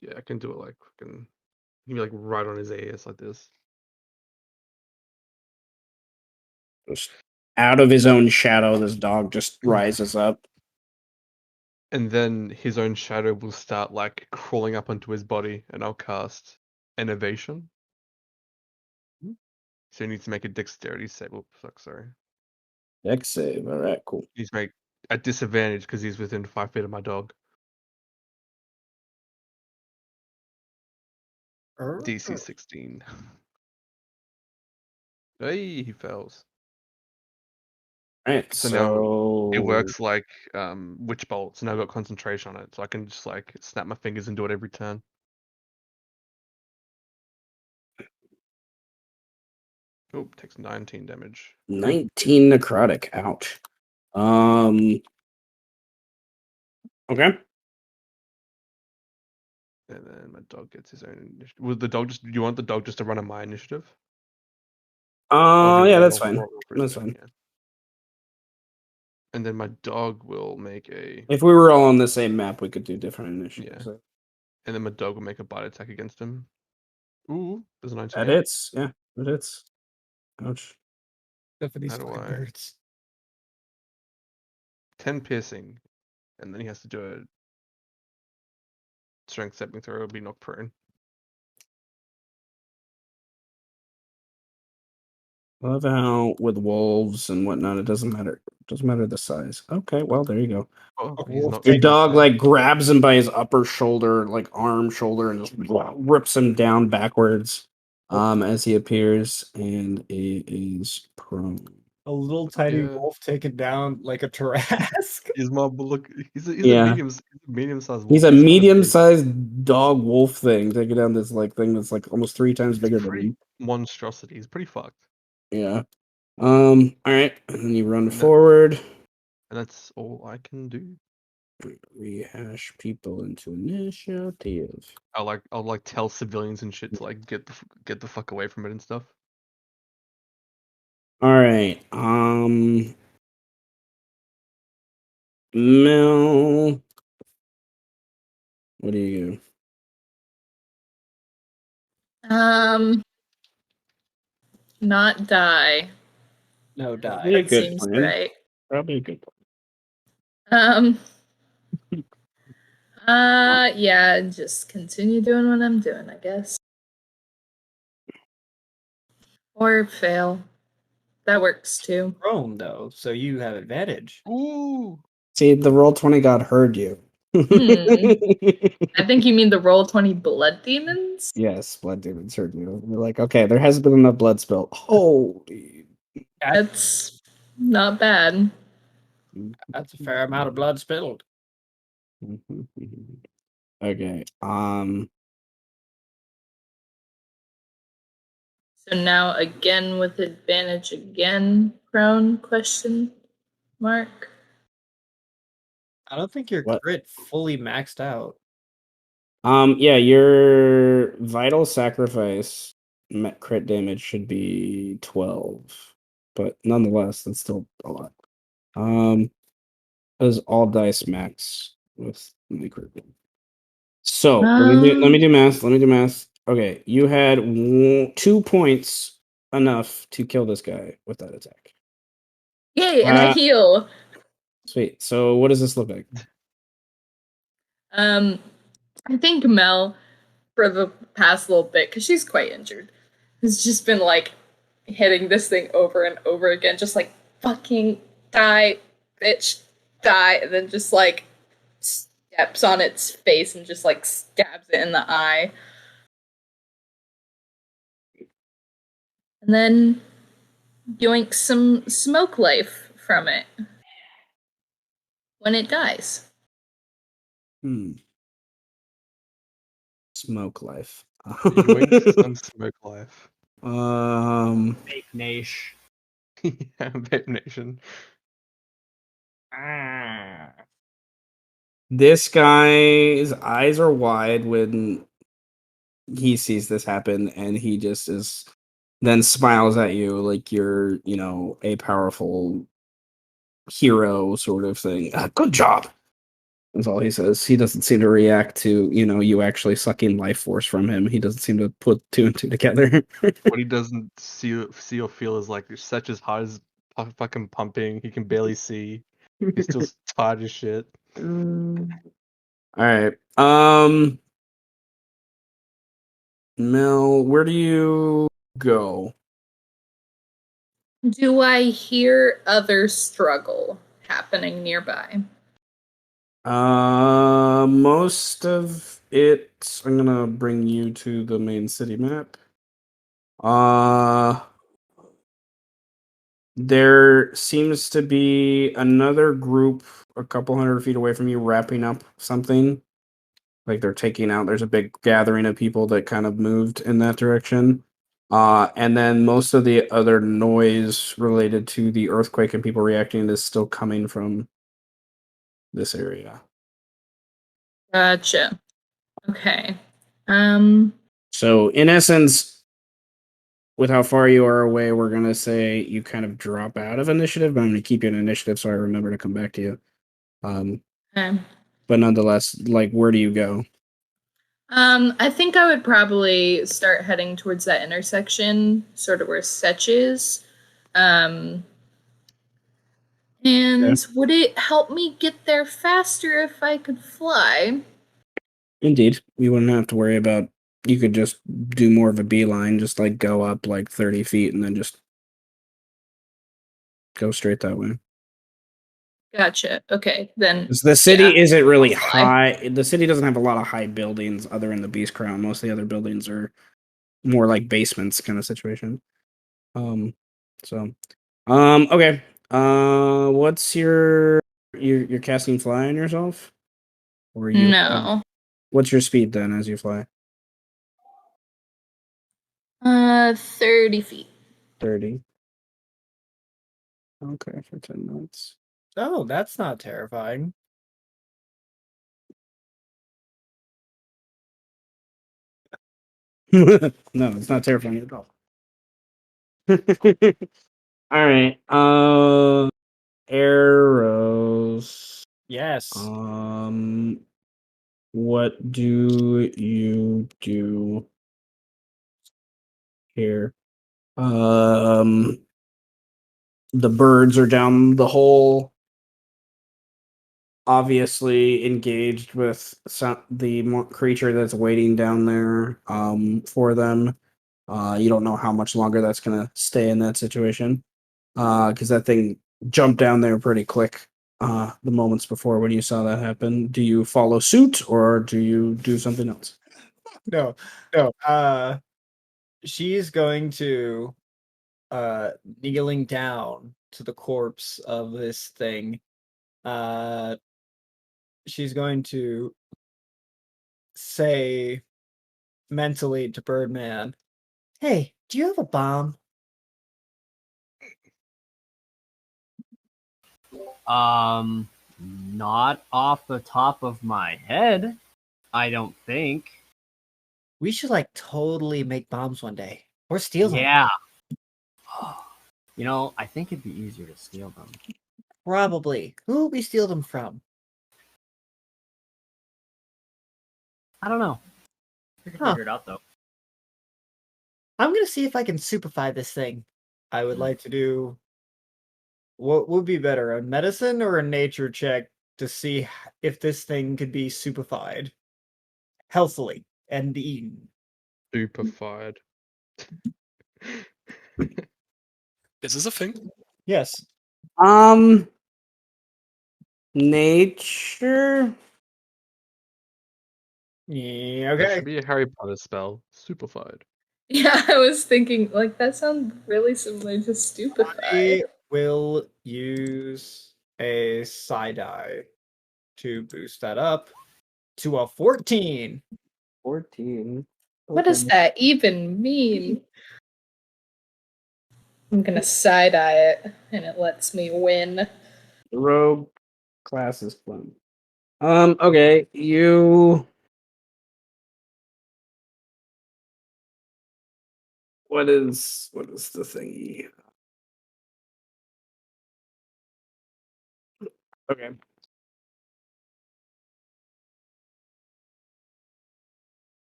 Speaker 6: Yeah, I can do it like fucking. You can be like right on his ears like this.
Speaker 1: Just out of his own shadow, this dog just rises up.
Speaker 6: And then his own shadow will start like crawling up onto his body, and I'll cast Innovation. So he needs to make a dexterity save. Oops, fuck, sorry.
Speaker 1: Dex save. All right, cool.
Speaker 6: He's make at disadvantage because he's within 5 feet of my dog. DC 16. Hey, he fails.
Speaker 1: All right,
Speaker 6: So now it works like Witch Bolt. So now I've got concentration on it, so I can just like snap my fingers and do it every turn. Oh, takes 19 damage.
Speaker 1: 19 necrotic. Ouch. Okay.
Speaker 6: And then my dog gets his own initiative. Would the dog just? Do you want the dog just to run on my initiative?
Speaker 1: Yeah, that's fine. That's fine.
Speaker 6: Yeah. And then my dog will make a.
Speaker 1: If we were all on the same map, we could do different initiatives.
Speaker 6: Yeah. And then my dog will make a bite attack against him. Ooh, there's a 19.
Speaker 1: That hits. Yeah, it hits. Ouch.
Speaker 3: Stephanie's
Speaker 6: How do
Speaker 3: fucking
Speaker 6: I-
Speaker 3: birds.
Speaker 6: 10 piercing, and then he has to do a strength saving throw. It'll be knocked prone.
Speaker 1: I love how with wolves and whatnot, it doesn't matter. It doesn't matter the size. Okay, well there you go.
Speaker 6: Oh,
Speaker 3: A
Speaker 6: he's
Speaker 3: wolf
Speaker 6: not.
Speaker 1: Your
Speaker 3: Take
Speaker 1: dog
Speaker 3: that.
Speaker 1: like grabs him by his upper shoulder, like arm, shoulder, and just rips him down backwards as he appears, and he is prone.
Speaker 3: A little tiny
Speaker 6: Yeah.
Speaker 3: wolf taken down like a Tarrasque.
Speaker 6: He's my look. He's a
Speaker 1: Yeah.
Speaker 6: medium-sized wolf.
Speaker 1: He's a
Speaker 6: kind of big.
Speaker 1: medium-sized dog wolf thing taking down this like thing that's like almost 3 times bigger than
Speaker 6: Pretty
Speaker 1: him.
Speaker 6: monstrosity. He's pretty fucked.
Speaker 1: Yeah. All right, and then you run
Speaker 6: that-
Speaker 1: forward.
Speaker 6: And that's all I can do.
Speaker 1: Rehash people into initiative.
Speaker 6: I'll like tell civilians and shit to like get the fuck away from it and stuff.
Speaker 1: All right. Mel, what do you do?
Speaker 2: Not die.
Speaker 3: No die.
Speaker 1: Probably a
Speaker 2: That
Speaker 1: good
Speaker 2: seems
Speaker 1: plan.
Speaker 2: right.
Speaker 1: Probably a good plan.
Speaker 2: Yeah, just continue doing what I'm doing, I guess. Or fail. That works too.
Speaker 3: Prone though, so you have advantage.
Speaker 6: Ooh.
Speaker 1: See, the roll 20 god heard you.
Speaker 2: I think you mean the Roll20 blood demons?
Speaker 1: Yes, blood demons heard you. We're like, okay, there hasn't been enough blood spill. Holy.
Speaker 2: That's not bad.
Speaker 3: That's a fair amount of blood spilled.
Speaker 1: Okay.
Speaker 2: So now again with advantage again, prone question mark.
Speaker 3: I don't think your
Speaker 1: What?
Speaker 3: crit fully maxed out.
Speaker 1: Yeah, your vital sacrifice crit damage should be 12, but nonetheless, that's still a lot. Because all dice max with the crit. So let me do math. Let me do math. Okay, you had 2 points enough to kill this guy with that attack.
Speaker 2: Yay, and I heal.
Speaker 1: Sweet. So what does this look like?
Speaker 2: I think Mel, for the past little bit, because she's quite injured, has just been like hitting this thing over and over again, just like fucking die, bitch, die, and then just like steps on its face and just like stabs it in the eye. And then yoink some smoke life from it when it dies.
Speaker 1: Smoke life.
Speaker 6: Yoink some smoke life.
Speaker 5: Fake Nash.
Speaker 6: Yeah, Vape Nation.
Speaker 1: This guy's eyes are wide when he sees this happen, and he just is then smiles at you like you're, a powerful hero sort of thing. Good job. That's all he says. He doesn't seem to react to, you actually sucking life force from him. He doesn't seem to put 2 and 2 together.
Speaker 6: What he doesn't see or feel is like such as hard as fucking pumping. He can barely see. He's still tired as shit.
Speaker 1: All right. Mel, where do you go?
Speaker 2: Do I hear other struggle happening nearby?
Speaker 1: Most of it. I'm gonna bring you to the main city map. There seems to be another group a couple 100 feet away from you wrapping up something. Like they're taking out, there's a big gathering of people that kind of moved in that direction. And then most of the other noise related to the earthquake and people reacting is still coming from this area.
Speaker 2: Gotcha. Okay.
Speaker 1: So in essence, with how far you are away, we're gonna say you kind of drop out of initiative, but I'm gonna keep you in initiative so I remember to come back to you.
Speaker 2: Okay.
Speaker 1: But nonetheless, like, where do you go?
Speaker 2: I think I would probably start heading towards that intersection, sort of where Setch is. And would it help me get there faster if I could fly?
Speaker 1: Indeed, you wouldn't have to worry about. You could just do more of a beeline, just like go up like 30 feet and then just go straight that way.
Speaker 2: Gotcha. Okay, then.
Speaker 1: The city isn't really
Speaker 2: I'll fly.
Speaker 1: high. The city doesn't have a lot of high buildings other than the Beast Crown. Most of the other buildings are more like basements kind of situation. Okay. What's you're casting fly on yourself? Or
Speaker 2: No.
Speaker 1: What's your speed then as you fly?
Speaker 2: 30 feet.
Speaker 1: 30. Okay, for 10 minutes.
Speaker 3: Oh, that's not terrifying.
Speaker 1: No, it's not terrifying at all. All right. Arrows.
Speaker 3: Yes.
Speaker 1: What do you do here? The birds are down the hole, obviously engaged with the creature that's waiting down there for them. You don't know how much longer that's going to stay in that situation because that thing jumped down there pretty quick the moments before when you saw that happen. Do you follow suit or do you do something else?
Speaker 3: No. She's going to kneeling down to the corpse of this thing. She's going to say mentally to Birdman, "Hey, do you have a bomb?"
Speaker 5: Not off the top of my head, I don't think.
Speaker 3: We should totally make bombs one day. Or steal them.
Speaker 5: Yeah. I think it'd be easier to steal them.
Speaker 3: Probably. Who will we steal them from?
Speaker 5: I don't know. We can figure it out, though.
Speaker 3: I'm going to see if I can superfy this thing. I would like to do... What would be better, a medicine or a nature check to see if this thing could be superfied healthily and eaten?
Speaker 6: Superfied.
Speaker 4: Is this a thing?
Speaker 3: Yes.
Speaker 1: Nature.
Speaker 3: Yeah,
Speaker 6: That
Speaker 3: okay.
Speaker 6: should be a Harry Potter spell. Superfied.
Speaker 2: Yeah, I was thinking, that sounds really similar to Stupefy.
Speaker 3: I will use a side-eye to boost that up to a 14.
Speaker 1: 14.
Speaker 2: What does that even mean? I'm gonna side-eye it, and it lets me win.
Speaker 1: The rogue class is fun. Okay, you... What is the thingy? Okay.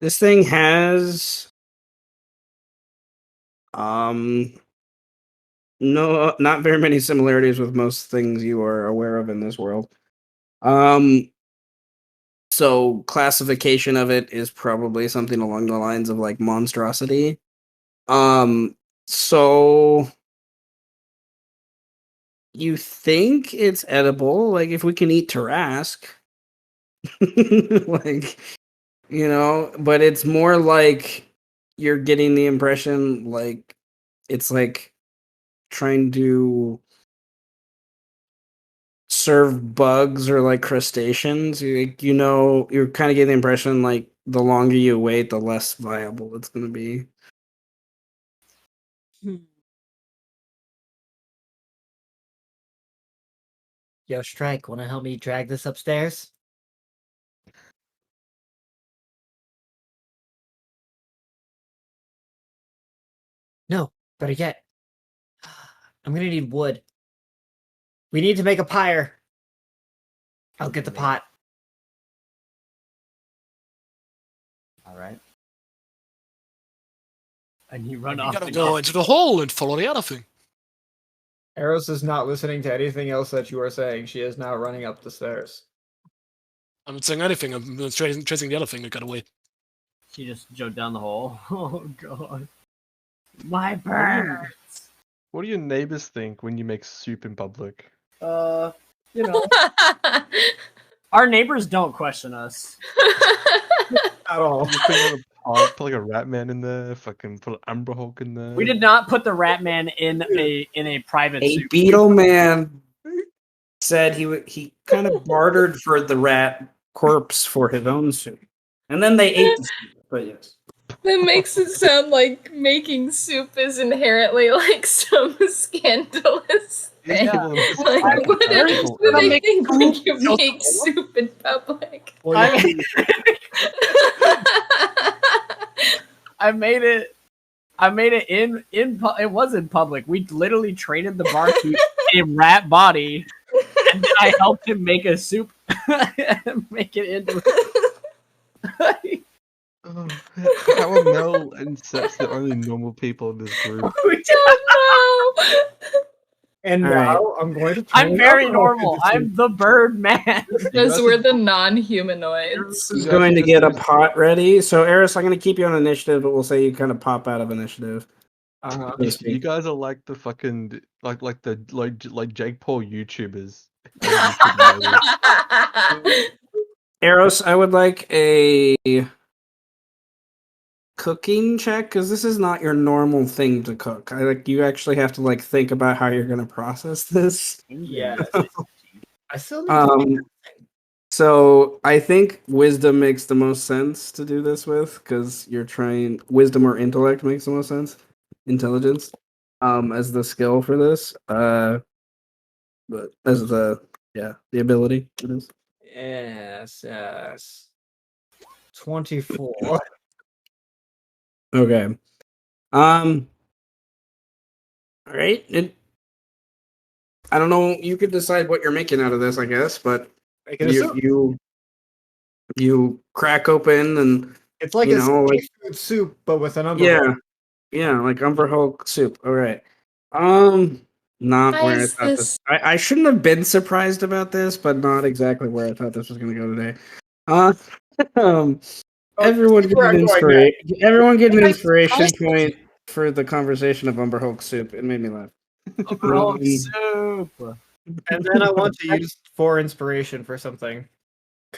Speaker 1: This thing has no, not very many similarities with most things you are aware of in this world. So classification of it is probably something along the lines of monstrosity. So you think it's edible, if we can eat Tarask. But it's more like you're getting the impression it's trying to serve bugs or crustaceans. You're kind of getting the impression the longer you wait, the less viable it's going to be.
Speaker 3: Yo, Strike, want to help me drag this upstairs? No, better yet. I'm gonna need wood. We need to make a pyre. I'll get the pot.
Speaker 5: All right. And you run
Speaker 4: You
Speaker 5: off.
Speaker 4: gotta go into the hole and follow the other thing.
Speaker 3: Eros is not listening to anything else that you are saying. She is now running up the stairs.
Speaker 4: I'm not saying anything. I'm chasing the other thing that got away.
Speaker 5: She just jumped down the hole. Oh god. My birds.
Speaker 6: What do your neighbors think when you make soup in public?
Speaker 5: Our neighbors don't question us.
Speaker 3: At all.
Speaker 6: Put a rat man in there, fucking put an Amber Hulk in there.
Speaker 5: We did not put the rat man in a private
Speaker 1: A
Speaker 5: suit.
Speaker 1: beetle man said he kind of bartered for the rat corpse for his own suit, and then they ate the suit. But yes,
Speaker 2: That makes it sound like making soup is inherently like some scandalous
Speaker 6: These
Speaker 2: thing.
Speaker 6: people are just
Speaker 2: Like,
Speaker 6: fucking
Speaker 2: what
Speaker 6: terrible.
Speaker 2: do they
Speaker 4: make
Speaker 2: think
Speaker 4: soup
Speaker 2: when you
Speaker 4: just
Speaker 2: make soup in public?
Speaker 3: Well,
Speaker 5: I made it. I made it it was in public. We literally traded the barkeep a rat body, and then I helped him make a soup, make it into.
Speaker 6: Oh, how are Mel and Seths the only normal people in this group?
Speaker 2: Oh
Speaker 3: and
Speaker 1: All
Speaker 3: now
Speaker 1: right.
Speaker 3: I'm going to turn
Speaker 5: I'm very
Speaker 3: alcohol
Speaker 5: normal.
Speaker 3: into soup.
Speaker 5: I'm the bird man.
Speaker 2: no! Because we're the non-humanoids.
Speaker 1: I'm
Speaker 6: You guys
Speaker 1: going to
Speaker 6: just
Speaker 1: get a
Speaker 6: do-
Speaker 1: pot ready. So, Eris, I'm going to keep you on initiative, but we'll say you kind of pop out of initiative.
Speaker 3: Uh-huh.
Speaker 1: So to
Speaker 6: You
Speaker 1: speak.
Speaker 6: guys are like the fucking like Jake Paul YouTubers. YouTube ladies.
Speaker 1: Eros, I would like a cooking check because this is not your normal thing to cook. I like you actually have to like think about how you're going to process this.
Speaker 3: Yes. I still need to
Speaker 1: Um, so I think wisdom makes the most sense to do this with because you're trying wisdom or intellect makes the most sense. Intelligence, as the skill for this. But as the ability it is.
Speaker 3: Yes. 24.
Speaker 1: Okay. All right. I don't know. You could decide what you're making out of this, I guess. But
Speaker 3: Making a soup.
Speaker 1: you crack open and
Speaker 3: It's like
Speaker 1: you
Speaker 3: a
Speaker 1: know, like
Speaker 3: seafood soup, but with an umber.
Speaker 1: yeah, like Umber Hulk soup. All right. Not
Speaker 2: Why
Speaker 1: where I
Speaker 2: is
Speaker 1: thought
Speaker 2: this?
Speaker 1: I shouldn't have been surprised about this, but not exactly where I thought this was going to go today. Uh, um, everyone get
Speaker 3: where
Speaker 1: an
Speaker 3: I'm going next.
Speaker 1: Everyone get an inspiration point for the conversation of Umber Hulk soup. It made me laugh.
Speaker 5: Overall soup.
Speaker 3: And then I want to use 4 inspiration for something.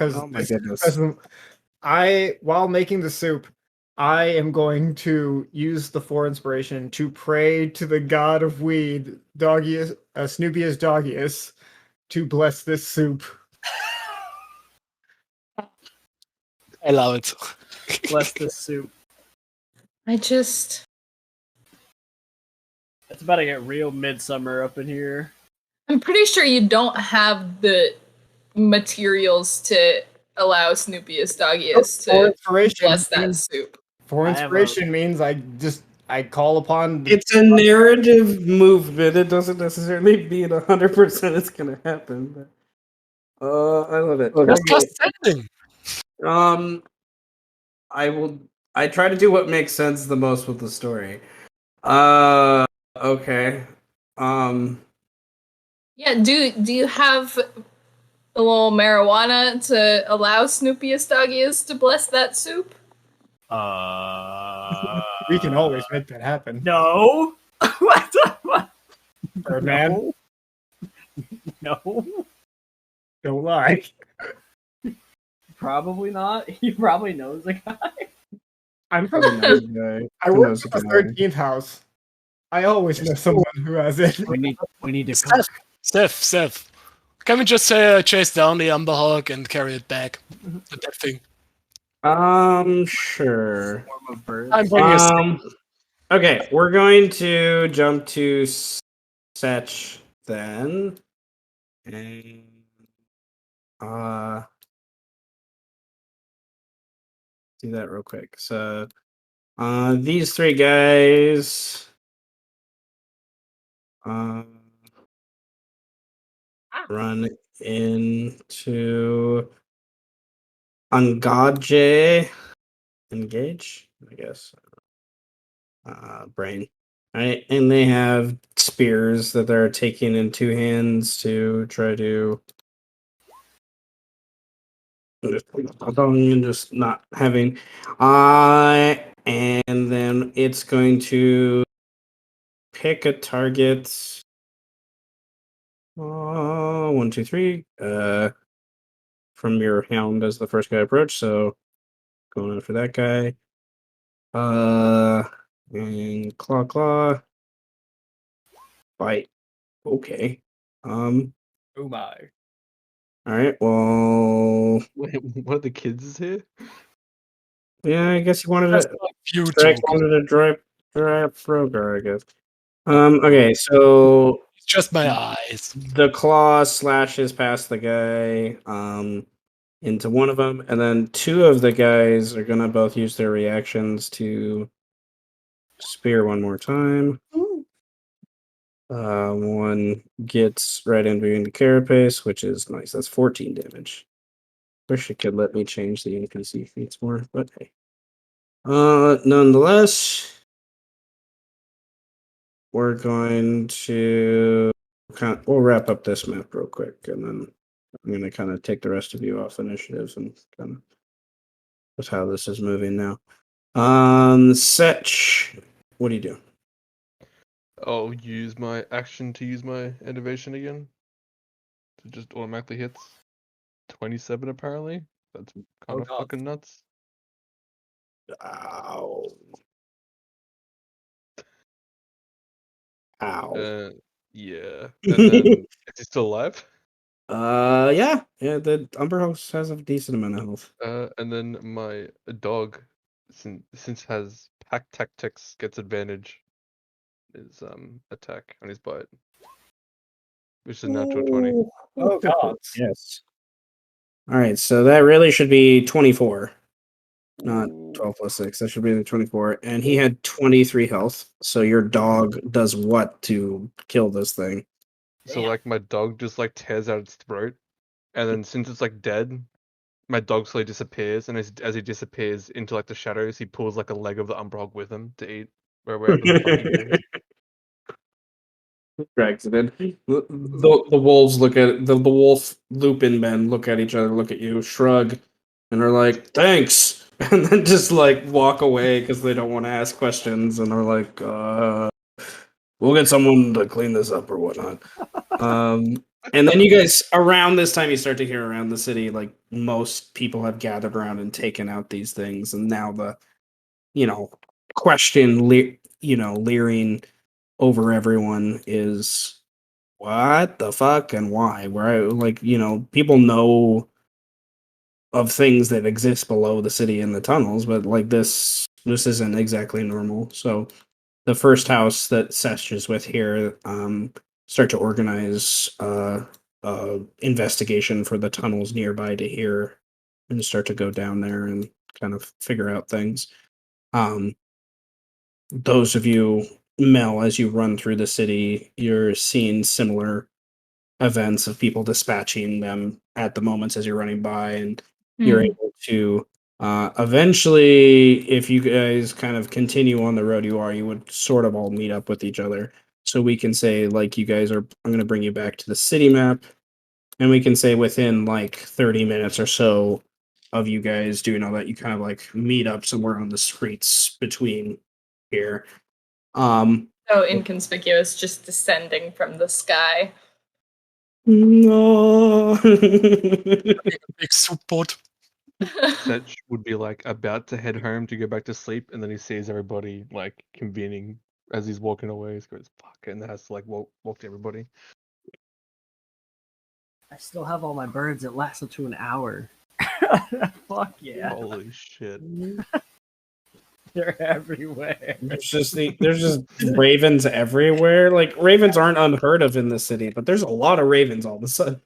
Speaker 1: Oh my goodness.
Speaker 3: While making the soup, I am going to use the 4 inspiration to pray to the god of weed, Doggius, Snoopius Doggius, to bless this soup.
Speaker 4: I love it.
Speaker 5: Bless this soup.
Speaker 2: It's
Speaker 5: It's about to get real midsummer up in here.
Speaker 2: I'm pretty sure you don't have the materials to allow Snoopius Doggius
Speaker 3: For
Speaker 2: to
Speaker 3: inspiration,
Speaker 2: bless that soup.
Speaker 3: For
Speaker 5: I have
Speaker 3: inspiration means I call upon.
Speaker 1: It's a narrative movement. It doesn't necessarily mean 100% it's gonna happen. But, I love it.
Speaker 4: That's
Speaker 1: Okay.
Speaker 4: just ending.
Speaker 1: I try to do what makes sense the most with the story. Okay.
Speaker 2: Yeah, do you have a little marijuana to allow Snoopius Doggius to bless that soup?
Speaker 3: We can always make that happen.
Speaker 5: No. What the fuck?
Speaker 3: Birdman,
Speaker 5: No.
Speaker 3: don't lie.
Speaker 5: Probably not. He probably knows the guy.
Speaker 3: I'm from
Speaker 1: Probably not a guy.
Speaker 3: I
Speaker 1: Who
Speaker 3: work
Speaker 1: knows
Speaker 3: at the
Speaker 1: the guy?
Speaker 3: 13th house. I always know someone who has it.
Speaker 5: We need to cook.
Speaker 4: Seth. Can we just chase down the Umber Hulk and carry it back? The dead thing.
Speaker 1: Sure.
Speaker 5: Form of birds.
Speaker 4: I'm bringing a
Speaker 1: Okay, we're going to jump to Setch then. And do that real quick. So these 3 guys run into engage, I guess. Brain. Right, and they have spears that they're taking in 2 hands to try to just not having. And then it's going to pick a target. 1, 2, 3. From your hound as the first guy approach. So going after that guy. And claw. Bite. Okay.
Speaker 3: Oh my.
Speaker 1: All right. Well,
Speaker 6: Wait, one of the kids is here?
Speaker 1: Yeah, I guess he wanted
Speaker 4: That's
Speaker 1: to.
Speaker 4: not you
Speaker 1: Strike
Speaker 4: talking.
Speaker 1: wanted to drive Frogar, I guess. Okay, so
Speaker 4: It's just my eyes.
Speaker 1: the claw slashes past the guy into one of them, and then two of the guys are gonna both use their reactions to spear one more time. One gets right in between the carapace, which is nice. That's 14 damage. Wish it could let me change the NPC feats more, but hey. Nonetheless, we're going to we'll wrap up this map real quick, and then I'm gonna kind of take the rest of you off initiatives and kind of that's how this is moving now. Setch, what do you do?
Speaker 6: I'll use my action to use my innovation again. It just automatically hits 27 apparently. That's kind of
Speaker 3: God.
Speaker 6: fucking nuts.
Speaker 1: Ow. Ow.
Speaker 6: Yeah. And then is he still alive?
Speaker 1: Yeah, the Umber House has a decent amount of health.
Speaker 6: And then my dog, since has pack tactics, gets advantage. His attack on his bite, which is a natural 20.
Speaker 3: Oh God.
Speaker 1: Yes. All right, so that really should be 24, not
Speaker 6: Ooh.
Speaker 1: 12 plus 6. That should be the 24. And he had 23 health. So your dog does what to kill this thing?
Speaker 6: So like my dog just like tears out its throat, and then since it's like dead, my dog slowly disappears, and as he disappears into like the shadows, he pulls like a leg of the Umbrog with him to eat wherever the fuck he goes.
Speaker 1: Drags it in. The wolves look at the wolf Lupin men look at each other, look at you, shrug, and are like, "Thanks," and then just like walk away because they don't want to ask questions, and are like, "We'll get someone to clean this up or whatnot." And then you guys around this time you start to hear around the city like most people have gathered around and taken out these things, and now the question leering over everyone is what the fuck and why? Where like people know of things that exist below the city in the tunnels, but like this isn't exactly normal. So the first house that Sesh is with here start to organize investigation for the tunnels nearby to here and start to go down there and kind of figure out things. Um, those of you, Mel, as you run through the city, you're seeing similar events of people dispatching them at the moments as you're running by, and you're able to eventually, if you guys kind of continue on the road you would sort of all meet up with each other. So we can say, like, you guys are, I'm going to bring you back to the city map, and we can say within like 30 minutes or so of you guys doing all that, you kind of like meet up somewhere on the streets between here.
Speaker 2: So inconspicuous, just descending from the sky.
Speaker 1: No.
Speaker 4: Big soup pot.
Speaker 6: Setch would be like about to head home to go back to sleep, and then he sees everybody like convening as he's walking away. He goes, "Fuck!" and has to like walk to everybody.
Speaker 5: I still have all my birds. It lasts up to an hour. Fuck yeah.
Speaker 6: Holy shit!
Speaker 5: They're everywhere.
Speaker 1: There's just ravens everywhere. Like ravens aren't unheard of in the city, but there's a lot of ravens all of a sudden.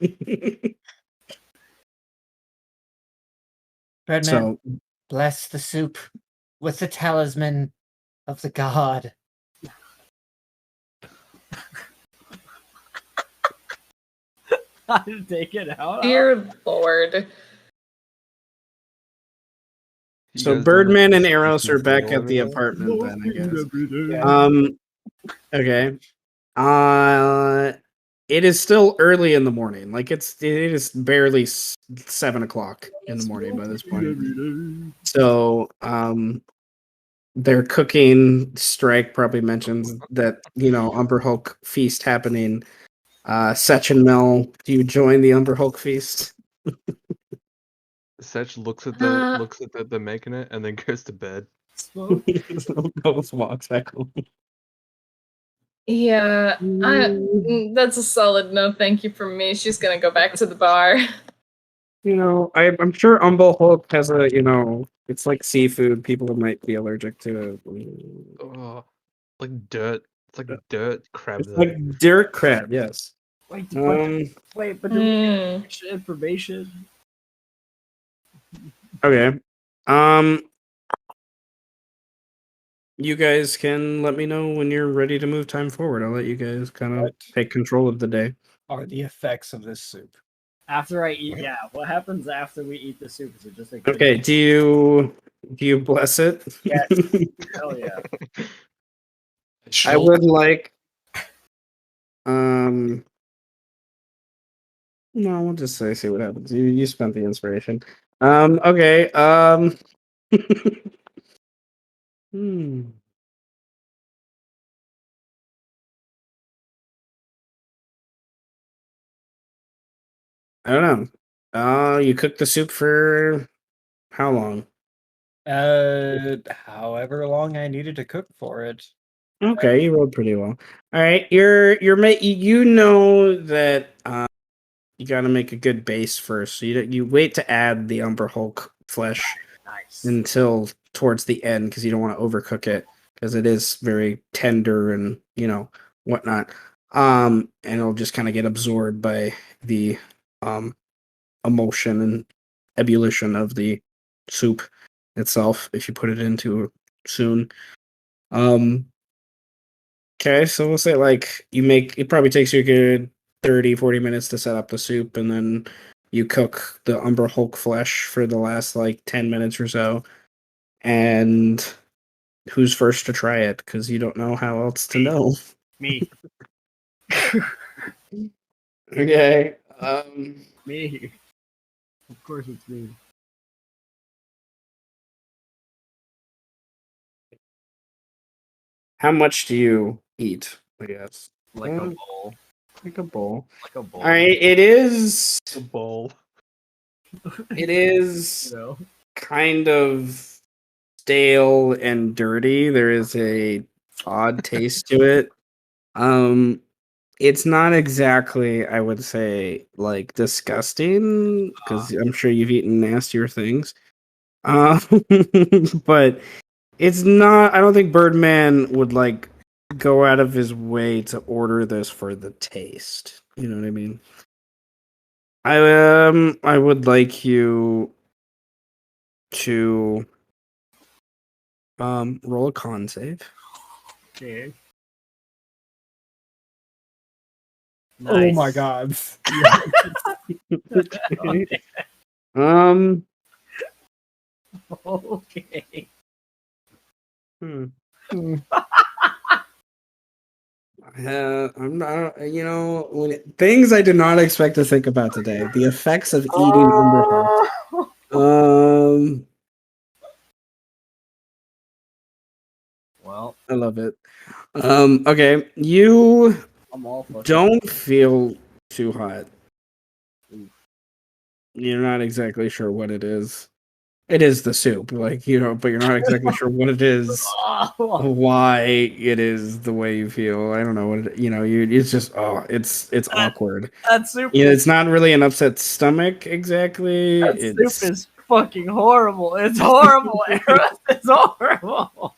Speaker 3: Birdman,
Speaker 1: So
Speaker 3: bless the soup with the talisman of the god.
Speaker 5: I didn't take it out.
Speaker 2: Dear Lord.
Speaker 6: You
Speaker 1: So
Speaker 6: guys
Speaker 1: Birdman
Speaker 6: done
Speaker 1: and
Speaker 6: a
Speaker 1: Eros are
Speaker 6: decent
Speaker 1: back
Speaker 6: meal
Speaker 1: at the
Speaker 6: over there?
Speaker 1: apartment then, I guess.
Speaker 3: Yeah.
Speaker 1: Okay. It is still early in the morning. Like it is barely 7 o'clock in the morning by this point. So they're cooking. Strike probably mentions that Umber Hulk feast happening. Setch and Mel, do you join the Umber Hulk feast?
Speaker 6: Setch looks at
Speaker 2: Uh,
Speaker 6: the making it and then goes to bed.
Speaker 5: Smoke.
Speaker 1: Both walks back home.
Speaker 2: Yeah, that's a solid no thank you from me. She's gonna go back to the bar.
Speaker 1: I'm sure Umble Hulk has a, it's like seafood. People might be allergic to it.
Speaker 6: Oh, like dirt. It's like dirt crab
Speaker 1: It's
Speaker 6: though.
Speaker 1: like dirt crab, yes.
Speaker 5: Wait,
Speaker 1: Um,
Speaker 5: but do we get extra information?
Speaker 1: okay. You guys can let me know when you're ready to move time forward. I'll let you guys kind of
Speaker 3: What
Speaker 1: take control of the day.
Speaker 3: are the effects of this soup?
Speaker 5: After I eat, yeah. What happens after we eat the soup? Is it just a good
Speaker 1: Okay, do you bless it?
Speaker 5: Yes. Hell yeah.
Speaker 1: I would like no, we'll just say see what happens. You spent the inspiration. Okay. Hmm. I don't know. You cooked the soup for how long?
Speaker 3: However long I needed to cook for it.
Speaker 1: Okay, you rolled pretty well. All right, you know that you got to make a good base first. So you wait to add the Umber Hulk flesh
Speaker 5: Nice.
Speaker 1: until towards the end because you don't want to overcook it because it is very tender and whatnot. And it'll just kind of get absorbed by the emulsion and ebullition of the soup itself if you put it into soon. Okay, so we'll say like it probably takes you a good 30-40 minutes to set up the soup, and then you cook the Umber Hulk flesh for the last like 10 minutes or so. And who's first to try it? Because you don't know how else to know.
Speaker 5: Me.
Speaker 1: Okay.
Speaker 5: Me. Of course it's me.
Speaker 1: How much do you eat? I guess.
Speaker 5: Like a bowl.
Speaker 1: Like a bowl.
Speaker 5: Like a bowl.
Speaker 1: All right. It is.
Speaker 6: The bowl.
Speaker 1: It is
Speaker 5: You know?
Speaker 1: kind of stale and dirty. There is a odd taste to it. It's not exactly, I would say, like disgusting because I'm sure you've eaten nastier things. Uh, but it's not. I don't think Birdman would like go out of his way to order this for the taste. You know what I mean? I would like you to roll a con save.
Speaker 5: Okay.
Speaker 3: Oh my
Speaker 5: Nice.
Speaker 3: god.
Speaker 1: Okay.
Speaker 5: Okay.
Speaker 1: Hmm. I'm not, things I did not expect to think about today. The effects of eating Umber Hulk.
Speaker 5: Well,
Speaker 1: I love it. Okay, you
Speaker 5: I'm all fucking.
Speaker 1: don't feel too hot. You're not exactly sure what it is. It is the soup, but you're not exactly sure what it is, why it is the way you feel. I don't know what it's just it's awkward.
Speaker 5: That soup.
Speaker 1: It's not really an upset stomach exactly.
Speaker 5: That soup is fucking horrible. It's horrible, Eros. It's horrible.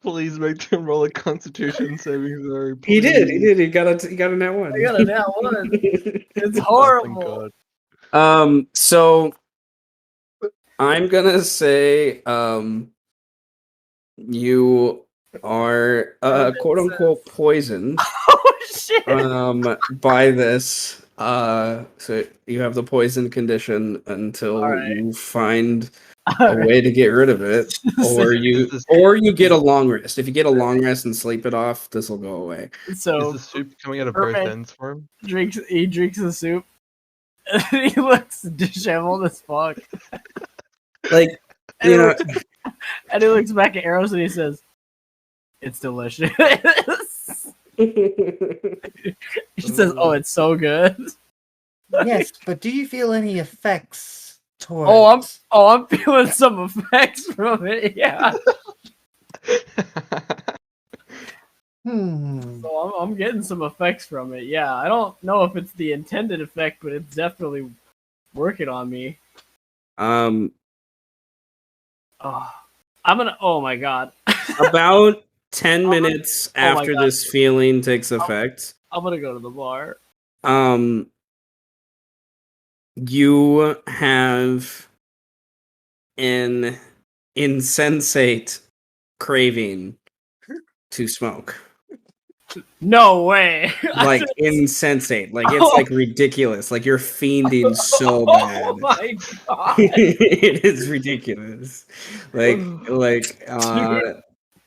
Speaker 6: Please make them roll a Constitution saving throw.
Speaker 1: He did. He got a net one.
Speaker 5: I got a net one. It's
Speaker 6: Oh,
Speaker 5: horrible.
Speaker 6: thank God.
Speaker 1: So I'm gonna say, you are quote unquote poisoned.
Speaker 5: Oh shit.
Speaker 1: By this. So you have the poison condition until you find a way to get rid of it, or you get a long rest. If you get a long rest and sleep it off, this will go away.
Speaker 5: So
Speaker 6: Is the soup coming out of both
Speaker 5: Birdman
Speaker 6: ends for him?
Speaker 5: he drinks the soup. And he looks disheveled as fuck.
Speaker 1: Like
Speaker 5: and he looks back at Arrows and he says, "It's delicious." He says, "Oh, it's so good."
Speaker 7: Yes, but do you feel any effects towards?
Speaker 5: I'm feeling some effects from it. Yeah. So I'm getting some effects from it. Yeah, I don't know if it's the intended effect, but it's definitely Work it on me.
Speaker 1: Um,
Speaker 5: Oh, oh my god.
Speaker 1: about 10 minutes
Speaker 5: Oh my
Speaker 1: after
Speaker 5: God.
Speaker 1: this feeling takes effect,
Speaker 5: I'm gonna go to the bar.
Speaker 1: you have an insensate craving to smoke.
Speaker 5: No way.
Speaker 1: Like insensate. Like it's like ridiculous. Like you're fiending so bad.
Speaker 5: Oh my god.
Speaker 1: It is ridiculous.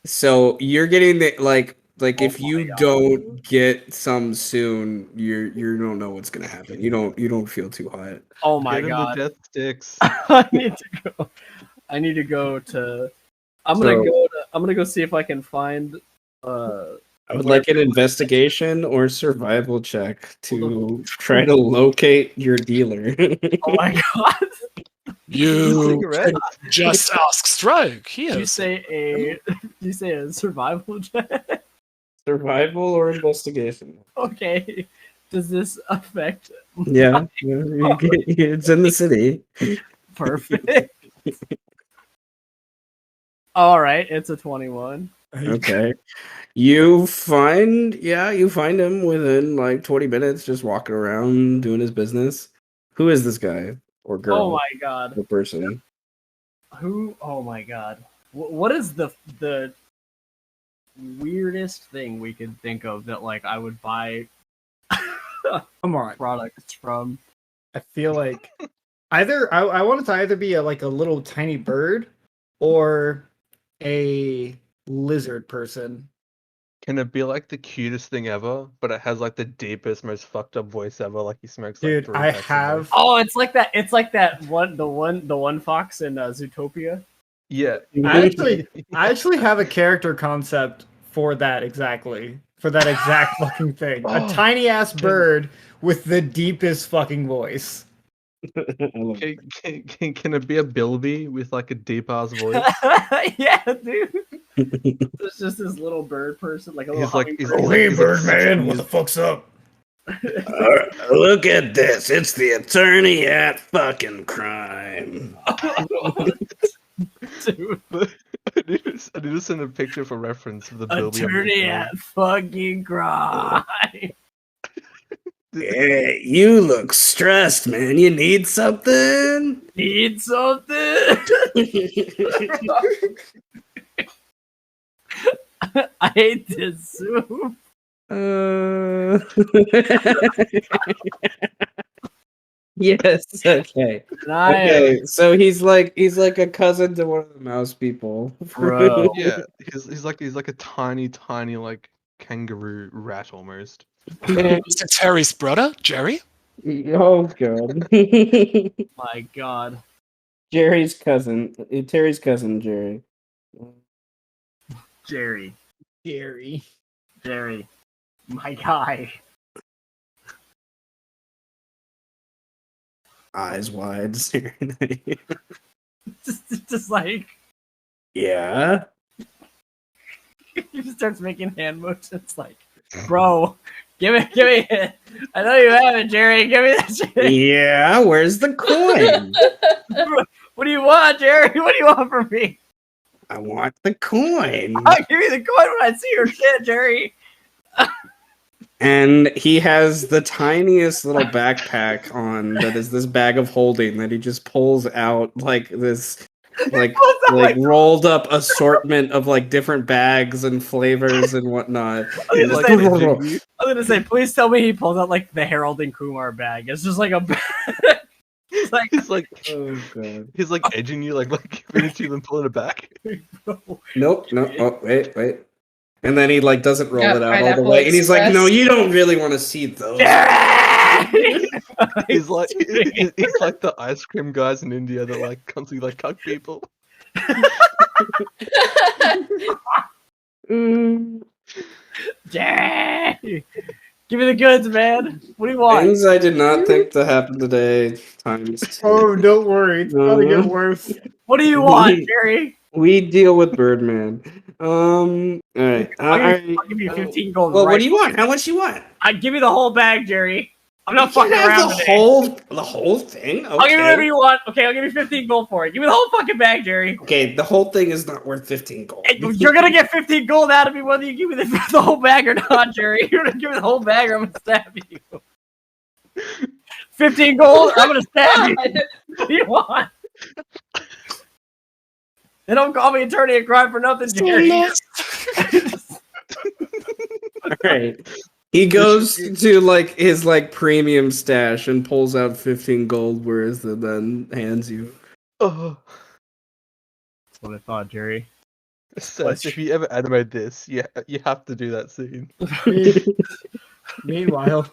Speaker 1: So you're getting the like if you don't get some soon, you don't know what's gonna happen. You don't feel too hot.
Speaker 5: Oh my
Speaker 6: Get him
Speaker 5: god.
Speaker 6: the death sticks.
Speaker 5: I need to go to I'm gonna go see if I can find
Speaker 1: I would like an investigation or survival check to try to locate your dealer.
Speaker 5: Oh my god.
Speaker 4: You
Speaker 6: Cigarette?
Speaker 4: just ask Strike. He
Speaker 5: You
Speaker 4: has
Speaker 5: say a survival check?
Speaker 1: Survival or investigation?
Speaker 5: Okay. Does this affect
Speaker 1: Yeah, it's in the city.
Speaker 5: perfect? Alright, it's a 21.
Speaker 1: Okay. You find him within like 20 minutes just walking around doing his business. Who is this guy or girl
Speaker 5: Oh my god.
Speaker 1: or person?
Speaker 5: Who? Oh my god. What is the weirdest thing we could think of that like I would buy
Speaker 3: Come on.
Speaker 5: products from?
Speaker 3: I feel like I want it to either be a little tiny bird or a lizard person.
Speaker 6: Can it be like the cutest thing ever, but it has like the deepest, most fucked up voice ever? Like he smokes like
Speaker 3: Dude,
Speaker 6: 3
Speaker 3: I
Speaker 6: packs a
Speaker 3: have-
Speaker 6: day?
Speaker 5: Oh, it's like that. It's like that the one fox in Zootopia.
Speaker 6: Yeah.
Speaker 3: I actually have a character concept for that exactly. For that exact fucking thing. A tiny ass bird with the deepest fucking voice.
Speaker 6: Can it be a Bilby with like a deep ass voice?
Speaker 5: Yeah, dude. It's just this little bird person, like a little
Speaker 6: He's like,
Speaker 5: hummingbird.
Speaker 6: he's like- he's like-
Speaker 3: what the fuck's up?
Speaker 1: Look at this. It's the attorney at fucking crime.
Speaker 5: Dude,
Speaker 6: I need to send a picture for reference of the Bilby.
Speaker 5: attorney at fucking crime.
Speaker 1: Yeah, you look stressed, man. You need something?
Speaker 5: Need something? I hate this soup.
Speaker 1: Yes, okay. Okay, so he's like a cousin to one of the mouse people.
Speaker 5: Bro.
Speaker 6: Yeah, he's like a tiny like kangaroo rat almost.
Speaker 4: Mr. Terry's brother, Jerry.
Speaker 1: Oh god.
Speaker 5: My god.
Speaker 1: Jerry's cousin. Terry's cousin, Jerry.
Speaker 5: Jerry.
Speaker 3: Gary.
Speaker 5: Jerry. My guy.
Speaker 1: Eyes wide.
Speaker 5: just like
Speaker 1: Yeah.
Speaker 5: he just starts making hand motions like, bro, give me it. I know you have it, Jerry. Give me that shit.
Speaker 1: Yeah, where's the coin?
Speaker 5: What do you want, Jerry? What do you want from me?
Speaker 1: I want the coin.
Speaker 5: I'll give you the coin when I see your shit, Jerry.
Speaker 1: And he has the tiniest little backpack on that is this bag of holding that he just pulls out like this like rolled up assortment of like different bags and flavors and whatnot.
Speaker 5: I was
Speaker 1: He's
Speaker 5: gonna
Speaker 1: like,
Speaker 5: say, please tell me he pulls out like the Harold and Kumar bag. It's just like a bag.
Speaker 6: He's like
Speaker 1: oh god.
Speaker 6: he's like edging you, like giving it to you and pulling it back.
Speaker 1: Nope, no. Oh, wait. And then he like doesn't roll
Speaker 2: Yeah,
Speaker 1: it out all the
Speaker 2: Pineapple
Speaker 1: way, and he's like,
Speaker 2: Express.
Speaker 1: "No, you don't really want to see those."
Speaker 6: He's like the ice cream guys in India that like constantly like cuck people.
Speaker 5: Jerry, give me the goods, man. What do you want?
Speaker 1: Things I did not think to happen today. Times two.
Speaker 3: Oh, don't worry. It's gonna get worse.
Speaker 5: What do you want, Jerry?
Speaker 1: We deal with Birdman. All right.
Speaker 5: I'll give you 15 gold.
Speaker 1: Well,
Speaker 5: right
Speaker 1: what do you want? How much you want?
Speaker 5: I give you the whole bag, Jerry. I'm not
Speaker 1: You
Speaker 5: fucking
Speaker 1: can have
Speaker 5: around
Speaker 1: the
Speaker 5: today.
Speaker 1: whole thing. Okay.
Speaker 5: I'll give you whatever you want. Okay, I'll give you 15 gold for it. Give me the whole fucking bag, Jerry.
Speaker 1: Okay, the whole thing is not worth 15 gold.
Speaker 5: You're gonna get 15 gold out of me whether you give me the whole bag or not, Jerry. You're gonna give me the whole bag or I'm gonna stab you. 15 gold, I'm gonna stab you. What do you want? They don't call me attorney and crime for nothing, Jerry.
Speaker 1: Alright. He goes to like his like premium stash and pulls out 15 gold worth and then hands you.
Speaker 6: Oh,
Speaker 5: That's what I thought, Jerry.
Speaker 6: Seth, if you ever animate this, you have to do that scene.
Speaker 3: Meanwhile,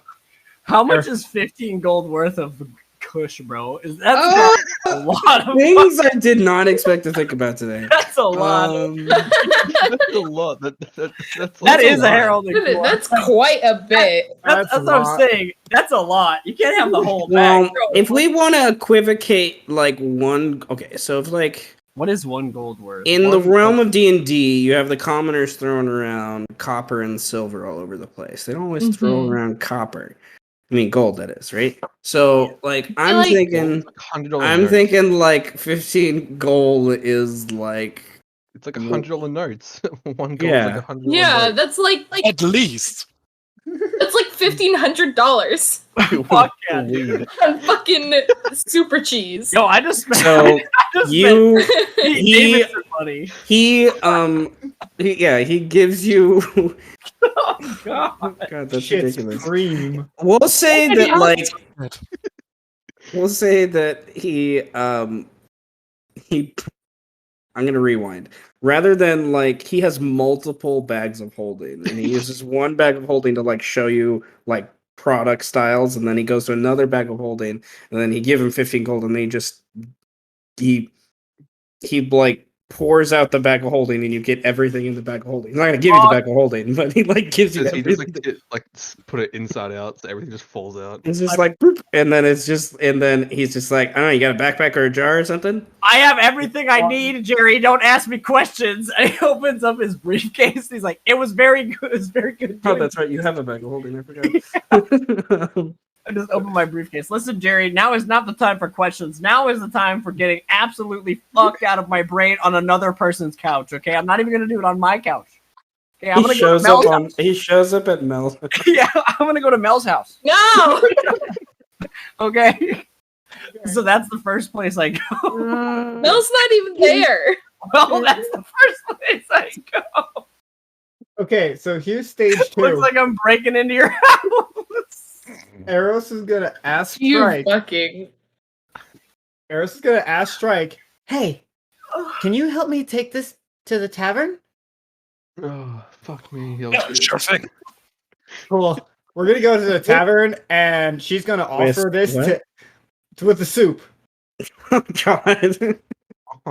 Speaker 5: How much is 15 gold worth of kush, bro? That's a lot of
Speaker 1: Things I did not expect to think about today.
Speaker 5: That's a lot.
Speaker 6: That's a lot.
Speaker 5: That is a heralding coin.
Speaker 2: That's quite a bit.
Speaker 5: That's
Speaker 3: a
Speaker 5: what I'm
Speaker 3: lot.
Speaker 5: saying. That's a lot. You can't have the whole
Speaker 1: Well,
Speaker 5: bag. Bro.
Speaker 1: if we want to equivocate like one, okay, so if like
Speaker 5: What is 1 gold worth?
Speaker 1: in the realm of D&D, you have the commoners throwing around copper and silver all over the place. They don't always throw around copper. I mean gold, that is, right? So like I'm thinking like 15 gold is like
Speaker 6: it's like $100 notes. 1 gold
Speaker 1: Yeah.
Speaker 6: is like $100.
Speaker 2: Yeah,
Speaker 6: note.
Speaker 2: that's like
Speaker 4: At least.
Speaker 2: that's like $1,500
Speaker 5: Fuck yeah.
Speaker 6: Weed.
Speaker 2: on fucking super cheese.
Speaker 5: Yo, I just spent.
Speaker 1: so
Speaker 5: I just
Speaker 1: you
Speaker 5: spent Davidson money.
Speaker 1: he gives you
Speaker 5: Oh god.
Speaker 1: God, that's
Speaker 3: shit's
Speaker 1: ridiculous.
Speaker 3: cream.
Speaker 1: We'll say that
Speaker 5: hell?
Speaker 1: like we'll say that he I'm gonna rewind. Rather than like he has multiple bags of holding, and he uses one bag of holding to like show you like product styles, and then he goes to another bag of holding, and then he give him 15 gold, and then he like pours out the bag of holding, and you get everything in the bag of holding. He's not gonna give you the bag of holding, but he like gives you
Speaker 6: He just
Speaker 1: everything.
Speaker 6: put it inside out, so everything just falls out.
Speaker 1: It's just like, boop, and then it's just, and then he's just like, I don't know, you got a backpack or a jar or something?
Speaker 5: I have everything I need, Jerry. Don't ask me questions. And he opens up his briefcase. He's like, "It was very good. It was very good."
Speaker 1: Oh, that's right. You have a bag of holding. I forgot.
Speaker 5: I just opened my briefcase. Listen, Jerry, now is not the time for questions. Now is the time for getting absolutely fucked out of my brain on another person's couch, okay? I'm not even going to do it on my couch. Okay, I'm going to go to Mel's house.
Speaker 1: He shows up at Mel's.
Speaker 5: Yeah, I'm going to go to Mel's house.
Speaker 2: No!
Speaker 5: Okay? So that's the first place I go.
Speaker 2: Mel's not even there.
Speaker 5: Well, that's the first place I go.
Speaker 3: Okay, so here's stage 2.
Speaker 5: Looks like I'm breaking into your house.
Speaker 3: Eros is gonna ask
Speaker 2: You
Speaker 3: Strike.
Speaker 2: fucking.
Speaker 3: Eros is gonna ask Strike, "Hey, can you help me take this to the tavern?"
Speaker 6: Oh, fuck me.
Speaker 4: Sure thing.
Speaker 3: Cool. We're gonna go to the tavern, and she's gonna offer this to with the soup.
Speaker 1: Oh, God.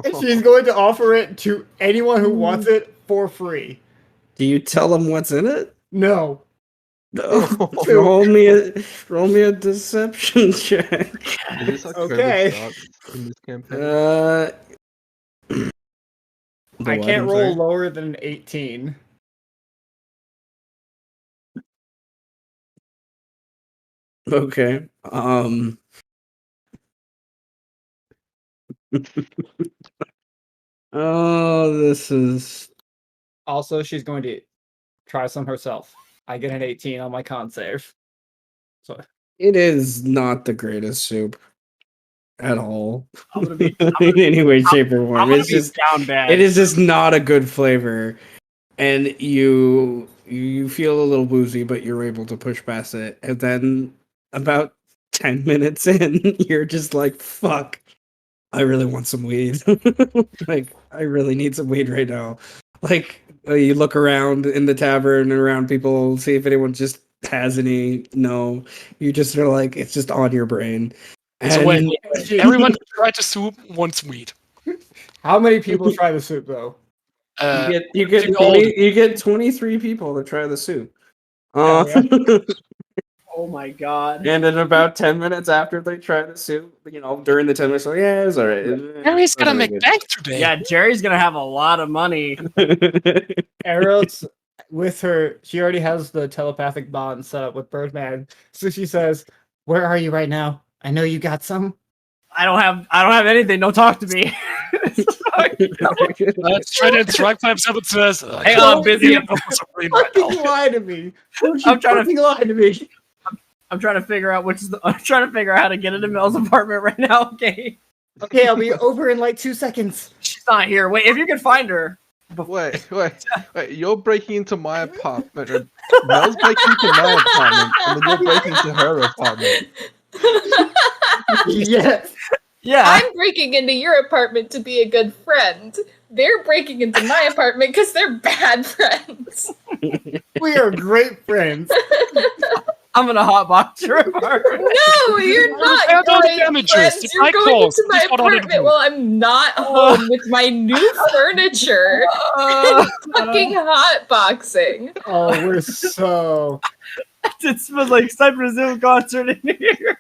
Speaker 3: And she's going to offer it to anyone who wants it for free.
Speaker 1: Do you tell him what's in it?
Speaker 3: No.
Speaker 1: No. roll me a deception check.
Speaker 6: Is this like
Speaker 3: Okay.
Speaker 6: starts in this campaign?
Speaker 3: I can't roll lower than an 18.
Speaker 1: Okay. Oh, this is.
Speaker 3: Also, she's going to try some herself. I get an 18 on my con save. So
Speaker 1: It is not the greatest soup at all.
Speaker 5: I'm gonna be,
Speaker 1: in any way, shape, or form. It's just
Speaker 5: down bad.
Speaker 1: it is just not a good flavor, and you feel a little woozy, but you're able to push past it. And then about 10 minutes in, you're just like, "Fuck, I really want some weed. Like, I really need some weed right now." Like, you look around in the tavern and around people, see if anyone just has any. No, you just are like, it's just on your brain.
Speaker 4: So wait, everyone who tried the soup wants weed.
Speaker 3: how many people try the soup though?
Speaker 1: You get 23 people to try the soup.
Speaker 5: Oh my god.
Speaker 1: And in about 10 minutes after they try the soup, during the 10 minutes, like, yeah, it's alright.
Speaker 4: Jerry's gonna make bank today.
Speaker 5: Yeah, Jerry's gonna have a lot of money.
Speaker 3: Eros, with her, she already has the telepathic bond set up with Birdman. So she says,
Speaker 7: Where are you right now? I know you got some.
Speaker 5: I don't have anything. Don't talk to me.
Speaker 4: Strike pipes up and says,
Speaker 5: Hang on, I'm busy.
Speaker 4: Right
Speaker 7: Fucking
Speaker 4: now.
Speaker 7: lie to me. Don't you
Speaker 5: I'm trying to-
Speaker 7: fucking lie to me.
Speaker 5: I'm trying to figure out I'm trying to figure out how to get into Mel's apartment right now. Okay,
Speaker 7: Okay, I'll be over in like 2 seconds.
Speaker 5: she's not here. Wait, if you can find her.
Speaker 6: Wait, you're breaking into my apartment, and Mel's breaking into my apartment, and then you're breaking into her apartment.
Speaker 7: Yes.
Speaker 5: Yeah,
Speaker 2: I'm breaking into your apartment to be a good friend. They're breaking into my apartment because they're bad friends.
Speaker 7: We are great friends.
Speaker 5: I'm gonna hotbox your apartment.
Speaker 2: No, you're not great friends. You're going into my apartment while I'm not home with my new furniture and fucking hotboxing.
Speaker 7: Oh, we're so.
Speaker 5: It smells like Cypress Hill concert in here.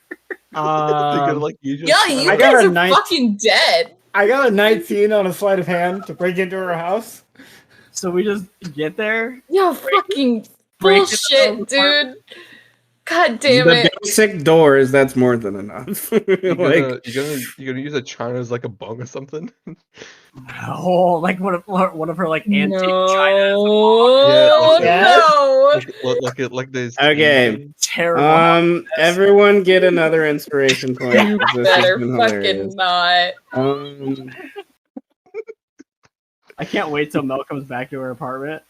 Speaker 6: They're gonna use your
Speaker 2: Yeah, you
Speaker 7: I got
Speaker 2: guys
Speaker 7: a
Speaker 2: are
Speaker 7: nice-
Speaker 2: fucking dead.
Speaker 7: I got a 19 on a sleight of hand to break into her house.
Speaker 5: So we just get there.
Speaker 2: Yeah, fucking
Speaker 5: break
Speaker 2: bullshit,
Speaker 5: it
Speaker 2: dude. God damn
Speaker 1: The
Speaker 2: it.
Speaker 1: basic doors, that's more than enough.
Speaker 6: You're
Speaker 1: Like,
Speaker 6: gonna use a china as like a bong or something.
Speaker 5: Oh, like one of her like antique
Speaker 2: No,
Speaker 5: chinas.
Speaker 6: Yeah,
Speaker 2: no.
Speaker 6: like there's
Speaker 1: okay.
Speaker 5: Terrible.
Speaker 1: Everyone get another inspiration point.
Speaker 2: You
Speaker 1: 'cause this has
Speaker 2: better
Speaker 1: been
Speaker 2: fucking
Speaker 1: hilarious.
Speaker 2: not.
Speaker 5: I can't wait till Mel comes back to her apartment.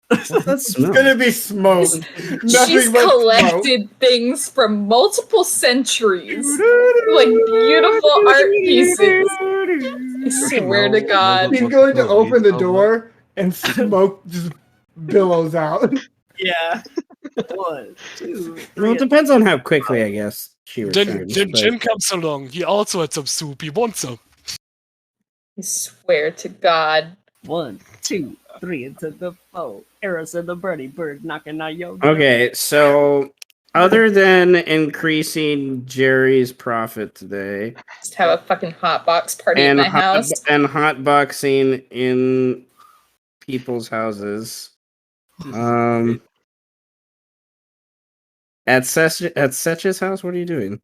Speaker 1: What's that
Speaker 7: It's
Speaker 1: smell?
Speaker 7: gonna be smoke.
Speaker 2: She's
Speaker 7: Nothing but
Speaker 2: collected things from multiple centuries. Like beautiful art pieces. I swear to God.
Speaker 7: He's going to open the door and smoke just billows out.
Speaker 5: Yeah. 1, 2, 3.
Speaker 1: Well, it depends on how quickly, I guess, she returns.
Speaker 4: Then
Speaker 1: but-
Speaker 4: Jim comes along. He also had some soup. He wants some.
Speaker 2: I swear to God.
Speaker 5: 1, 2, 3 into the 4. Arrows and the birdie bird knocking on your door.
Speaker 1: Okay, so other than increasing Jerry's profit today
Speaker 2: Just have a fucking hotbox party in
Speaker 1: and
Speaker 2: my house.
Speaker 1: hotboxing in people's houses, at Setch's house, what are you doing?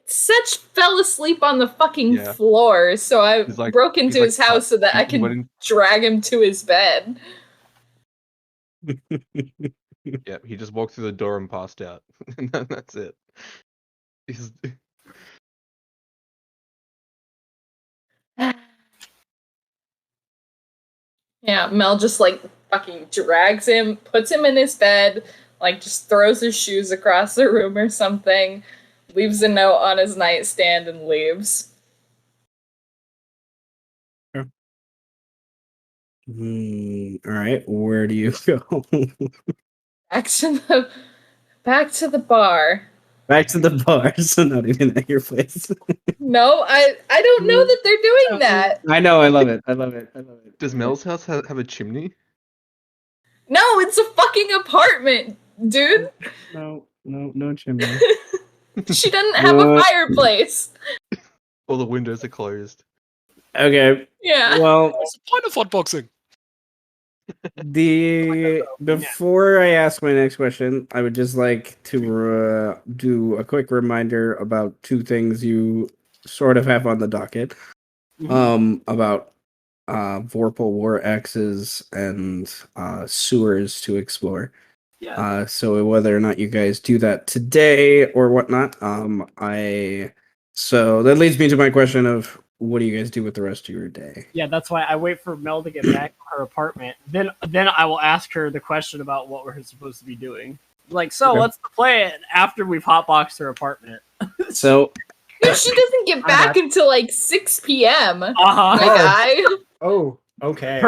Speaker 2: Setch fell asleep on the fucking
Speaker 6: Yeah.
Speaker 2: floor, so I
Speaker 6: He's like-
Speaker 2: broke into
Speaker 6: he's
Speaker 2: his
Speaker 6: like,
Speaker 2: house so that I
Speaker 6: he went
Speaker 2: can
Speaker 6: in-
Speaker 2: drag him to his bed.
Speaker 6: Yeah, he just walked through the door and passed out. And then that's it. He's...
Speaker 2: Yeah, Mel just like fucking drags him, puts him in his bed, like just throws his shoes across the room or something, leaves a note on his nightstand and leaves.
Speaker 1: All right, where do you go?
Speaker 2: Back to the bar.
Speaker 1: Back to the bar, so not even at your place.
Speaker 2: No, I don't know that they're doing that.
Speaker 1: I know, I love it. I love it. I love it.
Speaker 6: Does Mel's house have a chimney?
Speaker 2: No, it's a fucking apartment, dude.
Speaker 1: No chimney.
Speaker 2: She doesn't have a fireplace.
Speaker 6: All the windows are closed.
Speaker 1: Okay,
Speaker 2: Yeah.
Speaker 1: well,
Speaker 4: What's the point of hotboxing?
Speaker 1: before I ask my next question, I would just like to do a quick reminder about two things you sort of have on the docket. About Vorpal War Axes and sewers to explore.
Speaker 5: Yeah.
Speaker 1: So whether or not you guys do that today or whatnot, so that leads me to my question of what do you guys do with the rest of your day?
Speaker 5: Yeah, that's why I wait for Mel to get back to her apartment. Then I will ask her the question about what we're supposed to be doing. Like, so
Speaker 1: Okay.
Speaker 5: what's the plan after we've hotboxed her apartment?
Speaker 1: So
Speaker 2: Dude, she doesn't get back until like 6 p.m. My
Speaker 5: Uh-huh.
Speaker 2: guy.
Speaker 7: Oh, okay.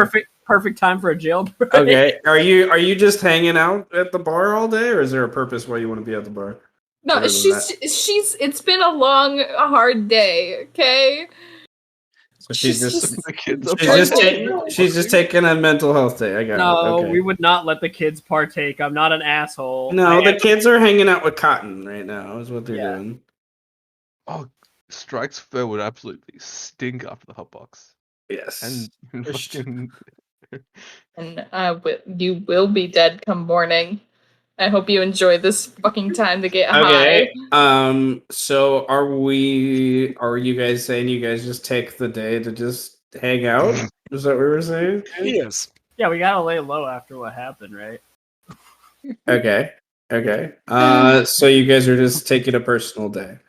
Speaker 5: Perfect time for a jailbreak.
Speaker 1: okay, are you just hanging out at the bar all day, or is there a purpose why you want to be at the bar?
Speaker 2: No,
Speaker 1: Other than
Speaker 2: she's it's been a long, hard day, okay?
Speaker 1: So she's
Speaker 2: She's
Speaker 1: just
Speaker 6: The kids are
Speaker 1: she's just taking a mental health day. I got
Speaker 5: No,
Speaker 1: it. Okay.
Speaker 5: we would not let the kids partake. I'm not an asshole.
Speaker 1: No,
Speaker 5: I
Speaker 1: the kids are hanging out with Cotton right now. Is what they're
Speaker 5: Yeah.
Speaker 1: doing.
Speaker 6: Oh, Strike's fur would absolutely stink after the hotbox.
Speaker 1: Yes.
Speaker 6: And fucking...
Speaker 2: And you will be dead come morning. I hope you enjoy this fucking time to get
Speaker 1: Okay.
Speaker 2: high.
Speaker 1: So are you guys saying you guys just take the day to just hang out? Is that what we were saying?
Speaker 4: Yes.
Speaker 5: Yeah, we gotta lay low after what happened, right?
Speaker 1: Okay. So you guys are just taking a personal day.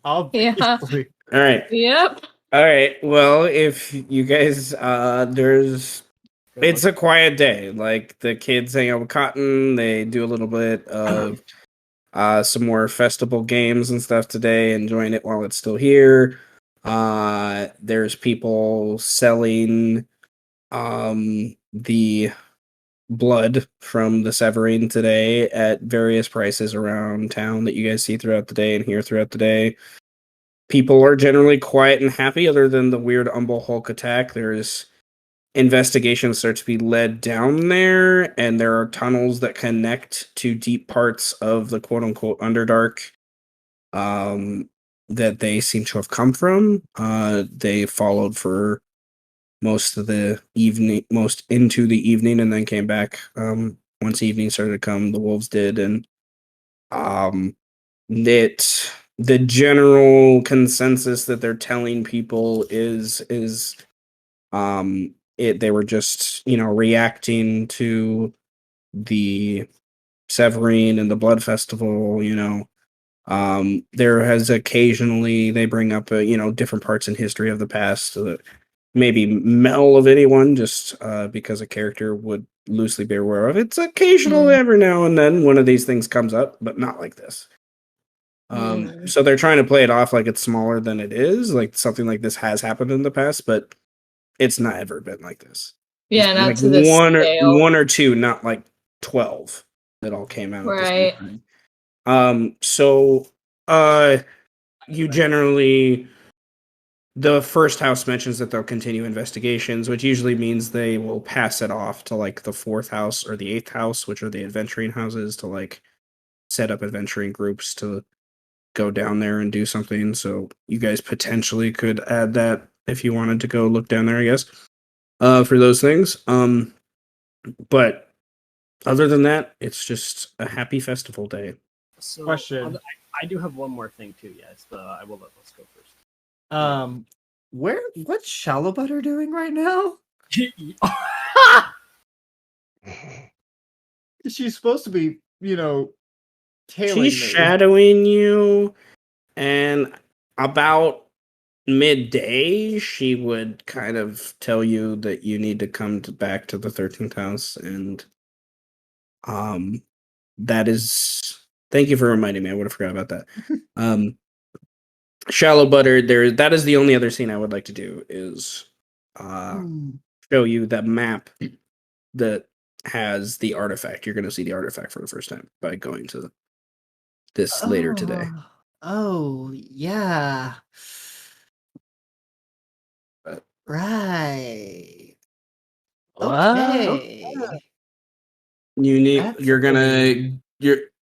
Speaker 3: Obviously.
Speaker 1: All right.
Speaker 2: Yep.
Speaker 1: All right. Well, if you guys it's a quiet day. Like the kids hang out with Cotton, they do a little bit of some more festival games and stuff today, enjoying it while it's still here. There's people selling the blood from the Severine today at various prices around town that you guys see throughout the day and hear throughout the day. People are generally quiet and happy, other than the weird Umble Hulk attack. There's investigations start to be led down there, and there are tunnels that connect to deep parts of the quote unquote Underdark that they seem to have come from. They followed for most into the evening, and then came back once evening started to come. The wolves did, and the general consensus that they're telling people is they were just reacting to the Severine and the Blood Festival. There has occasionally they bring up different parts in history of the past that maybe Mel of anyone, just because a character would loosely be aware of. It's occasional every now and then one of these things comes up, but not like this. So they're trying to play it off like it's smaller than it is, like something like this has happened in the past, but it's not ever been like this.
Speaker 2: Yeah,
Speaker 1: It's
Speaker 2: not
Speaker 1: like
Speaker 2: to this scale.
Speaker 1: one or two, not like 12 that all came out at the same time. So you generally, the first house mentions that they'll continue investigations, which usually means they will pass it off to like the fourth house or the eighth house, which are the adventuring houses, to like set up adventuring groups to go down there and do something. So you guys potentially could add that if you wanted to go look down there, I guess, for those things. But other than that, it's just a happy festival day.
Speaker 5: So
Speaker 3: Question.
Speaker 5: I do have one more thing too, yes. I will let us go first.
Speaker 3: What's Shallow Butter doing right now? She's supposed to be, tailing
Speaker 1: She's shadowing you, and about midday, she would kind of tell you that you need to come back to the 13th house, and that is. Thank you for reminding me. I would have forgot about that. Shallow Butter. That is the only other scene I would like to do is show you that map that has the artifact. You're going to see the artifact for the first time by going to this later today.
Speaker 7: Oh, yeah. Right. Okay.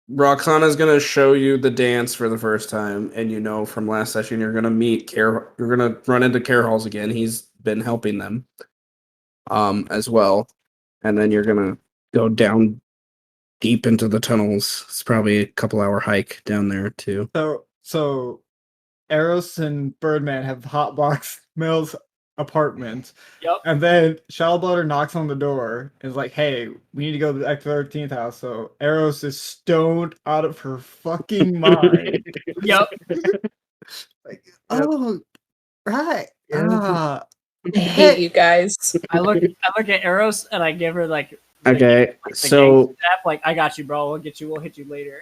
Speaker 1: Roxana's gonna show you the dance for the first time, and from last session you're gonna you're gonna run into Care Halls again. He's been helping them as well. And then you're gonna go down deep into the tunnels. It's probably a couple hour hike down there too.
Speaker 3: So Eros and Birdman have hotbox Mel's apartment.
Speaker 5: Yep.
Speaker 3: And then Shallowbutter knocks on the door and is like, hey, we need to go to the 13th house. So Eros is stoned out of her fucking mind.
Speaker 5: Yep.
Speaker 7: Oh, right.
Speaker 2: I hate you guys.
Speaker 5: I look at Eros and I give her like
Speaker 1: okay,
Speaker 5: so step, like I got you, bro. We'll hit you later.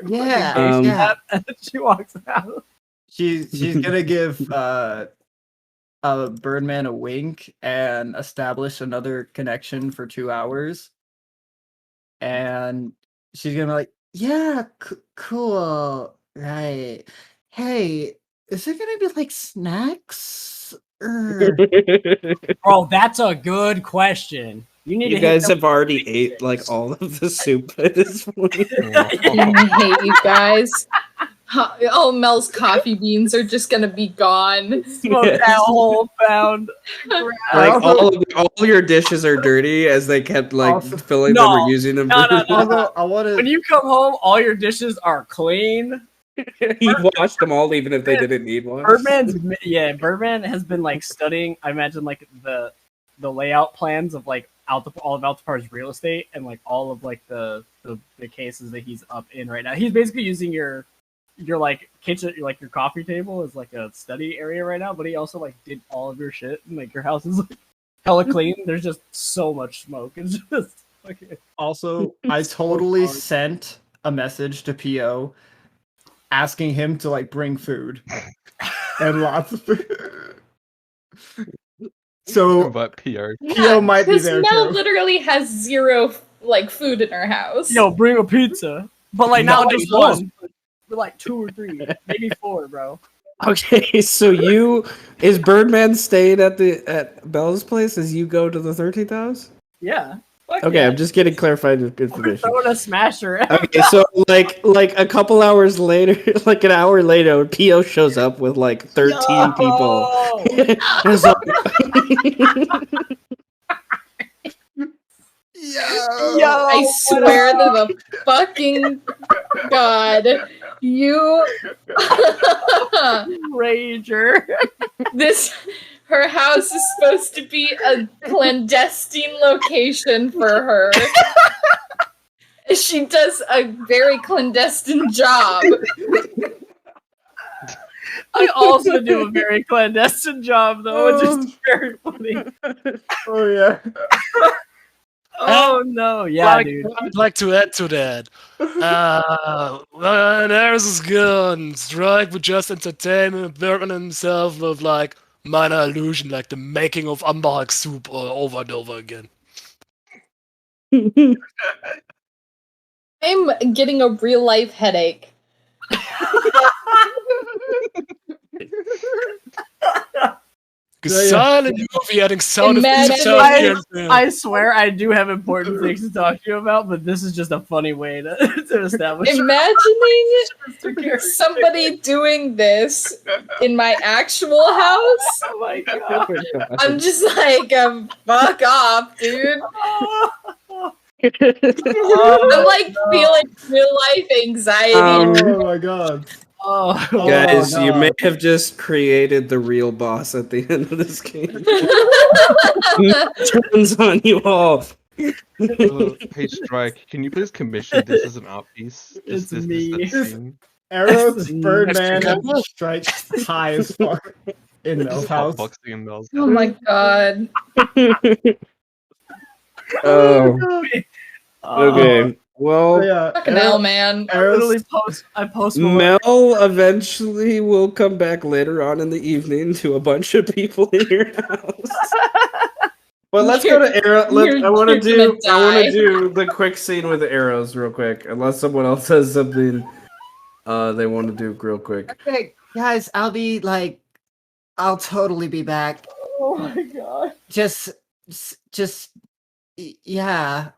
Speaker 7: Yeah.
Speaker 5: And then she walks out.
Speaker 3: She's gonna give Birdman a wink and establish another connection for 2 hours. And she's gonna be like, yeah, cool, right. Hey, is there gonna be like snacks?
Speaker 5: Bro, that's a good question.
Speaker 1: You guys have already ate like all of the soup at this point.
Speaker 2: I hate you guys. All Mel's coffee beans are just gonna be gone.
Speaker 5: Smoke
Speaker 1: Yes.
Speaker 5: that whole pound.
Speaker 1: Like
Speaker 3: Also-
Speaker 1: all your dishes are dirty as they kept like
Speaker 3: Also-
Speaker 1: filling them or
Speaker 5: No.
Speaker 1: using them.
Speaker 5: No,
Speaker 1: for
Speaker 5: no, no.
Speaker 3: Also, I want
Speaker 5: When
Speaker 3: to.
Speaker 5: you come home, all your dishes are clean.
Speaker 1: He washed them all, even if they didn't need one.
Speaker 5: Birdman has been like studying. I imagine like the layout plans of like all of Altipar's real estate and like all of like the cases that he's up in right now. He's basically using your like kitchen, like your coffee table as like a study area right now. But he also like did all of your shit and like your house is like hella clean. There's just so much smoke. It's just like
Speaker 3: Also, I totally sent a message to PO asking him to like bring food and lots of food. So
Speaker 6: But PR.
Speaker 3: PO might be
Speaker 2: Because
Speaker 3: there
Speaker 2: Mel
Speaker 3: too.
Speaker 2: literally has zero like food in her house.
Speaker 5: yo, bring a pizza, but like not
Speaker 3: Not
Speaker 5: just
Speaker 3: anymore.
Speaker 5: one, but like 2 or 3, maybe 4, bro.
Speaker 1: Okay, so is Birdman staying at Bella's place as you go to the 13th house?
Speaker 5: Yeah. Fuck
Speaker 1: Okay,
Speaker 5: yeah.
Speaker 1: I'm just getting clarified
Speaker 5: We're
Speaker 1: information.
Speaker 5: throwing a smasher.
Speaker 1: Okay, so like a couple hours later, like an hour later, PO shows up with like 13 people.
Speaker 5: Yo!
Speaker 1: It's like-
Speaker 5: Yo!
Speaker 2: I swear to the fucking God, you.
Speaker 5: Rager.
Speaker 2: Her house is supposed to be a clandestine location for her. She does a very clandestine job.
Speaker 5: I also do a very clandestine job, though, which is very funny.
Speaker 3: Oh yeah.
Speaker 5: Oh no, yeah, dude.
Speaker 4: I'd like to add to that. When Eris is gone, Strike would just entertain Bergman himself with like minor illusion, like the making of Ambarak soup over and over again.
Speaker 2: I'm getting a real life headache.
Speaker 4: Because
Speaker 3: Yeah, yeah.
Speaker 4: silent movie adding sound
Speaker 2: Imagine
Speaker 4: effects.
Speaker 5: I swear I do have important things to talk to you about, but this is just a funny way to establish.
Speaker 2: Imagining somebody doing this in my actual house,
Speaker 5: Oh my god.
Speaker 2: I'm just like, fuck off, dude. I'm like feeling real life anxiety.
Speaker 3: Oh my god.
Speaker 5: Oh,
Speaker 1: Guys,
Speaker 3: Oh,
Speaker 1: you may
Speaker 3: God.
Speaker 1: have just created the real boss at the end of this game. Turns on you all.
Speaker 6: Hey Strike, can you please commission this as an art piece?
Speaker 5: It's
Speaker 6: This
Speaker 5: me.
Speaker 6: scene.
Speaker 3: Arrows,
Speaker 5: Mm.
Speaker 3: Birdman,
Speaker 4: Extra
Speaker 3: and Strike high as fuck in Mel's
Speaker 6: Just
Speaker 3: house.
Speaker 6: hotboxing in Mel's
Speaker 2: Oh my god.
Speaker 1: Oh, okay.
Speaker 3: So
Speaker 1: Well,
Speaker 3: yeah,
Speaker 2: Fucking hell, man.
Speaker 5: I literally
Speaker 3: Arrows,
Speaker 5: post
Speaker 1: Mel eventually will come back later on in the evening to a bunch of people in your house. But let's go to arrow. I want to
Speaker 2: you're gonna die.
Speaker 1: do the quick scene with the arrows real quick. Unless someone else has something they want to do real quick.
Speaker 7: Okay, guys, I'll totally be back.
Speaker 5: Oh my god.
Speaker 7: Just, yeah,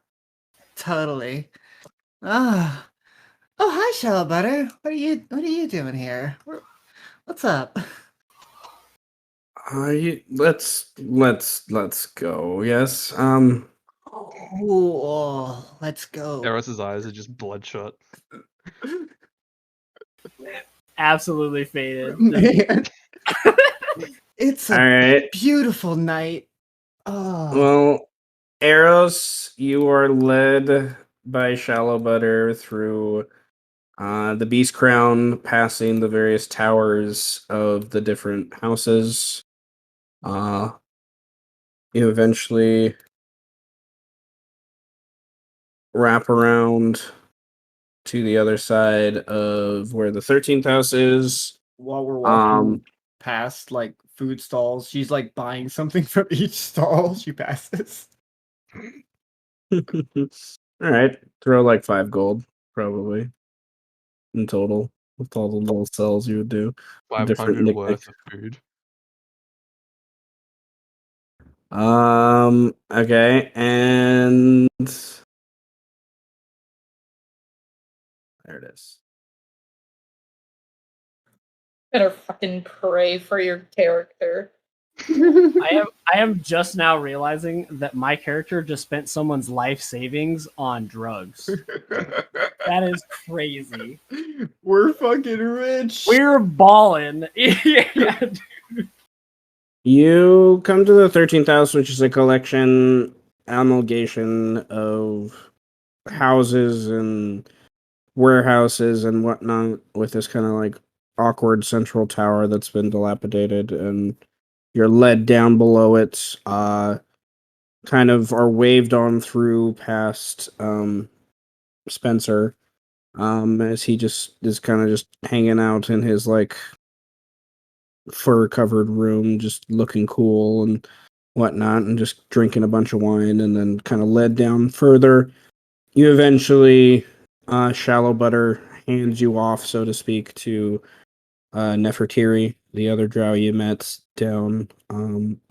Speaker 7: totally. Ah, oh, hi, Shallow Butter. What are you doing here? What's up?
Speaker 1: Let's go. Yes.
Speaker 7: Cool. Let's go.
Speaker 6: Eris's eyes are just bloodshot.
Speaker 5: Absolutely faded.
Speaker 7: Man. It's
Speaker 1: All
Speaker 7: a
Speaker 1: right.
Speaker 7: beautiful night. Oh,
Speaker 1: Well, Eros, you are led by Shallow Butter through the Beast Crown, passing the various towers of the different houses. You eventually wrap around to the other side of where the 13th house is.
Speaker 3: while we're walking past like food stalls, she's like buying something from each stall she passes.
Speaker 1: All right, throw like 5 gold, probably, in total, with all the little cells you would do.
Speaker 6: 500
Speaker 1: knick-knack.
Speaker 6: worth of food.
Speaker 1: Okay, and there it is.
Speaker 2: Better fucking pray for your character.
Speaker 5: I am just now realizing that my character just spent someone's life savings on drugs. That is crazy.
Speaker 3: We're fucking rich.
Speaker 5: We're balling. Yeah,
Speaker 1: You come to the 13th house, which is a collection, amalgamation of houses and warehouses and whatnot, with this kind of like awkward central tower that's been dilapidated, and you're led down below it, kind of are waved on through past Spencer, as he just is kind of just hanging out in his like fur covered room, just looking cool and whatnot, and just drinking a bunch of wine, and then kind of led down further. You eventually, Shallow Butter hands you off, so to speak, to Nefertiri, the other drow you met down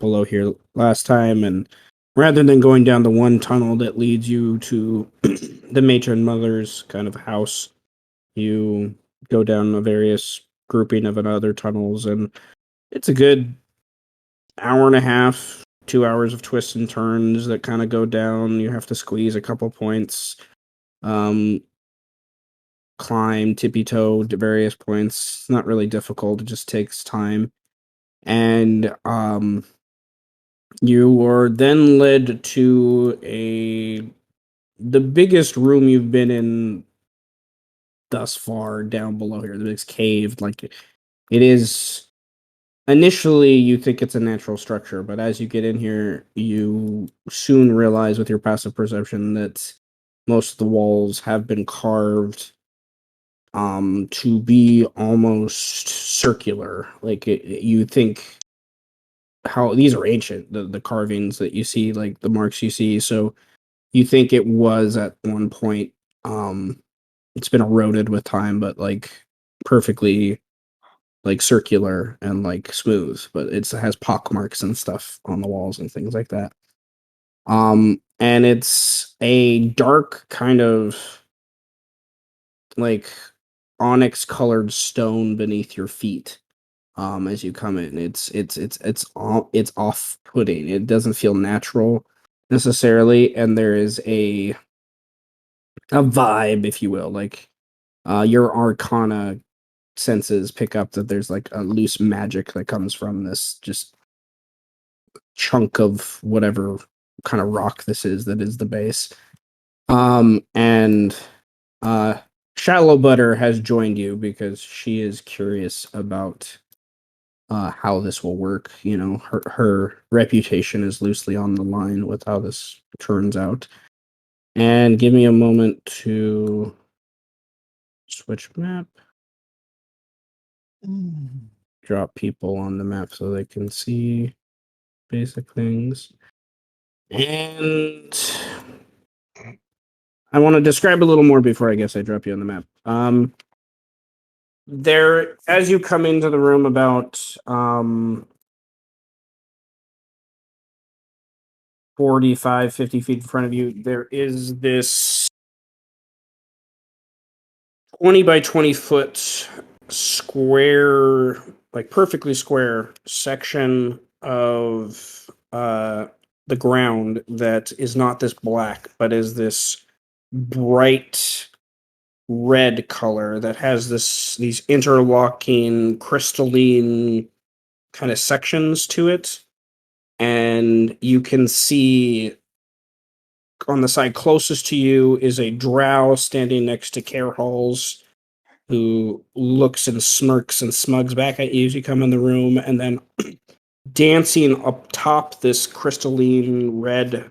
Speaker 1: below here last time, and rather than going down the one tunnel that leads you to the matron mother's kind of house, you go down a various grouping of other tunnels, and it's a good hour and a half, 2 hours of twists and turns that kind of go down. You have to squeeze a couple points, climb, tippy toe to various points. It's not really difficult, it just takes time. And you are then led to the biggest room you've been in thus far down below here, the biggest cave. Like it is initially you think it's a natural structure, but as you get in here, you soon realize with your passive perception that most of the walls have been carved to be almost circular. Like you think how these are ancient, the carvings that you see, like the marks you see, so you think it was at one point, it's been eroded with time, but like perfectly like circular and like smooth, but it has pock marks and stuff on the walls and things like that. And it's a dark kind of like onyx colored stone beneath your feet. As you come in, it's off putting. It doesn't feel natural necessarily, and there is a vibe, if you will, like your arcana senses pick up that there's like a loose magic that comes from this just chunk of whatever kind of rock this is that is the base. And Shallow Butter has joined you because she is curious about how this will work. You know, her reputation is loosely on the line with how this turns out. And give me a moment to switch map. Drop people on the map so they can see basic things. And I want to describe a little more before I guess I drop you on the map. There, as you come into the room about 45, 50 feet in front of you, there is this 20 by 20 foot square, like perfectly square section of the ground that is not this black, but is this bright red color that has these interlocking crystalline kind of sections to it. And you can see on the side closest to you is a drow standing next to Care Halls, who looks and smirks and smugs back at you as you come in the room, and then dancing up top this crystalline red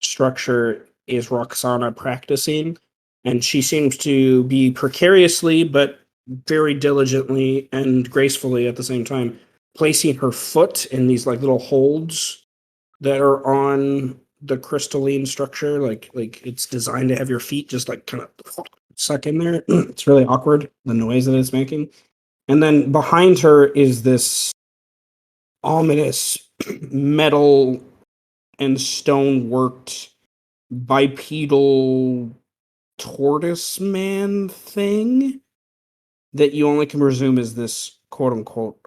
Speaker 1: structure is Roxana practicing, and she seems to be precariously but very diligently and gracefully at the same time placing her foot in these like little holds that are on the crystalline structure, like it's designed to have your feet just like kind of suck in there. It's really awkward, the noise that it's making. And then behind her is this ominous metal and stone worked bipedal tortoise man thing that you only can presume is this quote unquote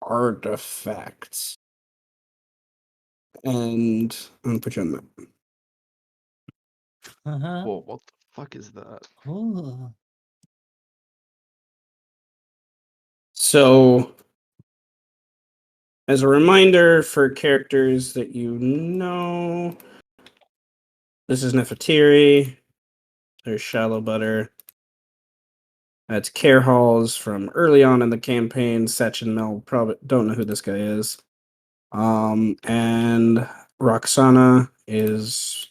Speaker 1: artifacts. And I'm gonna put you on the map.
Speaker 7: Uh-huh.
Speaker 6: Whoa, what the fuck is that?
Speaker 7: Ooh.
Speaker 1: So, as a reminder for characters that you know, this is Nefertiri. There's Shallow Butter. That's Care Halls from early on in the campaign. Setch and Mel probably don't know who this guy is. And Roxana is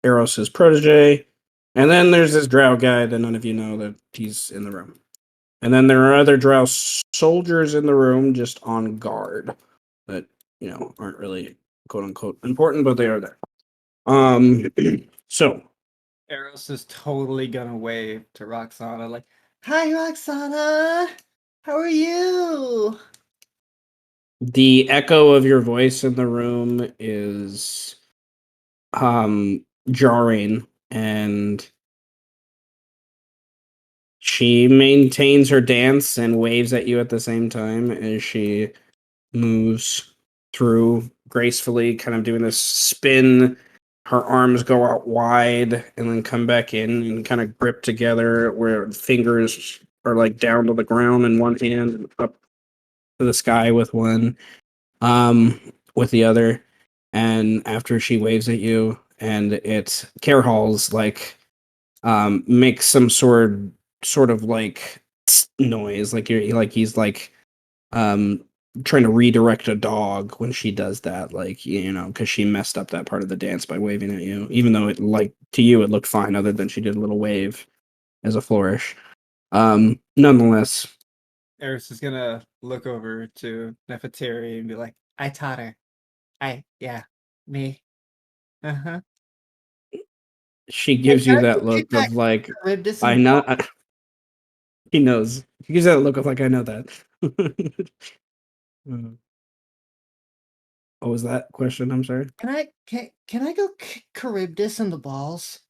Speaker 1: Eros's protege. And then there's this drow guy that none of you know that he's in the room. And then there are other drow soldiers in the room just on guard that, aren't really quote unquote important, but they are there. So
Speaker 3: Eros is totally gonna wave to Roxana, like,
Speaker 7: Hi, Roxana. How are you?
Speaker 1: the echo of your voice in the room is jarring, and she maintains her dance and waves at you at the same time as she moves through gracefully, kind of doing this spin. Her arms go out wide and then come back in and kind of grip together, where fingers are like down to the ground in one hand and up to the sky with one, with the other. And after she waves at you, and it's Care Halls like makes some sort of like noise, like he's like um trying to redirect a dog when she does that, like, because she messed up that part of the dance by waving at you, even though it, like, to you it looked fine, other than she did a little wave as a flourish. Nonetheless,
Speaker 3: Eros is gonna look over to Nefertari and be like,
Speaker 7: I taught her. Yeah, me. Uh-huh.
Speaker 1: she gives you that look of like, I know. He knows. He gives that look of like, I know that. What was that question? I'm sorry.
Speaker 7: Can I go kick Charybdis in the balls?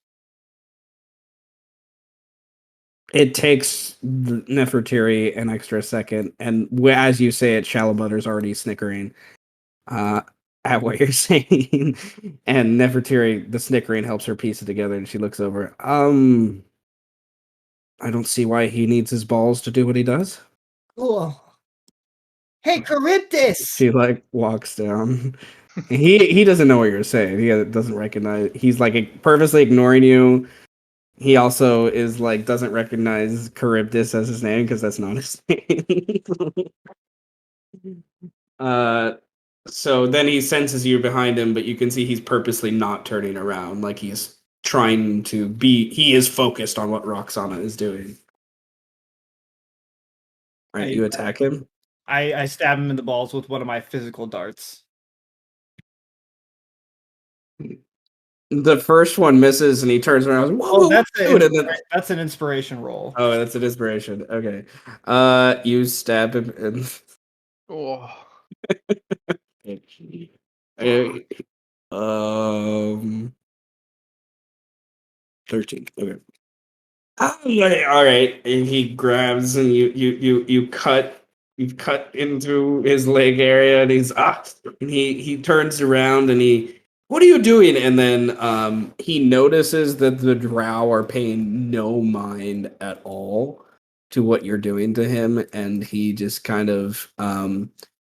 Speaker 1: It takes Nefertiri an extra second, and as you say it, Shallowbutter's already snickering at what you're saying, and Nefertiri, the snickering helps her piece it together, and she looks over. I don't see why he needs his balls to do what he does.
Speaker 7: Cool. Hey, Charybdis!
Speaker 1: She like walks down. He doesn't know what you're saying. He doesn't recognize. He's like purposely ignoring you. He also is like doesn't recognize Charybdis as his name because that's not his name. uh, so then he senses you behind him, but you can see he's purposely not turning around. Like he's trying to be. He is focused on what Roxana is doing. Right, you attack him.
Speaker 3: I stab him in the balls with one of my physical darts.
Speaker 1: The first one misses, and he turns around. And goes,
Speaker 3: That's an inspiration roll.
Speaker 1: Oh, that's an inspiration. Okay. You stab him and
Speaker 6: Oh,
Speaker 1: um 13. Okay. All right. And he grabs, and you cut into his leg area, and he turns around, and what are you doing? And then he notices that the drow are paying no mind at all to what you're doing to him, and he just kind of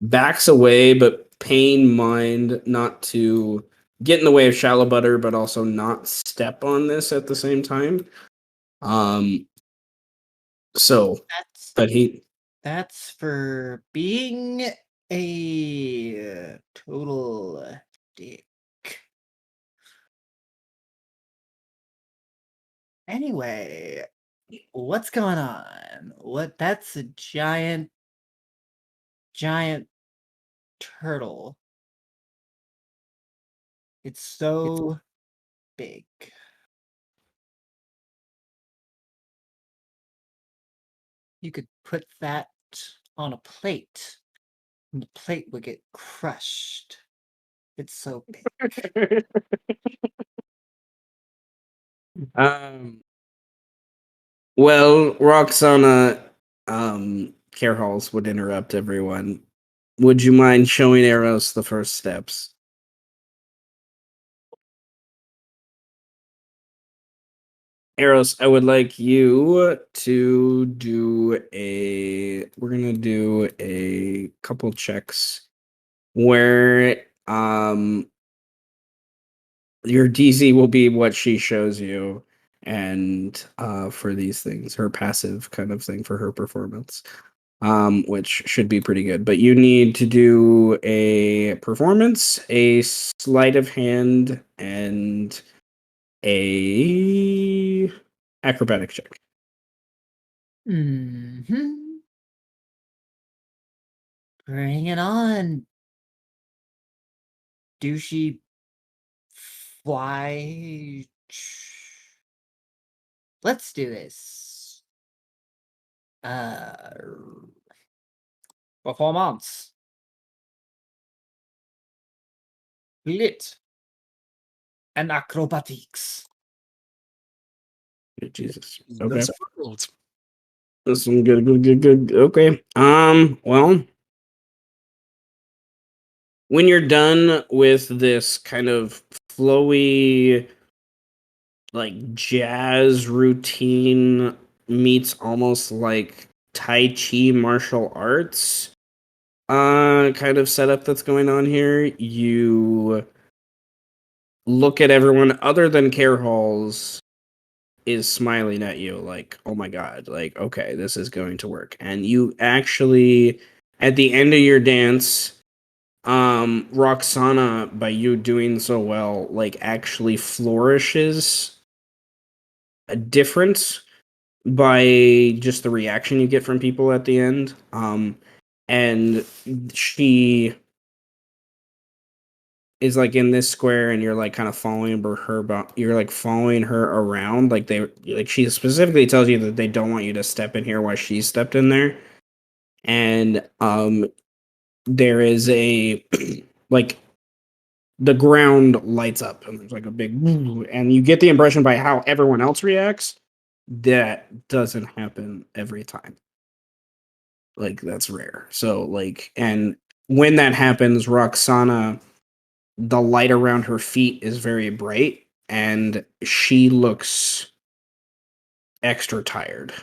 Speaker 1: backs away, but paying mind not to get in the way of Shallow Butter, but also not step on this at the same time. So
Speaker 7: That's for being a total dick. Anyway, what's going on? That's a giant turtle. It's so big. You could put that on a plate, and the plate would get crushed. It's so big.
Speaker 1: well, Roxana, Care Halls would interrupt everyone. Would you mind showing Eros the first steps? Eros, I would like you to do we're gonna do a couple checks where your DC will be what she shows you, and for these things, her passive kind of thing for her performance, which should be pretty good. But you need to do a performance, a sleight of hand, and a acrobatic check.
Speaker 7: Hmm. Bring it on. Do she fly? Let's do this. Performance. Lit. And acrobatics.
Speaker 1: Jesus. Okay.
Speaker 4: That's world.
Speaker 1: That's some good. Okay. Well, when you're done with this kind of flowy, like jazz routine meets almost like Tai Chi martial arts, kind of setup that's going on here, you look at everyone other than Care Halls is smiling at you like, oh my god, like, okay, this is going to work. And you actually, at the end of your dance, Roxana, by you doing so well, like actually flourishes a difference by just the reaction you get from people at the end. And she is like in this square, and you're like kind of following you're like following her around. Like she specifically tells you that they don't want you to step in here while she stepped in there. And there is a like the ground lights up, and there's like a big and you get the impression by how everyone else reacts that doesn't happen every time. Like that's rare. So like, and when that happens, Roxana, the light around her feet is very bright, and she looks extra tired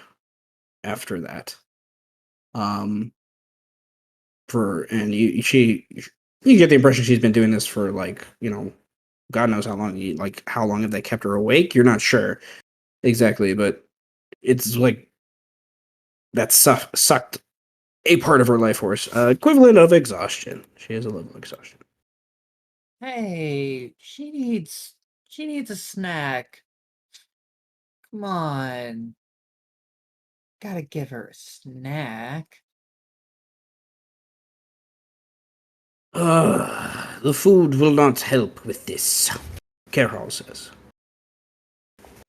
Speaker 1: after that. For and you get the impression she's been doing this for like, God knows how long. Like how long have they kept her awake? You're not sure exactly, but it's like that sucked a part of her life force, equivalent of exhaustion. She has a level of exhaustion.
Speaker 7: Hey, she needs a snack. Come on. Gotta give her a snack.
Speaker 1: The food will not help with this, Carol says.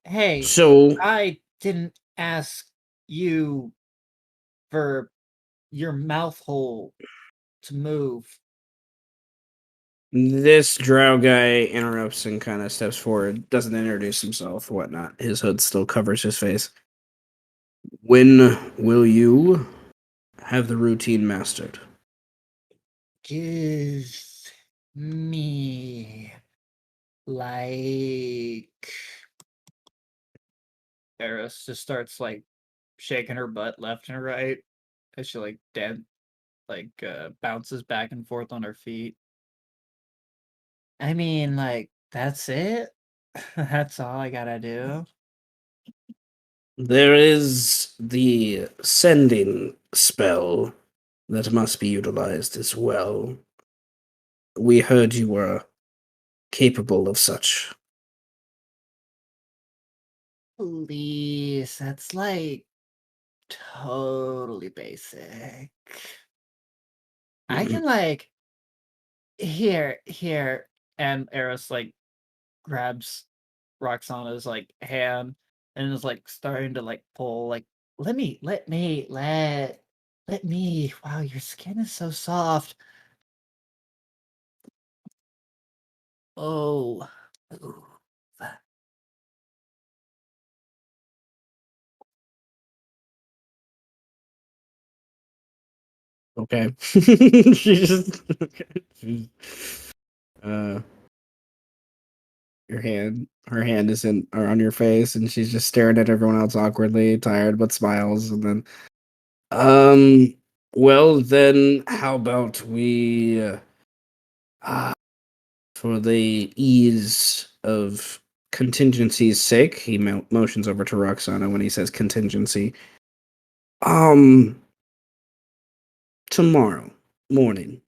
Speaker 7: Hey,
Speaker 1: So,
Speaker 7: I didn't ask you for your mouth hole to move.
Speaker 1: this drow guy interrupts and kind of steps forward, doesn't introduce himself, whatnot. His hood still covers his face. When will you have the routine mastered?
Speaker 7: Give me like Eris just starts like shaking her butt left and right as she like bounces back and forth on her feet. I mean, like, that's it? That's all I gotta do?
Speaker 1: There is the sending spell that must be utilized as well. We heard you were capable of such.
Speaker 7: Please, that's like totally basic. I can like here, and Eris like grabs Roxana's like hand and is like starting to like pull like let me. Wow, your skin is so soft. Oh. Ooh.
Speaker 1: Okay. She just uh her hand is in or on your face, and she's just staring at everyone else awkwardly, tired but smiles, and then well then how about we uh for the ease of contingency's sake, he motions over to Roxana when he says contingency. Um Tomorrow morning,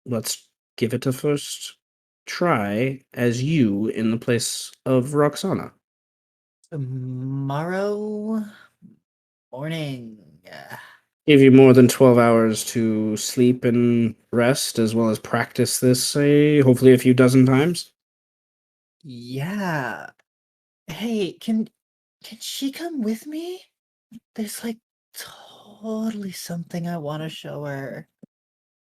Speaker 1: let's give it a first try as you in the place of Roxana.
Speaker 7: Tomorrow morning.
Speaker 1: Give you more than 12 hours to sleep and rest, as well as practice this, say, hopefully a few dozen times.
Speaker 7: Yeah. Hey, can she come with me? There's like totally something I want to show her.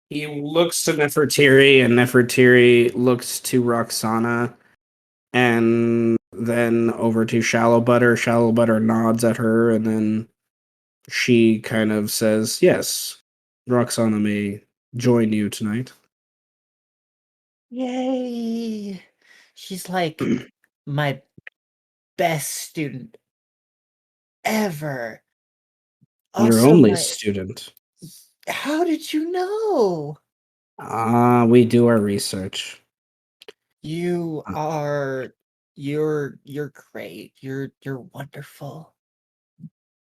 Speaker 1: He looks to Nefertiri, and Nefertiri looks to Roxana, and then over to Shallow Butter. Shallow Butter nods at her, and then she kind of says, yes, Roxana may join you tonight.
Speaker 7: Yay! She's like my best student ever.
Speaker 1: Your
Speaker 7: Also,
Speaker 1: only
Speaker 7: my.
Speaker 1: student.
Speaker 7: How did you know?
Speaker 1: We do our research.
Speaker 7: You are. You're great. You're wonderful.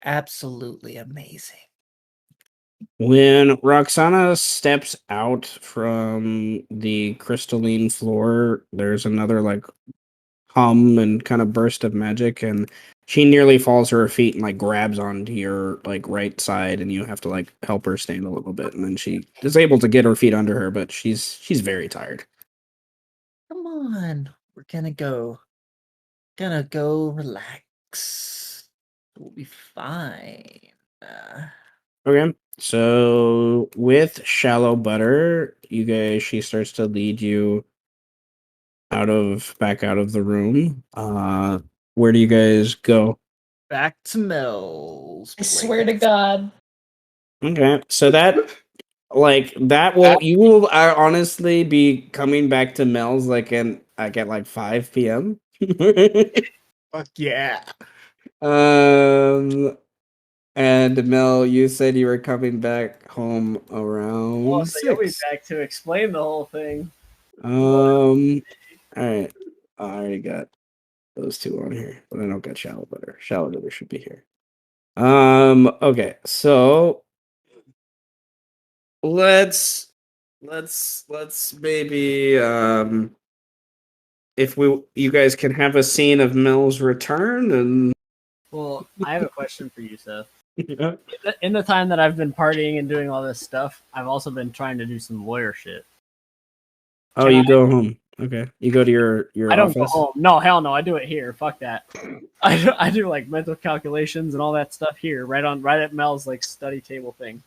Speaker 7: Absolutely amazing.
Speaker 1: When Roxana steps out from the crystalline floor, there's another like hum and kind of burst of magic, and she nearly falls to her feet and like grabs onto your like right side, and you have to like help her stand a little bit, and then she is able to get her feet under her, but she's very tired.
Speaker 7: Come on. We're gonna go. Gonna go relax. We'll be fine.
Speaker 1: Okay. So with Shallow Butter, she starts to lead you back out of the room. Where do you guys go?
Speaker 7: Back to Mel's
Speaker 2: I swear to
Speaker 7: place.
Speaker 2: God.
Speaker 1: Okay. So you will honestly be coming back to Mel's at like 5 p.m.
Speaker 3: Fuck yeah.
Speaker 1: And Mel, you said you were coming back home
Speaker 5: Oh,
Speaker 1: around
Speaker 5: so you'll be
Speaker 1: 6.
Speaker 5: back to explain the whole thing.
Speaker 1: All right. I already got those two on here, but I don't got Shallow Butter. Shallow Butter should be here. Okay, so let's maybe if you guys can have a scene of Mel's return and
Speaker 5: Well, I have a question for you, Seth.
Speaker 1: yeah.
Speaker 5: In the time that I've been partying and doing all this stuff, I've also been trying to do some lawyer shit.
Speaker 1: Oh, you go home. Okay. You go to your
Speaker 5: I don't
Speaker 1: office.
Speaker 5: go home. No, hell no. I do it here. Fuck that. I do like mental calculations and all that stuff here, right at Mel's like study table thing.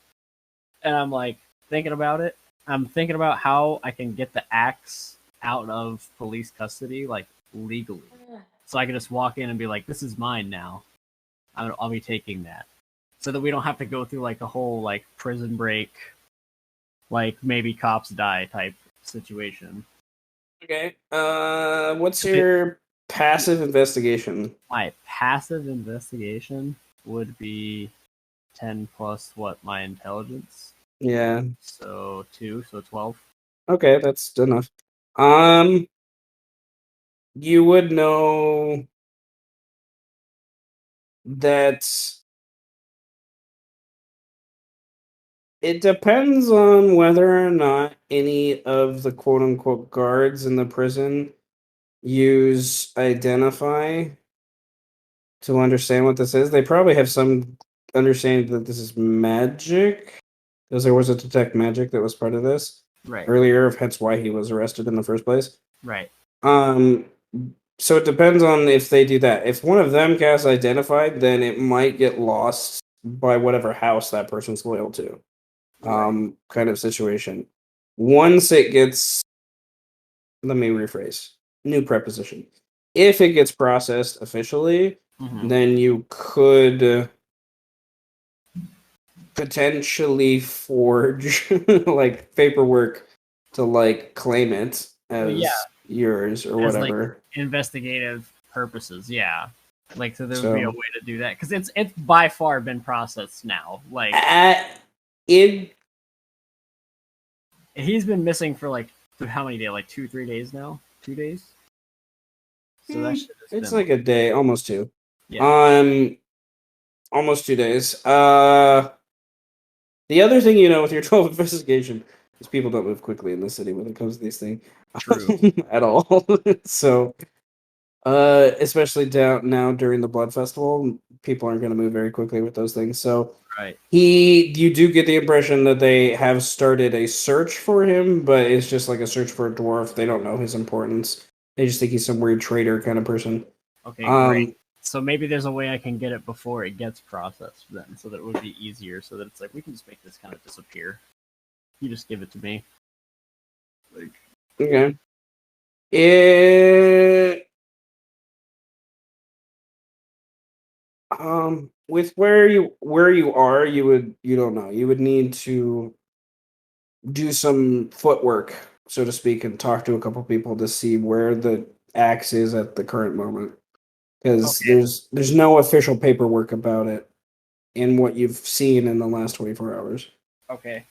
Speaker 5: And I'm like thinking about it. I'm thinking about how I can get the axe out of police custody, like legally, so I can just walk in and be like, "This is mine now. I'll be taking that," so that we don't have to go through like a whole like prison break, like maybe cops die type situation.
Speaker 1: Okay. What's your passive investigation?
Speaker 5: My passive investigation would be 10 plus what my intelligence.
Speaker 1: Yeah.
Speaker 5: So 2, so 12.
Speaker 1: Okay, that's enough. You would know that it depends on whether or not any of the quote unquote guards in the prison use identify to understand what this is. They probably have some understanding that this is magic, because there was a detect magic that was part of this
Speaker 5: Right.
Speaker 1: earlier, hence why he was arrested in the first place.
Speaker 5: Right.
Speaker 1: So it depends on if they do that. If one of them casts identified, then it might get lost by whatever house that person's loyal to. Kind of situation. Once it gets, let me rephrase, new preposition. If it gets processed officially,
Speaker 5: Mhm.
Speaker 1: then you could potentially forge like paperwork to like claim it as
Speaker 5: yeah.
Speaker 1: yours or
Speaker 5: As, like,
Speaker 1: whatever.
Speaker 5: investigative purposes, yeah. Like, so there would
Speaker 1: So-
Speaker 5: be a way to do that because it's by far been processed now. Like,
Speaker 1: It
Speaker 5: he's been missing for like how many days? Like 2-3 days now. 2 days. So that shit has
Speaker 1: it's
Speaker 5: been,
Speaker 1: like a day, almost 2.
Speaker 5: yeah.
Speaker 1: Almost 2 days. The other thing you know with your 12 investigation is people don't move quickly in the city when it comes to these things.
Speaker 5: True.
Speaker 1: At all. So especially down now during the blood festival, people aren't going to move very quickly with those things. So
Speaker 5: Right.
Speaker 1: you do get the impression that they have started a search for him, but it's just like a search for a dwarf. They don't know his importance. They just think he's some weird traitor kind of person.
Speaker 5: Okay, great. So maybe there's a way I can get it before it gets processed then, so that it would be easier, so that it's like, we can just make this kind of disappear. You just give it to me. Like,
Speaker 1: Okay. It with where you are, you don't know. You would need to do some footwork, so to speak, and talk to a couple people to see where the axe is at the current moment. Because
Speaker 5: Okay.
Speaker 1: there's no official paperwork about it in what you've seen in the last 24 hours.
Speaker 5: okay.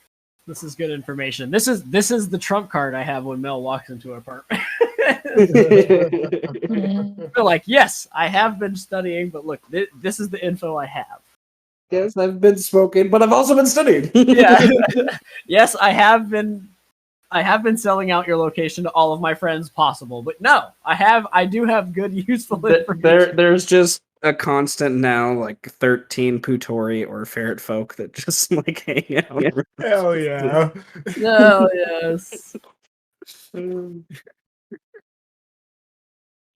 Speaker 5: This is good information. This is the trump card I have when Mel walks into an apartment. They're like, yes, I have been studying, but look, this is the info I have.
Speaker 1: Yes, I've been smoking, but I've also been studying.
Speaker 5: Yeah. Yes, I have been selling out your location to all of my friends possible, but no, I do have good, useful information.
Speaker 1: There's just a constant now, like 13 Putori or ferret folk that just like hang out.
Speaker 3: Hell yeah.
Speaker 5: Oh, yes.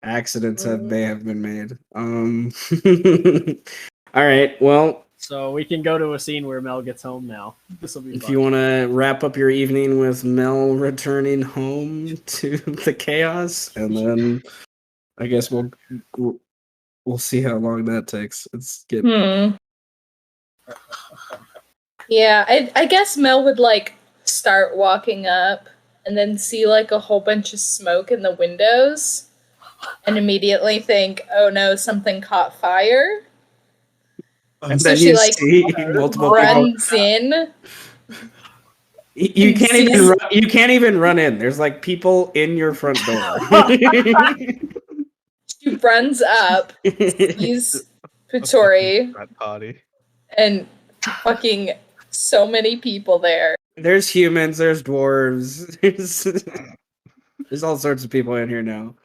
Speaker 1: Accidents may have been made. All right. Well,
Speaker 5: So we can go to a scene where Mel gets home now. This will be
Speaker 1: if
Speaker 5: fun.
Speaker 1: you want to wrap up your evening with Mel returning home to the chaos, and then I guess we'll see how long that takes. It's getting
Speaker 2: Yeah, I guess Mel would like start walking up and then see like a whole bunch of smoke in the windows and immediately think, oh no, something caught fire.
Speaker 1: and
Speaker 2: So
Speaker 1: then
Speaker 2: she
Speaker 1: you
Speaker 2: like
Speaker 1: see multiple people.
Speaker 2: runs in.
Speaker 1: You can't even
Speaker 2: sees-
Speaker 1: you can't even run in. There's like people in your front door.
Speaker 2: She runs up, sees Pitori,
Speaker 6: That party.
Speaker 2: and fucking so many people there.
Speaker 1: There's humans, there's dwarves, there's all sorts of people in here now.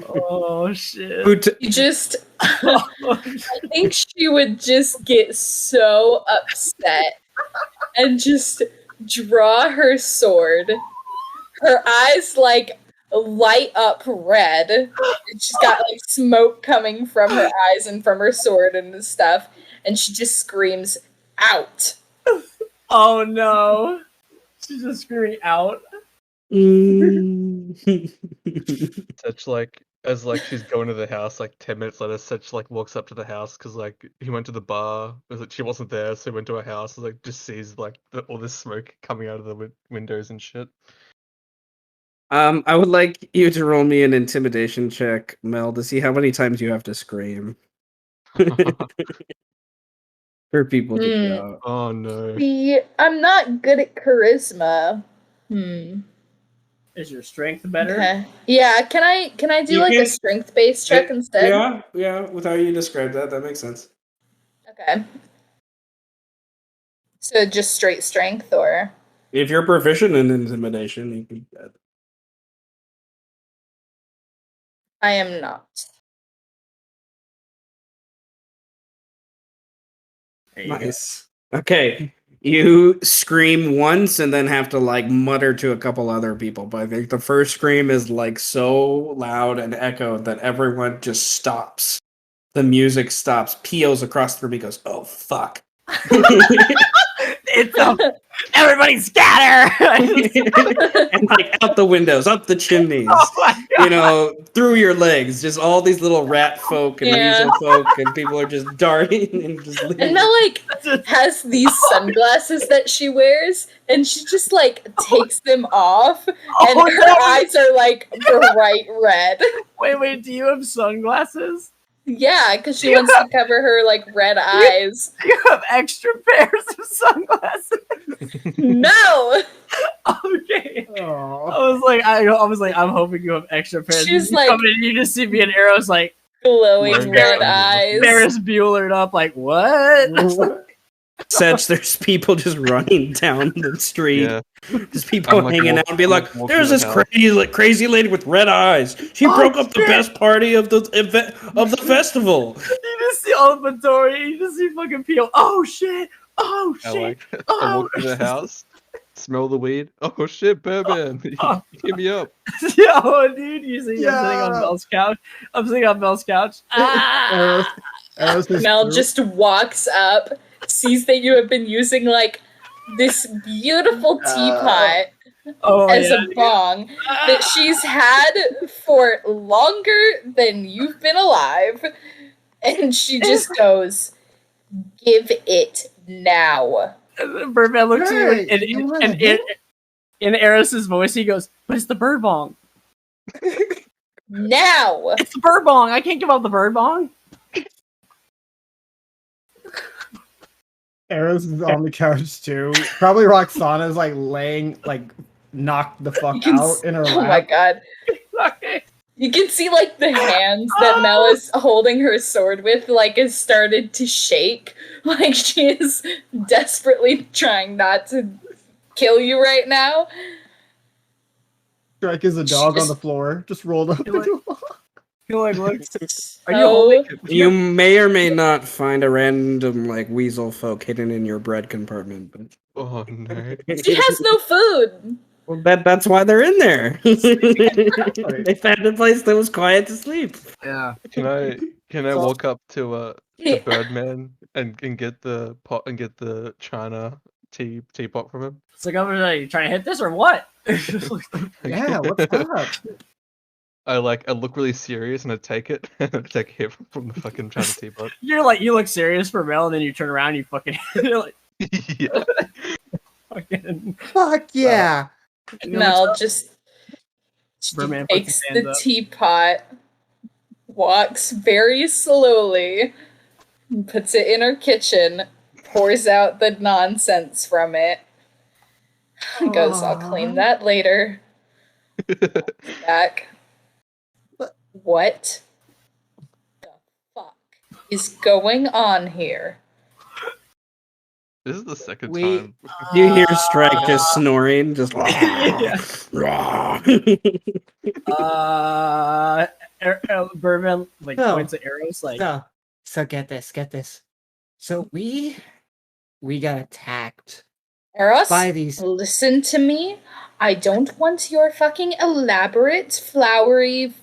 Speaker 5: Oh shit.
Speaker 2: You just I think she would just get so upset and just draw her sword. Her eyes like light up red. And she's got like smoke coming from her eyes and from her sword and stuff. And she just screams, out.
Speaker 5: Oh no. She's just screaming out.
Speaker 6: Such like as like she's going to the house, like 10 minutes later, Such like walks up to the house because like he went to the bar. It was like she wasn't there, so he went to her house. And, like just sees like all this smoke coming out of the windows and shit.
Speaker 1: I would like you to roll me an intimidation check, Mel, to see how many times you have to scream for people to get out.
Speaker 6: Oh no.
Speaker 2: See, I'm not good at charisma.
Speaker 5: Is your strength better?
Speaker 2: Okay. Yeah, can I do
Speaker 1: You
Speaker 2: like a
Speaker 1: can-
Speaker 2: strength-based check instead?
Speaker 1: Yeah, with how you described that makes sense.
Speaker 2: Okay. So just straight strength or
Speaker 1: If you're proficient in intimidation, you can do that.
Speaker 2: I am not.
Speaker 5: There you go.
Speaker 1: Nice. Okay. You scream once and then have to like mutter to a couple other people. But I think the first scream is like so loud and echoed that everyone just stops. The music stops. Pio's across the room. He goes, "Oh fuck!"
Speaker 5: It's a Everybody scatter!
Speaker 1: And like out the windows, up the chimneys,
Speaker 5: Oh my God.
Speaker 1: you know, through your legs, just all these little rat folk and
Speaker 2: Yeah.
Speaker 1: weasel folk, and people are just darting and just leaving.
Speaker 2: And Mel like has these sunglasses that she wears, and she just like takes them off, and her
Speaker 5: no.
Speaker 2: eyes are like bright red.
Speaker 5: Wait, do you have sunglasses?
Speaker 2: Yeah, because she wants to cover her like red eyes.
Speaker 5: You have extra pairs of sunglasses?
Speaker 2: No,
Speaker 5: Okay.
Speaker 3: Oh.
Speaker 5: I was like, I'm hoping you have extra pairs.
Speaker 2: She's
Speaker 5: You
Speaker 2: like-
Speaker 5: come in, you just see me and Arrow's like
Speaker 2: glowing
Speaker 6: Wearing
Speaker 2: red
Speaker 6: sunglasses.
Speaker 2: eyes.
Speaker 5: Ferris Buellered up, like what?
Speaker 1: Such there's people just running down the street,
Speaker 6: Yeah.
Speaker 1: just people
Speaker 6: I'm, like,
Speaker 1: hanging out and be like,
Speaker 6: walking
Speaker 1: "There's
Speaker 6: the
Speaker 1: this
Speaker 6: house.
Speaker 1: crazy lady with red eyes. She
Speaker 5: Oh,
Speaker 1: broke up the
Speaker 5: shit.
Speaker 1: best party of the event of the festival."
Speaker 5: You just see all the Midori, you just see fucking Peel. Oh shit! Oh
Speaker 6: I
Speaker 5: shit!
Speaker 6: like I
Speaker 5: Oh.
Speaker 6: walk in the house, smell the weed. Oh shit, Birdman. Hit me up.
Speaker 5: Yo, dude, you see, I'm sitting on
Speaker 3: Yeah.
Speaker 5: Mel's couch. I'm sitting on Mel's couch. Ah!
Speaker 3: Arrows just
Speaker 2: Mel
Speaker 3: threw-
Speaker 2: just walks up, sees that you have been using like this beautiful teapot
Speaker 5: Oh,
Speaker 2: as
Speaker 5: yeah.
Speaker 2: a bong that she's had for longer than you've been alive, and she just goes, "Give it now."
Speaker 5: Birdman looks
Speaker 3: Hey,
Speaker 5: at
Speaker 3: you
Speaker 5: you
Speaker 3: wanna
Speaker 5: and
Speaker 3: do
Speaker 5: in Eris's voice, he goes, "But it's the bird bong.
Speaker 2: Now.
Speaker 5: It's the bird bong. I can't give up the bird bong."
Speaker 3: Arrows is on the couch too. Probably Roxana's like laying, like knocked the fuck
Speaker 2: You can
Speaker 3: out in her
Speaker 2: Oh my
Speaker 3: lap.
Speaker 2: god.
Speaker 5: Okay.
Speaker 2: You can see like the hands that Mel is holding her sword with like has started to shake. Like she is desperately trying not to kill you right now.
Speaker 3: Strike is a dog
Speaker 2: She
Speaker 3: on the floor, just rolled up.
Speaker 5: You're like-
Speaker 3: into a-
Speaker 5: He like looks. Are
Speaker 2: So-
Speaker 5: you holding?
Speaker 1: You may or may not find a random like weasel folk hidden in your bread compartment, but
Speaker 6: Oh no.
Speaker 2: She has no food.
Speaker 1: well, that's why they're in there. They found a place that was quiet to sleep.
Speaker 5: Yeah.
Speaker 6: Can I
Speaker 3: So-
Speaker 6: walk up to
Speaker 2: Yeah.
Speaker 6: Birdman and get the pot and get the china teapot from him?
Speaker 5: It's like, are you trying to hit this or what?
Speaker 3: Yeah, what's up?
Speaker 6: I look really serious and I take it and I take a hit from the fucking china teapot.
Speaker 5: You're like, you look serious for Mel, and then you turn around, and you fucking, you're like,
Speaker 6: Yeah.
Speaker 5: fucking.
Speaker 3: Fuck yeah!
Speaker 2: Mel just she
Speaker 5: Birdman puts
Speaker 2: takes
Speaker 5: his hands
Speaker 2: the
Speaker 5: up.
Speaker 2: teapot, walks very slowly, puts it in her kitchen, pours out the nonsense from it. Goes, "I'll clean
Speaker 3: Aw.
Speaker 2: that later." Back. What the fuck is going on here?
Speaker 6: This is the second
Speaker 3: We-
Speaker 6: time.
Speaker 1: You hear Strike just snoring, just.
Speaker 5: Birdman like
Speaker 3: No.
Speaker 5: points at arrows, like,
Speaker 3: So get this. So we got attacked
Speaker 2: Eros,
Speaker 3: by these.
Speaker 2: listen to me. I don't want your fucking elaborate, flowery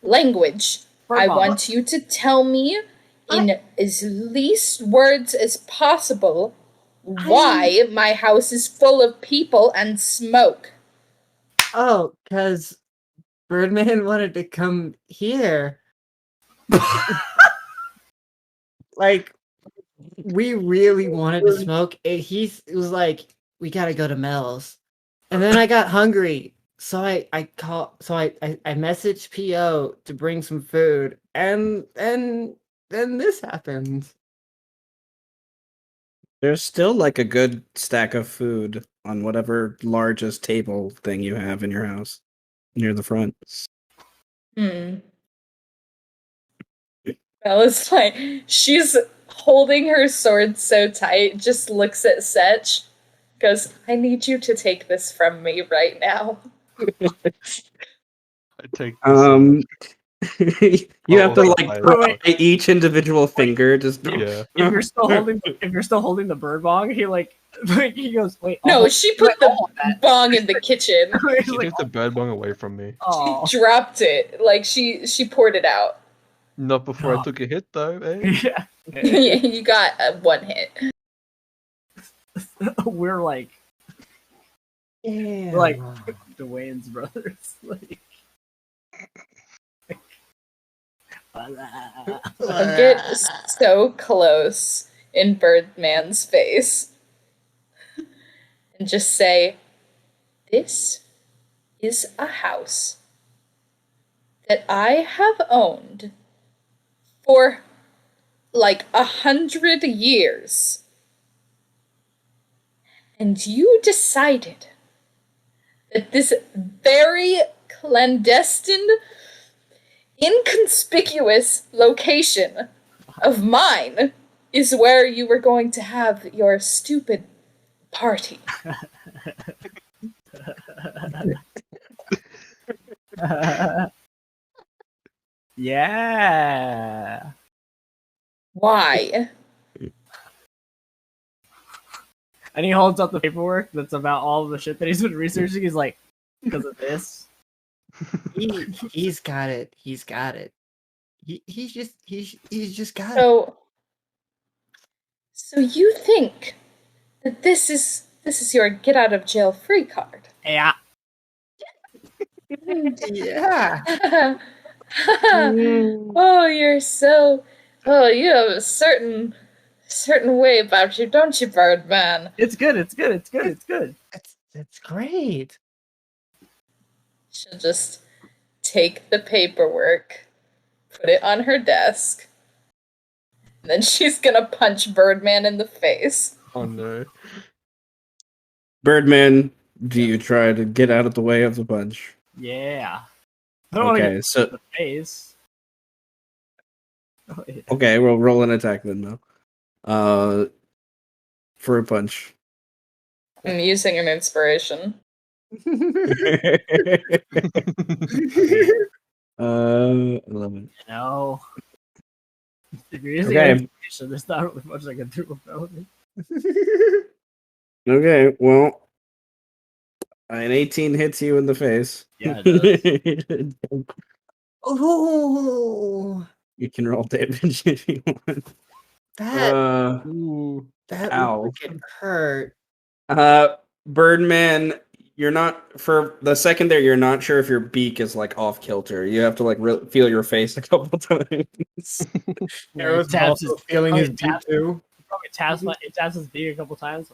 Speaker 2: language. I
Speaker 5: Birdman.
Speaker 2: want you to tell me in as least words as possible why my house is full of people and smoke.
Speaker 3: Oh, because Birdman wanted to come here. Like, we really wanted to smoke. It was like, we gotta go to Mel's. And then I got hungry. So I messaged PO to bring some food. And then this happened.
Speaker 1: There's still like a good stack of food on whatever largest table thing you have in your house near the front.
Speaker 2: Bella's like, she's holding her sword so tight, just looks at Setch, goes, "I need you to take this from me right now."
Speaker 6: I take this,
Speaker 1: You have to
Speaker 6: Oh,
Speaker 1: like
Speaker 6: wait.
Speaker 1: pry each individual finger. Just
Speaker 6: yeah.
Speaker 5: if you're still holding the bird bong, he like he goes, wait,
Speaker 2: No, she put
Speaker 5: I'll
Speaker 2: the
Speaker 5: hold that.
Speaker 2: bong in the kitchen.
Speaker 5: He's
Speaker 6: She
Speaker 5: like,
Speaker 6: took the bird bong away from me.
Speaker 5: oh.
Speaker 2: Dropped it. Like she poured it out.
Speaker 6: Not before
Speaker 5: No.
Speaker 6: I took a hit though, eh?
Speaker 5: Yeah.
Speaker 2: You got one hit.
Speaker 5: we're like
Speaker 7: Yeah.
Speaker 5: we're like Dwayne's brothers. Like,
Speaker 2: I'll get so close in Birdman's face and just say, "This is a house that I have owned for like 100 years. And you decided that this very clandestine, inconspicuous location of mine is where you were going to have your stupid party."
Speaker 5: yeah.
Speaker 2: Why?
Speaker 5: And he holds up the paperwork that's about all of the shit that he's been researching. He's like, because of this.
Speaker 7: He's got it. He's got it. He's just got it.
Speaker 2: So you think that this is your get out of jail free card?
Speaker 5: Yeah.
Speaker 7: Yeah.
Speaker 2: Oh, you're so. Oh, you have a certain way about you, don't you, Birdman?
Speaker 5: It's good. It's good. It's good. It's good.
Speaker 7: That's great.
Speaker 2: She'll just take the paperwork, put it on her desk, and then she's gonna punch Birdman in the face.
Speaker 6: Oh no.
Speaker 1: Birdman, do you try to get out of the way of the punch?
Speaker 5: Yeah. I don't want to
Speaker 1: Okay,
Speaker 5: get
Speaker 1: so
Speaker 5: in the face. Oh, yeah.
Speaker 1: okay, we'll roll an attack then though. For a punch.
Speaker 2: I'm using an inspiration.
Speaker 1: 11.
Speaker 5: No. If you're using
Speaker 1: Okay.
Speaker 5: information, there's not really much I can do about it.
Speaker 1: Okay, well, an 18 hits you in the face.
Speaker 5: Yeah, it does.
Speaker 7: Oh,
Speaker 1: You can roll damage if you want.
Speaker 7: that
Speaker 6: Ooh.
Speaker 7: that
Speaker 1: ow.
Speaker 7: would get hurt.
Speaker 1: Birdman, you're not for the second there. You're not sure if your beak is like off kilter. You have to like feel your face a couple times.
Speaker 3: Arrow's
Speaker 5: He taps
Speaker 3: also
Speaker 5: his-
Speaker 3: feeling his beat
Speaker 5: taps-
Speaker 3: too.
Speaker 5: Probably taps his beak a couple times.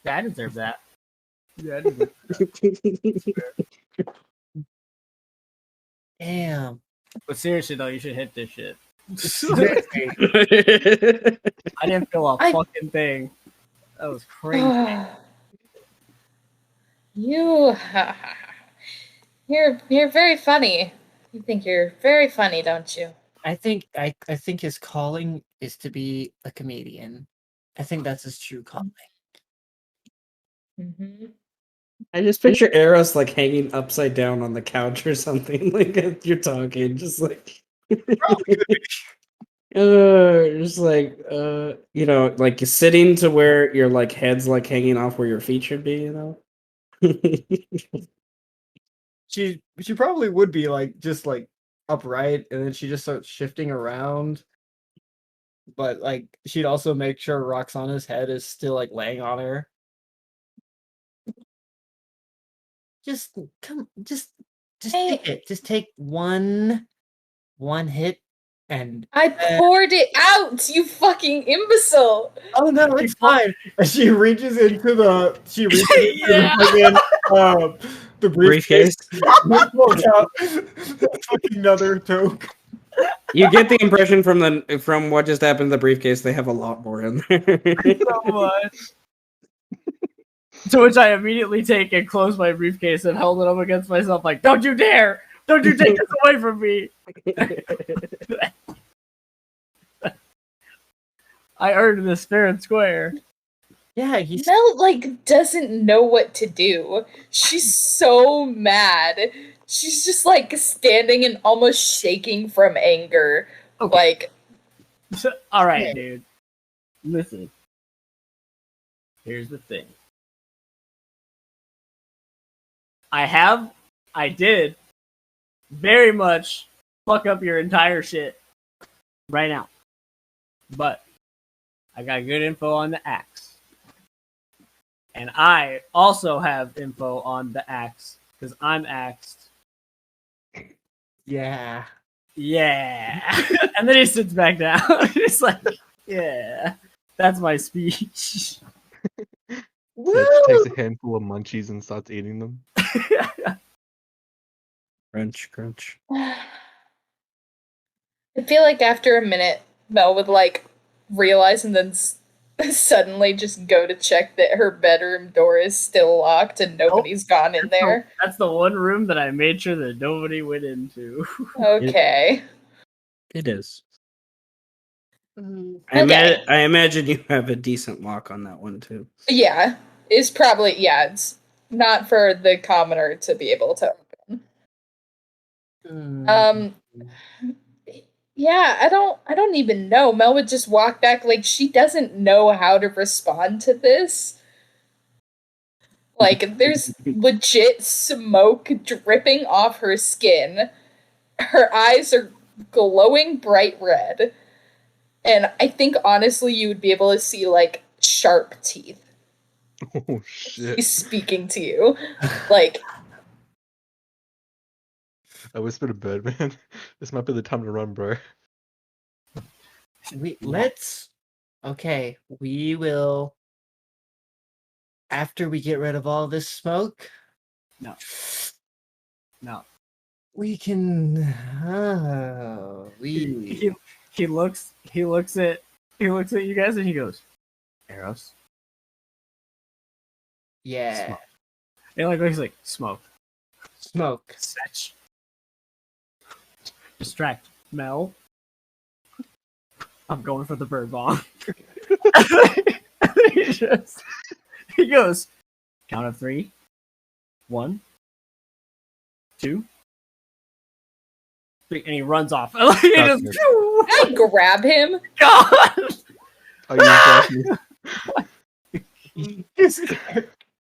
Speaker 5: Yeah, I deserve that. Yeah, I deserve
Speaker 7: Damn.
Speaker 5: But seriously though, you should hit this shit.
Speaker 7: Seriously.
Speaker 5: I didn't feel a
Speaker 2: I-
Speaker 5: fucking thing. That was crazy.
Speaker 2: You, you're very funny. You think you're very funny, don't you?
Speaker 7: I think his calling is to be a comedian. I think that's his true calling.
Speaker 2: Mm-hmm.
Speaker 1: I just picture Eros like hanging upside down on the couch or something. Like as you're talking, just like, just like, you know, like you're sitting to where your like head's like hanging off where your feet should be. You know.
Speaker 3: She probably would be like just like upright, and then she just starts shifting around. But like she'd also make sure Roxana's head is still like laying on her.
Speaker 7: Just
Speaker 2: Hey.
Speaker 7: take it. Just take one hit and
Speaker 2: I poured it out, you fucking imbecile.
Speaker 3: Oh no, it's fine. And she reaches into the
Speaker 5: Yeah.
Speaker 3: the
Speaker 1: Briefcase.
Speaker 3: briefcase. Pulls out fucking another toke.
Speaker 1: You get the impression from what just happened to the briefcase, they have a lot more in there.
Speaker 5: So much. To which I immediately take and close my briefcase and held it up against myself, like, "Don't you dare! Don't you take this away from me!" I earned this fair and square.
Speaker 7: yeah, he's
Speaker 2: Mel like doesn't know what to do. She's so mad. She's just like standing and almost shaking from anger.
Speaker 5: Okay.
Speaker 2: Like,
Speaker 5: All right, dude. Listen. Here's the thing. I did very much fuck up your entire shit right now. But I got good info on the axe. And I also have info on the axe because I'm axed.
Speaker 7: Yeah.
Speaker 5: Yeah. And then he sits back down. He's like, yeah, that's my speech.
Speaker 6: Sedge takes a handful of munchies and starts eating them.
Speaker 1: Crunch, crunch.
Speaker 2: I feel like after a minute, Mel would like realize and then suddenly just go to check that her bedroom door is still locked and nobody's gone in there.
Speaker 5: That's the one room that I made sure that nobody went into.
Speaker 2: Okay.
Speaker 1: It is.
Speaker 7: Mm,
Speaker 2: Okay.
Speaker 1: I imagine you have a decent lock on that one too.
Speaker 2: Yeah. It's probably, yeah, it's not for the commoner to be able to open.
Speaker 7: mm.
Speaker 2: Yeah, I don't even know. Mel would just walk back like she doesn't know how to respond to this. Like there's legit smoke dripping off her skin. Her eyes are glowing bright red. And I think honestly you would be able to see like sharp teeth.
Speaker 6: Oh shit!
Speaker 2: He's speaking to you. Like
Speaker 6: I whispered to Birdman. This might be the time to run, bro.
Speaker 7: Let's. Okay, we will. After we get rid of all this smoke.
Speaker 5: No. No.
Speaker 7: We can.
Speaker 5: He looks at you guys and he goes, Eros.
Speaker 7: Yeah.
Speaker 5: Smoke. And he's like, smoke.
Speaker 7: Smoke.
Speaker 5: Setch. Distract. Mel. I'm going for the bird bomb. he goes, count of 3. 1, 2, 3, and he runs off. He just,
Speaker 2: I grab him.
Speaker 5: God!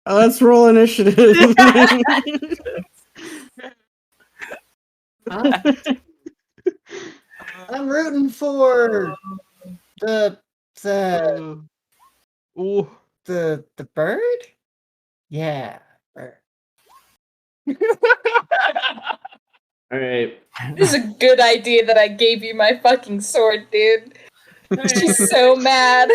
Speaker 1: Let's roll initiative.
Speaker 7: I'm rooting for the
Speaker 6: Oh,
Speaker 7: the bird. Yeah, bird.
Speaker 1: All right.
Speaker 2: This is a good idea that I gave you my fucking sword, dude. She's so mad.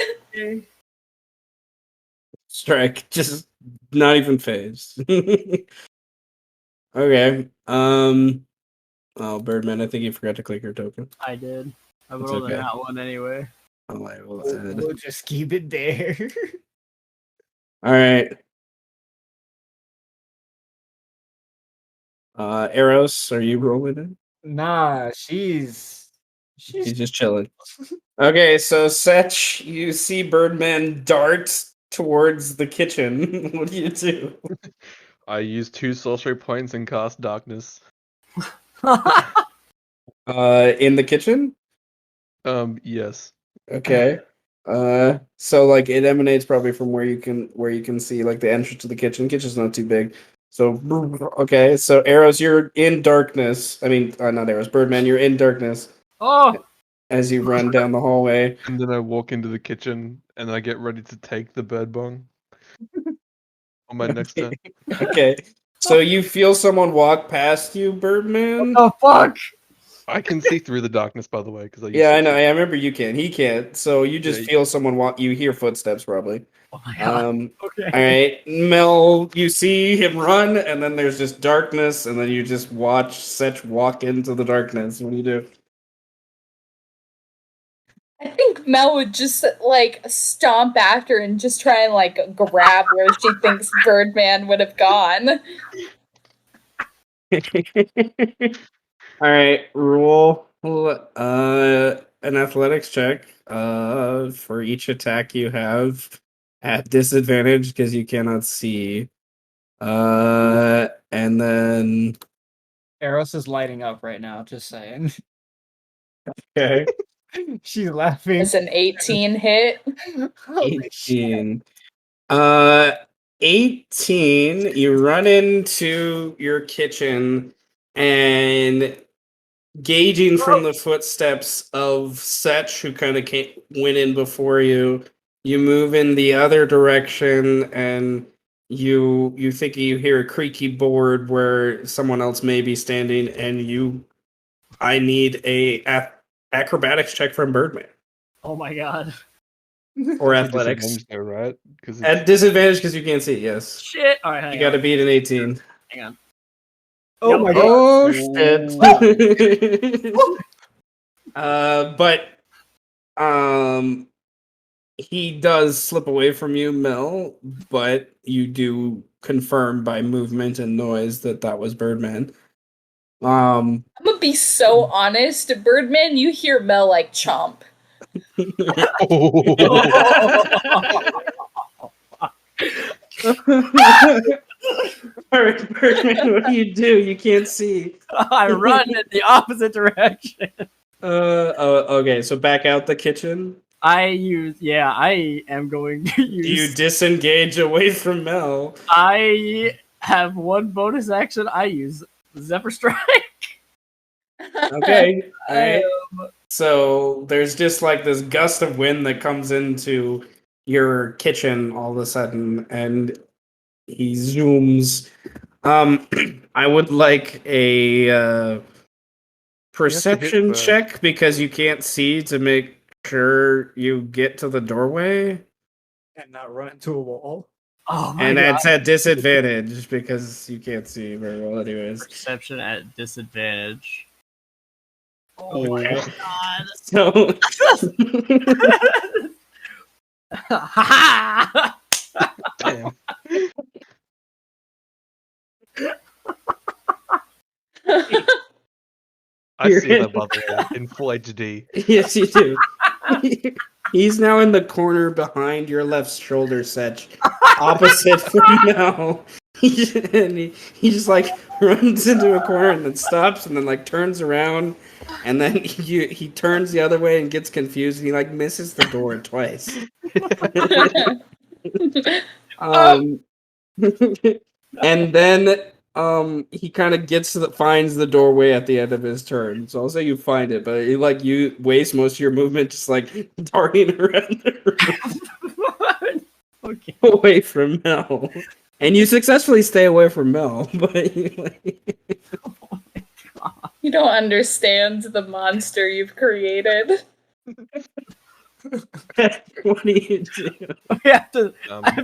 Speaker 1: Strike. Just not even phased. Okay. Oh, Birdman, I think you forgot to click your token.
Speaker 5: I did. I
Speaker 1: It's
Speaker 5: rolled
Speaker 1: okay.
Speaker 5: that one anyway.
Speaker 1: Oh, I will
Speaker 7: We'll just keep it there.
Speaker 1: All right. Eros, are you rolling it?
Speaker 7: Nah, she's
Speaker 1: He's just chilling. Okay, so Setch, you see Birdman dart towards the kitchen. What do you do?
Speaker 6: I used 2 sorcery points and cast darkness.
Speaker 1: In the kitchen?
Speaker 6: Yes.
Speaker 1: Okay. So like it emanates probably from where you can see like the entrance to the kitchen. Kitchen's not too big. So okay, so Arrows, you're in darkness. I mean, not Arrows, Birdman, you're in darkness
Speaker 5: Oh!
Speaker 1: as you run down the hallway.
Speaker 6: And then I walk into the kitchen and I get ready to take the bird bong on my next turn.
Speaker 1: Okay. So you feel someone walk past you, Birdman?
Speaker 5: What the fuck?
Speaker 6: I can see through the darkness, by the way, because
Speaker 1: Yeah, I know. I remember you can. He can't. So you just
Speaker 6: Yeah.
Speaker 1: feel someone walk. You hear footsteps, probably.
Speaker 5: Oh my god.
Speaker 1: Okay.
Speaker 5: Okay.
Speaker 1: All right, Mel. You see him run, and then there's just darkness, and then you just watch Setch walk into the darkness. What do you do?
Speaker 2: I think Mel would just like stomp after and just try and like grab where she thinks Birdman would have gone.
Speaker 1: All right, roll an athletics check for each attack you have at disadvantage because you cannot see. And then
Speaker 7: Eros is lighting up right now. Just saying.
Speaker 1: okay,
Speaker 7: She's laughing.
Speaker 2: It's an 18 hit.
Speaker 7: Holy shit.
Speaker 1: 18. 18. You run into your kitchen and gauging from the footsteps of Setch, who kind of went in before you, you move in the other direction, and you think you hear a creaky board where someone else may be standing, and I need acrobatics check from Birdman.
Speaker 5: Oh my god.
Speaker 1: Or
Speaker 6: It's a
Speaker 1: athletics.
Speaker 6: disadvantage though, right? Because
Speaker 1: At disadvantage because you can't see, yes.
Speaker 5: Shit. All right, hang
Speaker 1: You got to
Speaker 5: on.
Speaker 1: beat an 18.
Speaker 5: Hang on.
Speaker 3: Oh
Speaker 5: Yep.
Speaker 3: my god.
Speaker 1: Oh,
Speaker 6: Ooh.
Speaker 1: shit. But he does slip away from you, Mel, but you do confirm by movement and noise that was Birdman.
Speaker 2: I'm gonna be so honest. Birdman, you hear Mel like chomp.
Speaker 1: All right, Birdman, what do? You can't see.
Speaker 5: I run in the opposite direction.
Speaker 1: Okay, so back out the kitchen.
Speaker 5: I am going to use.
Speaker 1: Do you disengage away from Mel?
Speaker 5: I have one bonus action. I use Zephyr Strike.
Speaker 1: Okay. All right. So there's just like this gust of wind that comes into your kitchen all of a sudden, and he zooms. I would like a perception
Speaker 6: first.
Speaker 1: check because you can't see to make sure you get to the doorway.
Speaker 3: And not run into a wall.
Speaker 5: Oh my
Speaker 1: And
Speaker 5: god.
Speaker 1: that's at disadvantage because you can't see very well, anyways.
Speaker 5: Perception at disadvantage.
Speaker 1: Oh
Speaker 5: Oh my
Speaker 1: my
Speaker 5: god.
Speaker 1: So,
Speaker 6: Damn. I
Speaker 1: You're
Speaker 6: see
Speaker 1: in-
Speaker 6: that, by the way, in full HD.
Speaker 1: yes, you do. He's now in the corner behind your left shoulder, Setch, opposite from Mel. He just like runs into a corner and then stops and then like turns around and then he turns the other way and gets confused and he like misses the door twice. And then he kind of finds the doorway at the end of his turn. So I'll say you find it, but you waste most of your movement just like darting around the room
Speaker 5: Okay.
Speaker 1: away from Mel. And you successfully stay away from Mel, but
Speaker 2: You don't understand the monster you've created.
Speaker 1: what do you do?
Speaker 5: I have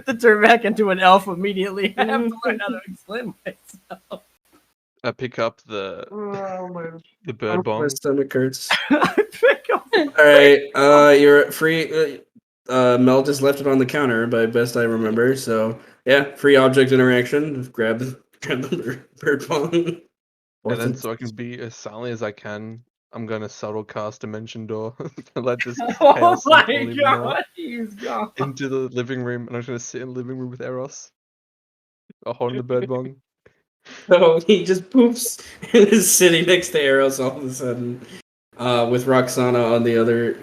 Speaker 5: to turn back into an elf immediately. I have to learn how to explain myself.
Speaker 6: I pick up the bird
Speaker 1: My
Speaker 6: bomb.
Speaker 1: stomach hurts.
Speaker 5: Pick up-
Speaker 1: All right, you're free. Mel just left it on the counter, by best I remember. So yeah, free object interaction. Just grab the bird bomb.
Speaker 6: And then, so I can be as silent as I can, I'm gonna subtle cast Dimension Door to let this
Speaker 5: Oh
Speaker 6: chaos
Speaker 5: my
Speaker 6: leave
Speaker 5: god, he's gone.
Speaker 6: into the living room, and I'm just gonna sit in the living room with Eros, holding the bird bomb.
Speaker 1: So he just poofs and is sitting next to Eros all of a sudden, with Roxana on the other,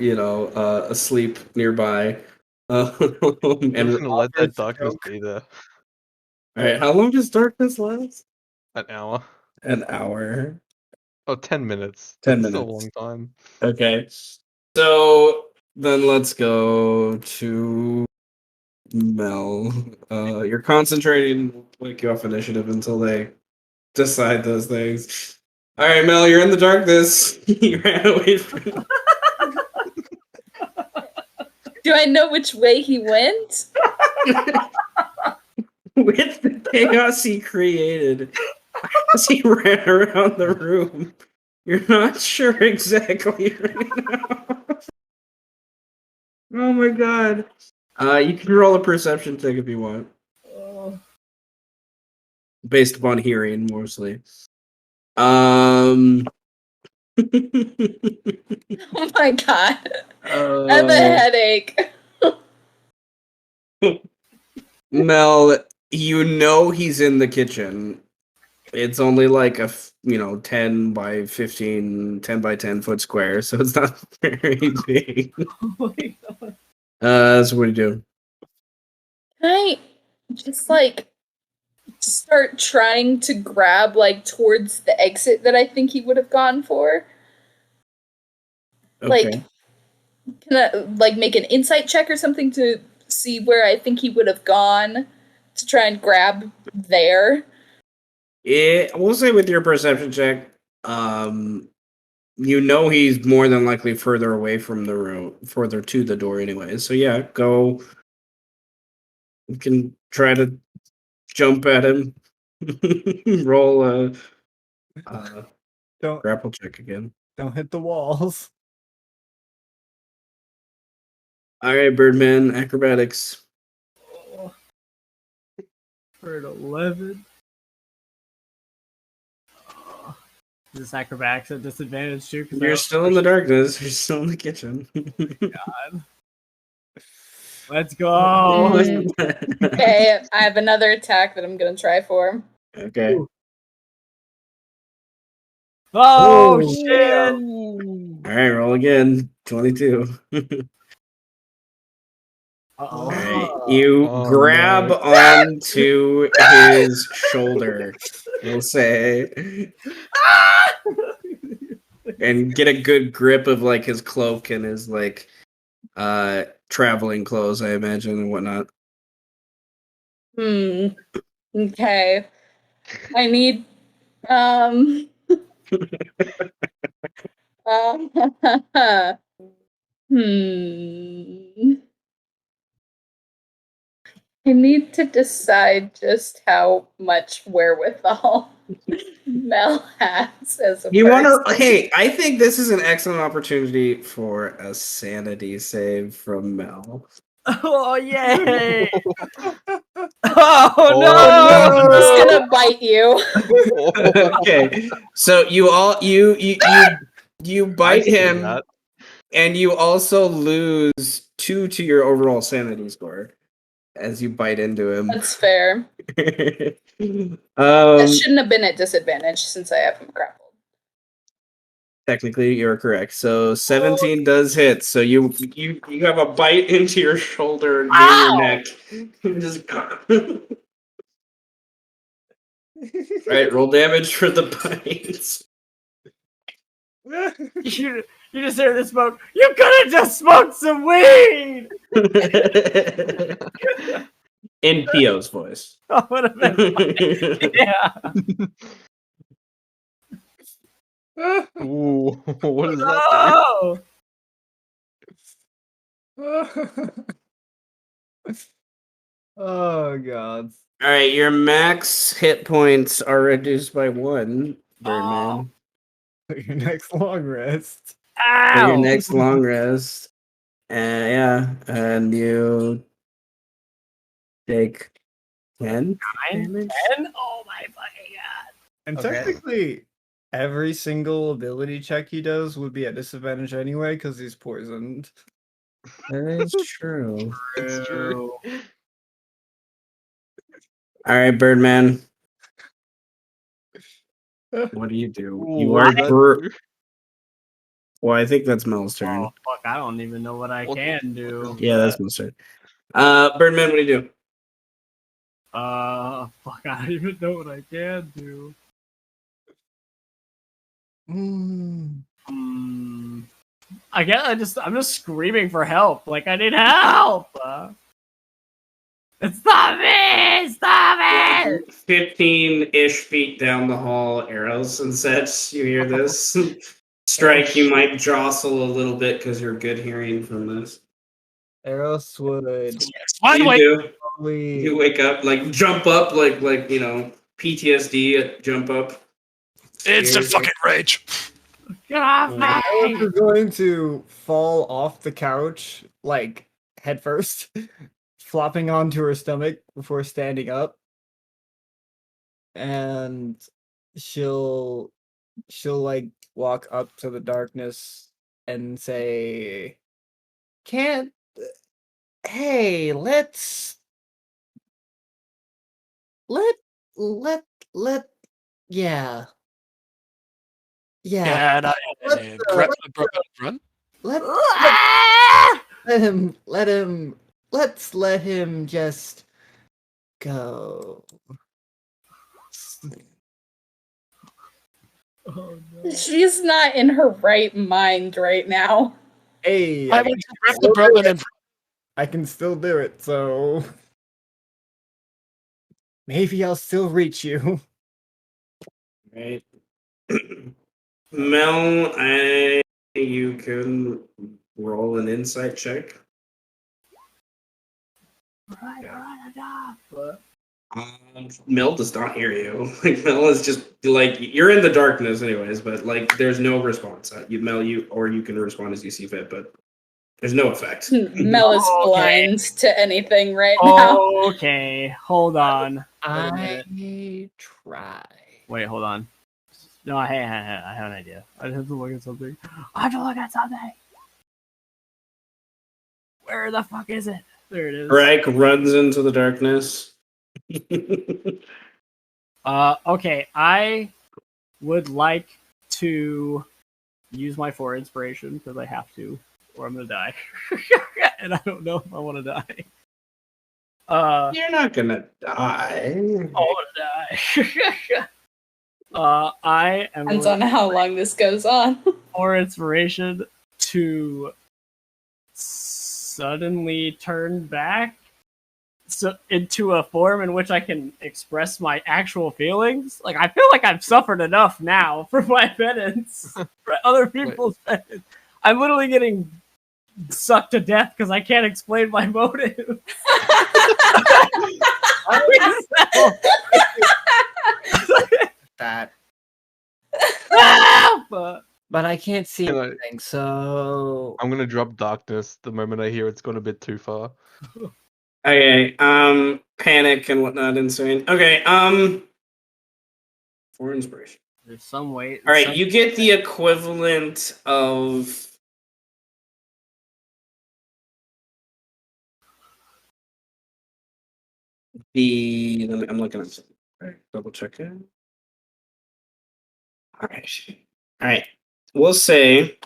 Speaker 1: asleep nearby.
Speaker 6: I'm
Speaker 1: And
Speaker 6: just gonna let that
Speaker 1: Robert's
Speaker 6: darkness
Speaker 1: joke.
Speaker 6: be there.
Speaker 1: All right, how long does darkness last?
Speaker 6: An hour.
Speaker 1: An hour.
Speaker 6: Oh, 10 minutes.
Speaker 1: 10
Speaker 6: That's still a
Speaker 1: minutes.
Speaker 6: long time.
Speaker 1: Okay. So then let's go to Mel. You're concentrating, we'll wake you off initiative until they decide those things. All right, Mel, you're in the darkness. You ran away from.
Speaker 2: Do I know which way he went?
Speaker 1: With the chaos he created as he ran around the room. You're not sure exactly right now. Oh my god. You can roll a perception check if you want. Based upon hearing, mostly.
Speaker 2: Oh my god. I have a headache.
Speaker 1: Mel, you know he's in the kitchen. It's only like a 10 by 15, 10 by 10 foot square, so it's not very big.
Speaker 5: Oh my god.
Speaker 1: So what do you do?
Speaker 2: Can I just start trying to grab towards the exit that I think he would have gone for? Like,
Speaker 1: Okay.
Speaker 2: can I like make an insight check or something to see where I think he would have gone to try and grab there?
Speaker 1: We'll say with your perception check, you know he's more than likely further away from the room, further to the door anyway. So yeah, go. You can try to jump at him. Roll a
Speaker 3: Don't
Speaker 1: grapple check again.
Speaker 3: don't hit the walls.
Speaker 1: All right, Birdman, acrobatics.
Speaker 5: For an 11. Is this acrobatics at disadvantage too?
Speaker 1: You're still in the darkness. You're still in the kitchen.
Speaker 5: God. Let's go.
Speaker 2: Okay, I have another attack that I'm gonna try for.
Speaker 1: Okay.
Speaker 5: Oh,
Speaker 1: Oh.
Speaker 5: shit!
Speaker 1: All right, roll again. 22. All right, you grab onto his shoulder, we'll say, and get a good grip of like his cloak and his like traveling clothes, I imagine, and whatnot.
Speaker 2: Okay. I need hmm. I need to decide just how much wherewithal Mel has as a
Speaker 1: You want to?
Speaker 2: person.
Speaker 1: Hey, I think this is an excellent opportunity for a sanity save from Mel.
Speaker 5: Oh, yay!
Speaker 6: Oh,
Speaker 5: no!
Speaker 2: I'm just gonna bite you.
Speaker 1: Okay, so you bite him,
Speaker 6: that.
Speaker 1: and you also lose 2 to your overall sanity score as you bite into him.
Speaker 2: That's fair. That
Speaker 1: um,
Speaker 2: shouldn't have been at disadvantage since I have him grappled.
Speaker 1: technically, you're correct. So 17 does hit. So you have a bite into your shoulder near your neck. Just right. Roll damage for the bites.
Speaker 5: You just hear the smoke. You could have just smoked some weed!
Speaker 1: In Pio's voice.
Speaker 5: That would have been funny. Yeah.
Speaker 6: Ooh, what does that
Speaker 3: Oh god.
Speaker 1: All right, your max hit points are reduced by 1, Birdman.
Speaker 3: Your next long rest.
Speaker 1: For your
Speaker 5: Ow!
Speaker 1: next long rest. Yeah, and you take 10 damage.
Speaker 5: 10? Oh my fucking god.
Speaker 3: And
Speaker 1: Okay.
Speaker 3: technically, every single ability check he does would be at disadvantage anyway because he's poisoned.
Speaker 1: That is true.
Speaker 6: It's true.
Speaker 1: All right, Birdman. What do you do?
Speaker 6: Ooh,
Speaker 1: You
Speaker 6: what
Speaker 1: are
Speaker 6: does that do?
Speaker 1: Well, I think that's Mel's turn.
Speaker 5: Oh fuck, I don't even know what I
Speaker 6: What the
Speaker 5: can do.
Speaker 6: fuck is
Speaker 1: Yeah, that's Mel's turn. Birdman, what do you do?
Speaker 5: Fuck, I don't even know what I can do. I guess I'm just screaming for help. Like, I need help! Stop me! Stop it!
Speaker 1: 15-ish feet down the hall, arrows and sets. You hear this? Strike, you might jostle a little bit because you're good hearing from this.
Speaker 3: Eros would
Speaker 5: Wide
Speaker 1: You
Speaker 5: awake!
Speaker 1: do.
Speaker 3: probably
Speaker 1: You wake up, like jump up, like PTSD, jump up.
Speaker 4: Instant fucking rage.
Speaker 5: Get off
Speaker 3: Eros
Speaker 5: me!
Speaker 3: is going to fall off the couch like headfirst, flopping onto her stomach before standing up. And she'll like walk up to the darkness and say, "Can't hey, let yeah.
Speaker 4: Yeah,
Speaker 3: Let's,
Speaker 4: run.
Speaker 3: let let's let him just go."
Speaker 5: Oh no.
Speaker 2: She's not in her right mind right now.
Speaker 3: Hey,
Speaker 4: I want to rip the bourbon and
Speaker 3: I can still do it, so maybe I'll still reach you.
Speaker 1: Right. Mel, you can roll an insight check. Mel does not hear you. Like Mel is just like you're in the darkness, anyways. But like, there's no response. You can respond as you see fit, but there's no effect.
Speaker 2: Mel is
Speaker 5: Okay.
Speaker 2: blind to anything right now.
Speaker 5: Okay, hold on.
Speaker 3: I try.
Speaker 5: Wait, hold on. No, I have an idea. I have to look at something. I have to look at something. Where the fuck is it? There it is.
Speaker 1: Greg runs into the darkness.
Speaker 5: Okay, I would like to use my 4 inspiration because I have to, or I'm gonna die. And I don't know if I want to die.
Speaker 1: You're not gonna die.
Speaker 5: I want to die. I am
Speaker 2: Depends
Speaker 5: going
Speaker 2: on how long this goes on.
Speaker 5: for inspiration to suddenly turn back into a form in which I can express my actual feelings. Like I feel like I've suffered enough now for my penance, for other people's penance. I'm literally getting sucked to death because I can't explain my motive.
Speaker 3: That,
Speaker 5: But
Speaker 3: but I can't see
Speaker 6: Can I-
Speaker 3: anything, so
Speaker 6: I'm gonna drop darkness the moment I hear it's gone a bit too far.
Speaker 1: Okay, panic and whatnot ensuing. Okay, for inspiration.
Speaker 5: there's some way.
Speaker 1: All right, you get the equivalent of I'm looking at something. All right, double check it. All right. We'll say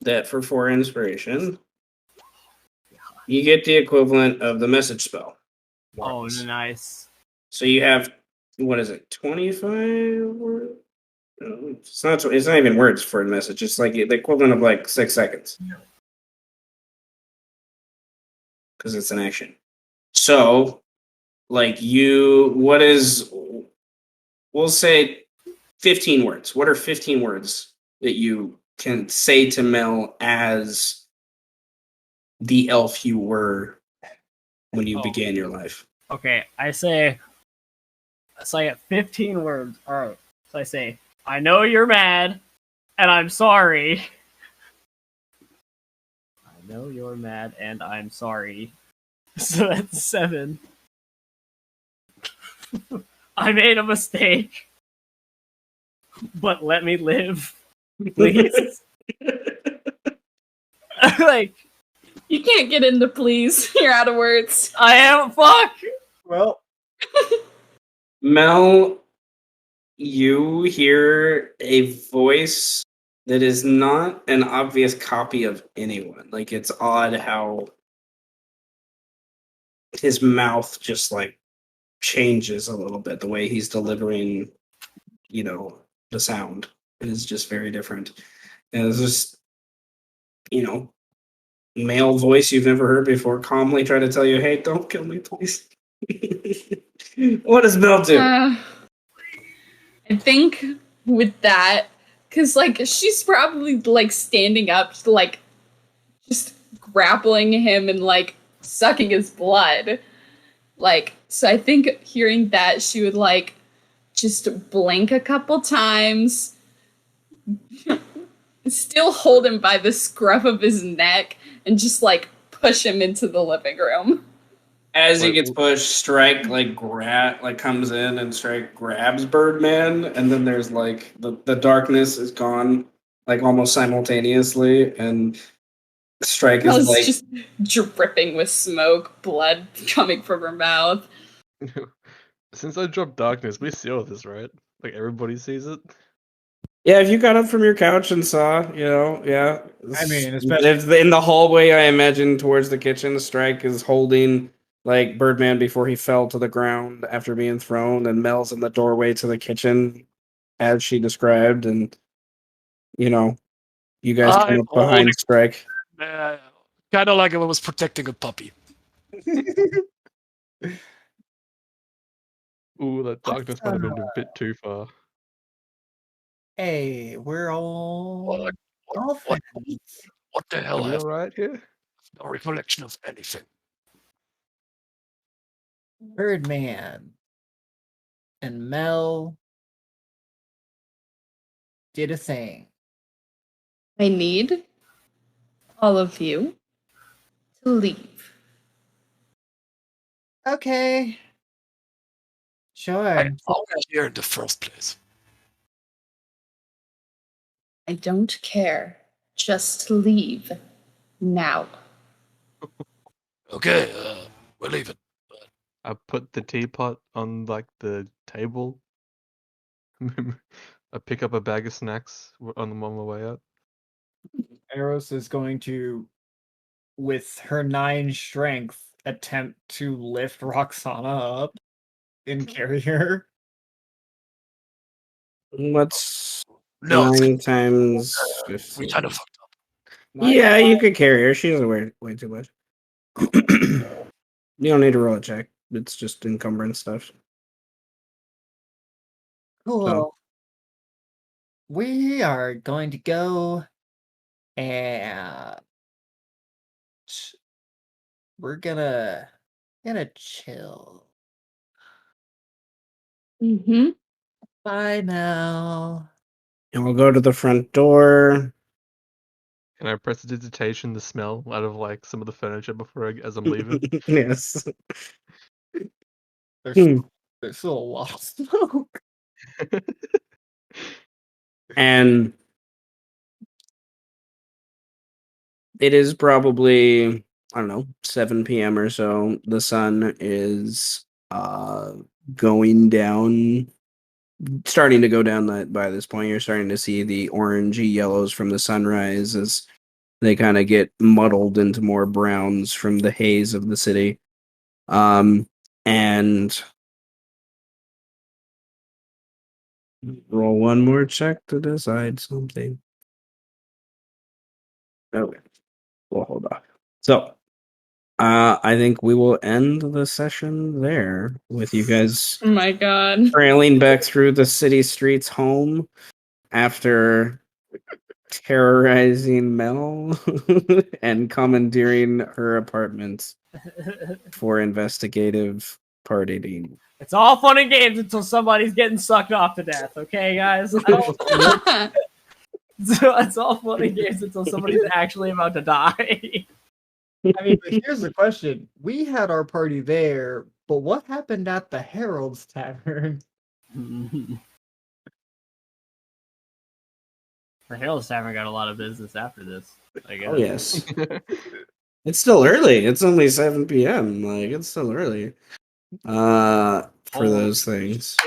Speaker 1: that for 4 inspiration, you get the equivalent of the message spell.
Speaker 5: Oh, nice.
Speaker 1: So you have, what is it, 25 words? It's not even words for a message. It's like the equivalent of like 6 seconds. Because it's an action. So, like we'll say 15 words. What are 15 words that you can say to Mel as the elf you were when you began your life?
Speaker 5: Okay, I say I get 15 words. All right. So I say, I know you're mad, and I'm sorry. I know you're mad, and I'm sorry. So that's 7. I made a mistake, but let me live, please. Like,
Speaker 2: You can't get into please. You're out of words.
Speaker 5: I am fuck.
Speaker 3: well,
Speaker 1: Mel, you hear a voice that is not an obvious copy of anyone. Like, it's odd how his mouth just like changes a little bit. The way he's delivering, the sound is just very different. And it's just, male voice you've never heard before calmly try to tell you, hey, don't kill me, please. What does Mel do?
Speaker 2: I think with that, because like she's probably like standing up, like just grappling him and like sucking his blood. Like, so I think hearing that, she would like just blink a couple times, still hold him by the scruff of his neck, and just like push him into the living room.
Speaker 1: As he gets pushed, Strike comes in and Strike grabs Birdman, and then there's like the darkness is gone like almost simultaneously, and Strike is like
Speaker 2: just dripping with smoke, blood coming from her mouth.
Speaker 6: Since I dropped darkness, we see all this, right? Like everybody sees it.
Speaker 1: Yeah, if you got up from your couch and saw, yeah.
Speaker 3: I mean, especially
Speaker 1: If in the hallway, I imagine towards the kitchen, Strike is holding like Birdman before he fell to the ground after being thrown, and Mel's in the doorway to the kitchen as she described, and you guys come
Speaker 4: I'm
Speaker 1: up behind Strike.
Speaker 4: kind of like I was protecting a puppy.
Speaker 6: Ooh, that darkness might have been a bit too far.
Speaker 7: Hey, we're all
Speaker 4: What
Speaker 7: friends.
Speaker 4: the
Speaker 6: Are
Speaker 4: hell? I
Speaker 6: we
Speaker 4: have
Speaker 6: alright here?
Speaker 4: no recollection of anything.
Speaker 7: Birdman and Mel did a thing.
Speaker 2: I need all of you to leave.
Speaker 7: Okay. Sure.
Speaker 4: How got here in the first place?
Speaker 2: I don't care. Just leave now.
Speaker 4: Okay, we're leaving.
Speaker 6: I put the teapot on like the table. I pick up a bag of snacks on my way out.
Speaker 3: Eros is going to, with her 9 strength, attempt to lift Roxana up and carry her.
Speaker 1: What's
Speaker 4: No,
Speaker 1: 9 times
Speaker 4: we
Speaker 1: 15?
Speaker 4: kind of fucked up.
Speaker 1: Yeah, you could carry her. She doesn't weigh way too much. You don't need to roll a check. It's just encumbrance stuff.
Speaker 7: Cool.
Speaker 1: So.
Speaker 7: We are going to go and we're gonna chill.
Speaker 2: Mm-hmm.
Speaker 7: Bye now.
Speaker 1: And we'll go to the front door.
Speaker 6: Can I prestidigitation the smell out of like some of the furniture as I'm leaving?
Speaker 1: Yes.
Speaker 3: There's still a lot of smoke.
Speaker 1: And it is probably, I don't know, 7 p.m. or so. The sun is going down, starting to go down by this point. You're starting to see the orangey yellows from the sunrise as they kind of get muddled into more browns from the haze of the city. And roll one more check to decide something. Okay. We'll hold off. So, I think we will end the session there with you guys
Speaker 2: Oh my god.
Speaker 1: trailing back through the city streets home after terrorizing Mel and commandeering her apartment for investigative partying.
Speaker 5: It's all fun and games until somebody's getting sucked off to death, okay, guys? It's all fun and games until somebody's actually about to die.
Speaker 3: I mean, but here's the question. We had our party there, but what happened at the Herald's Tavern?
Speaker 5: The Herald's Tavern got a lot of business after this, I guess.
Speaker 1: Oh, yes. It's still early. It's only 7 p.m. Like, it's still early for those things.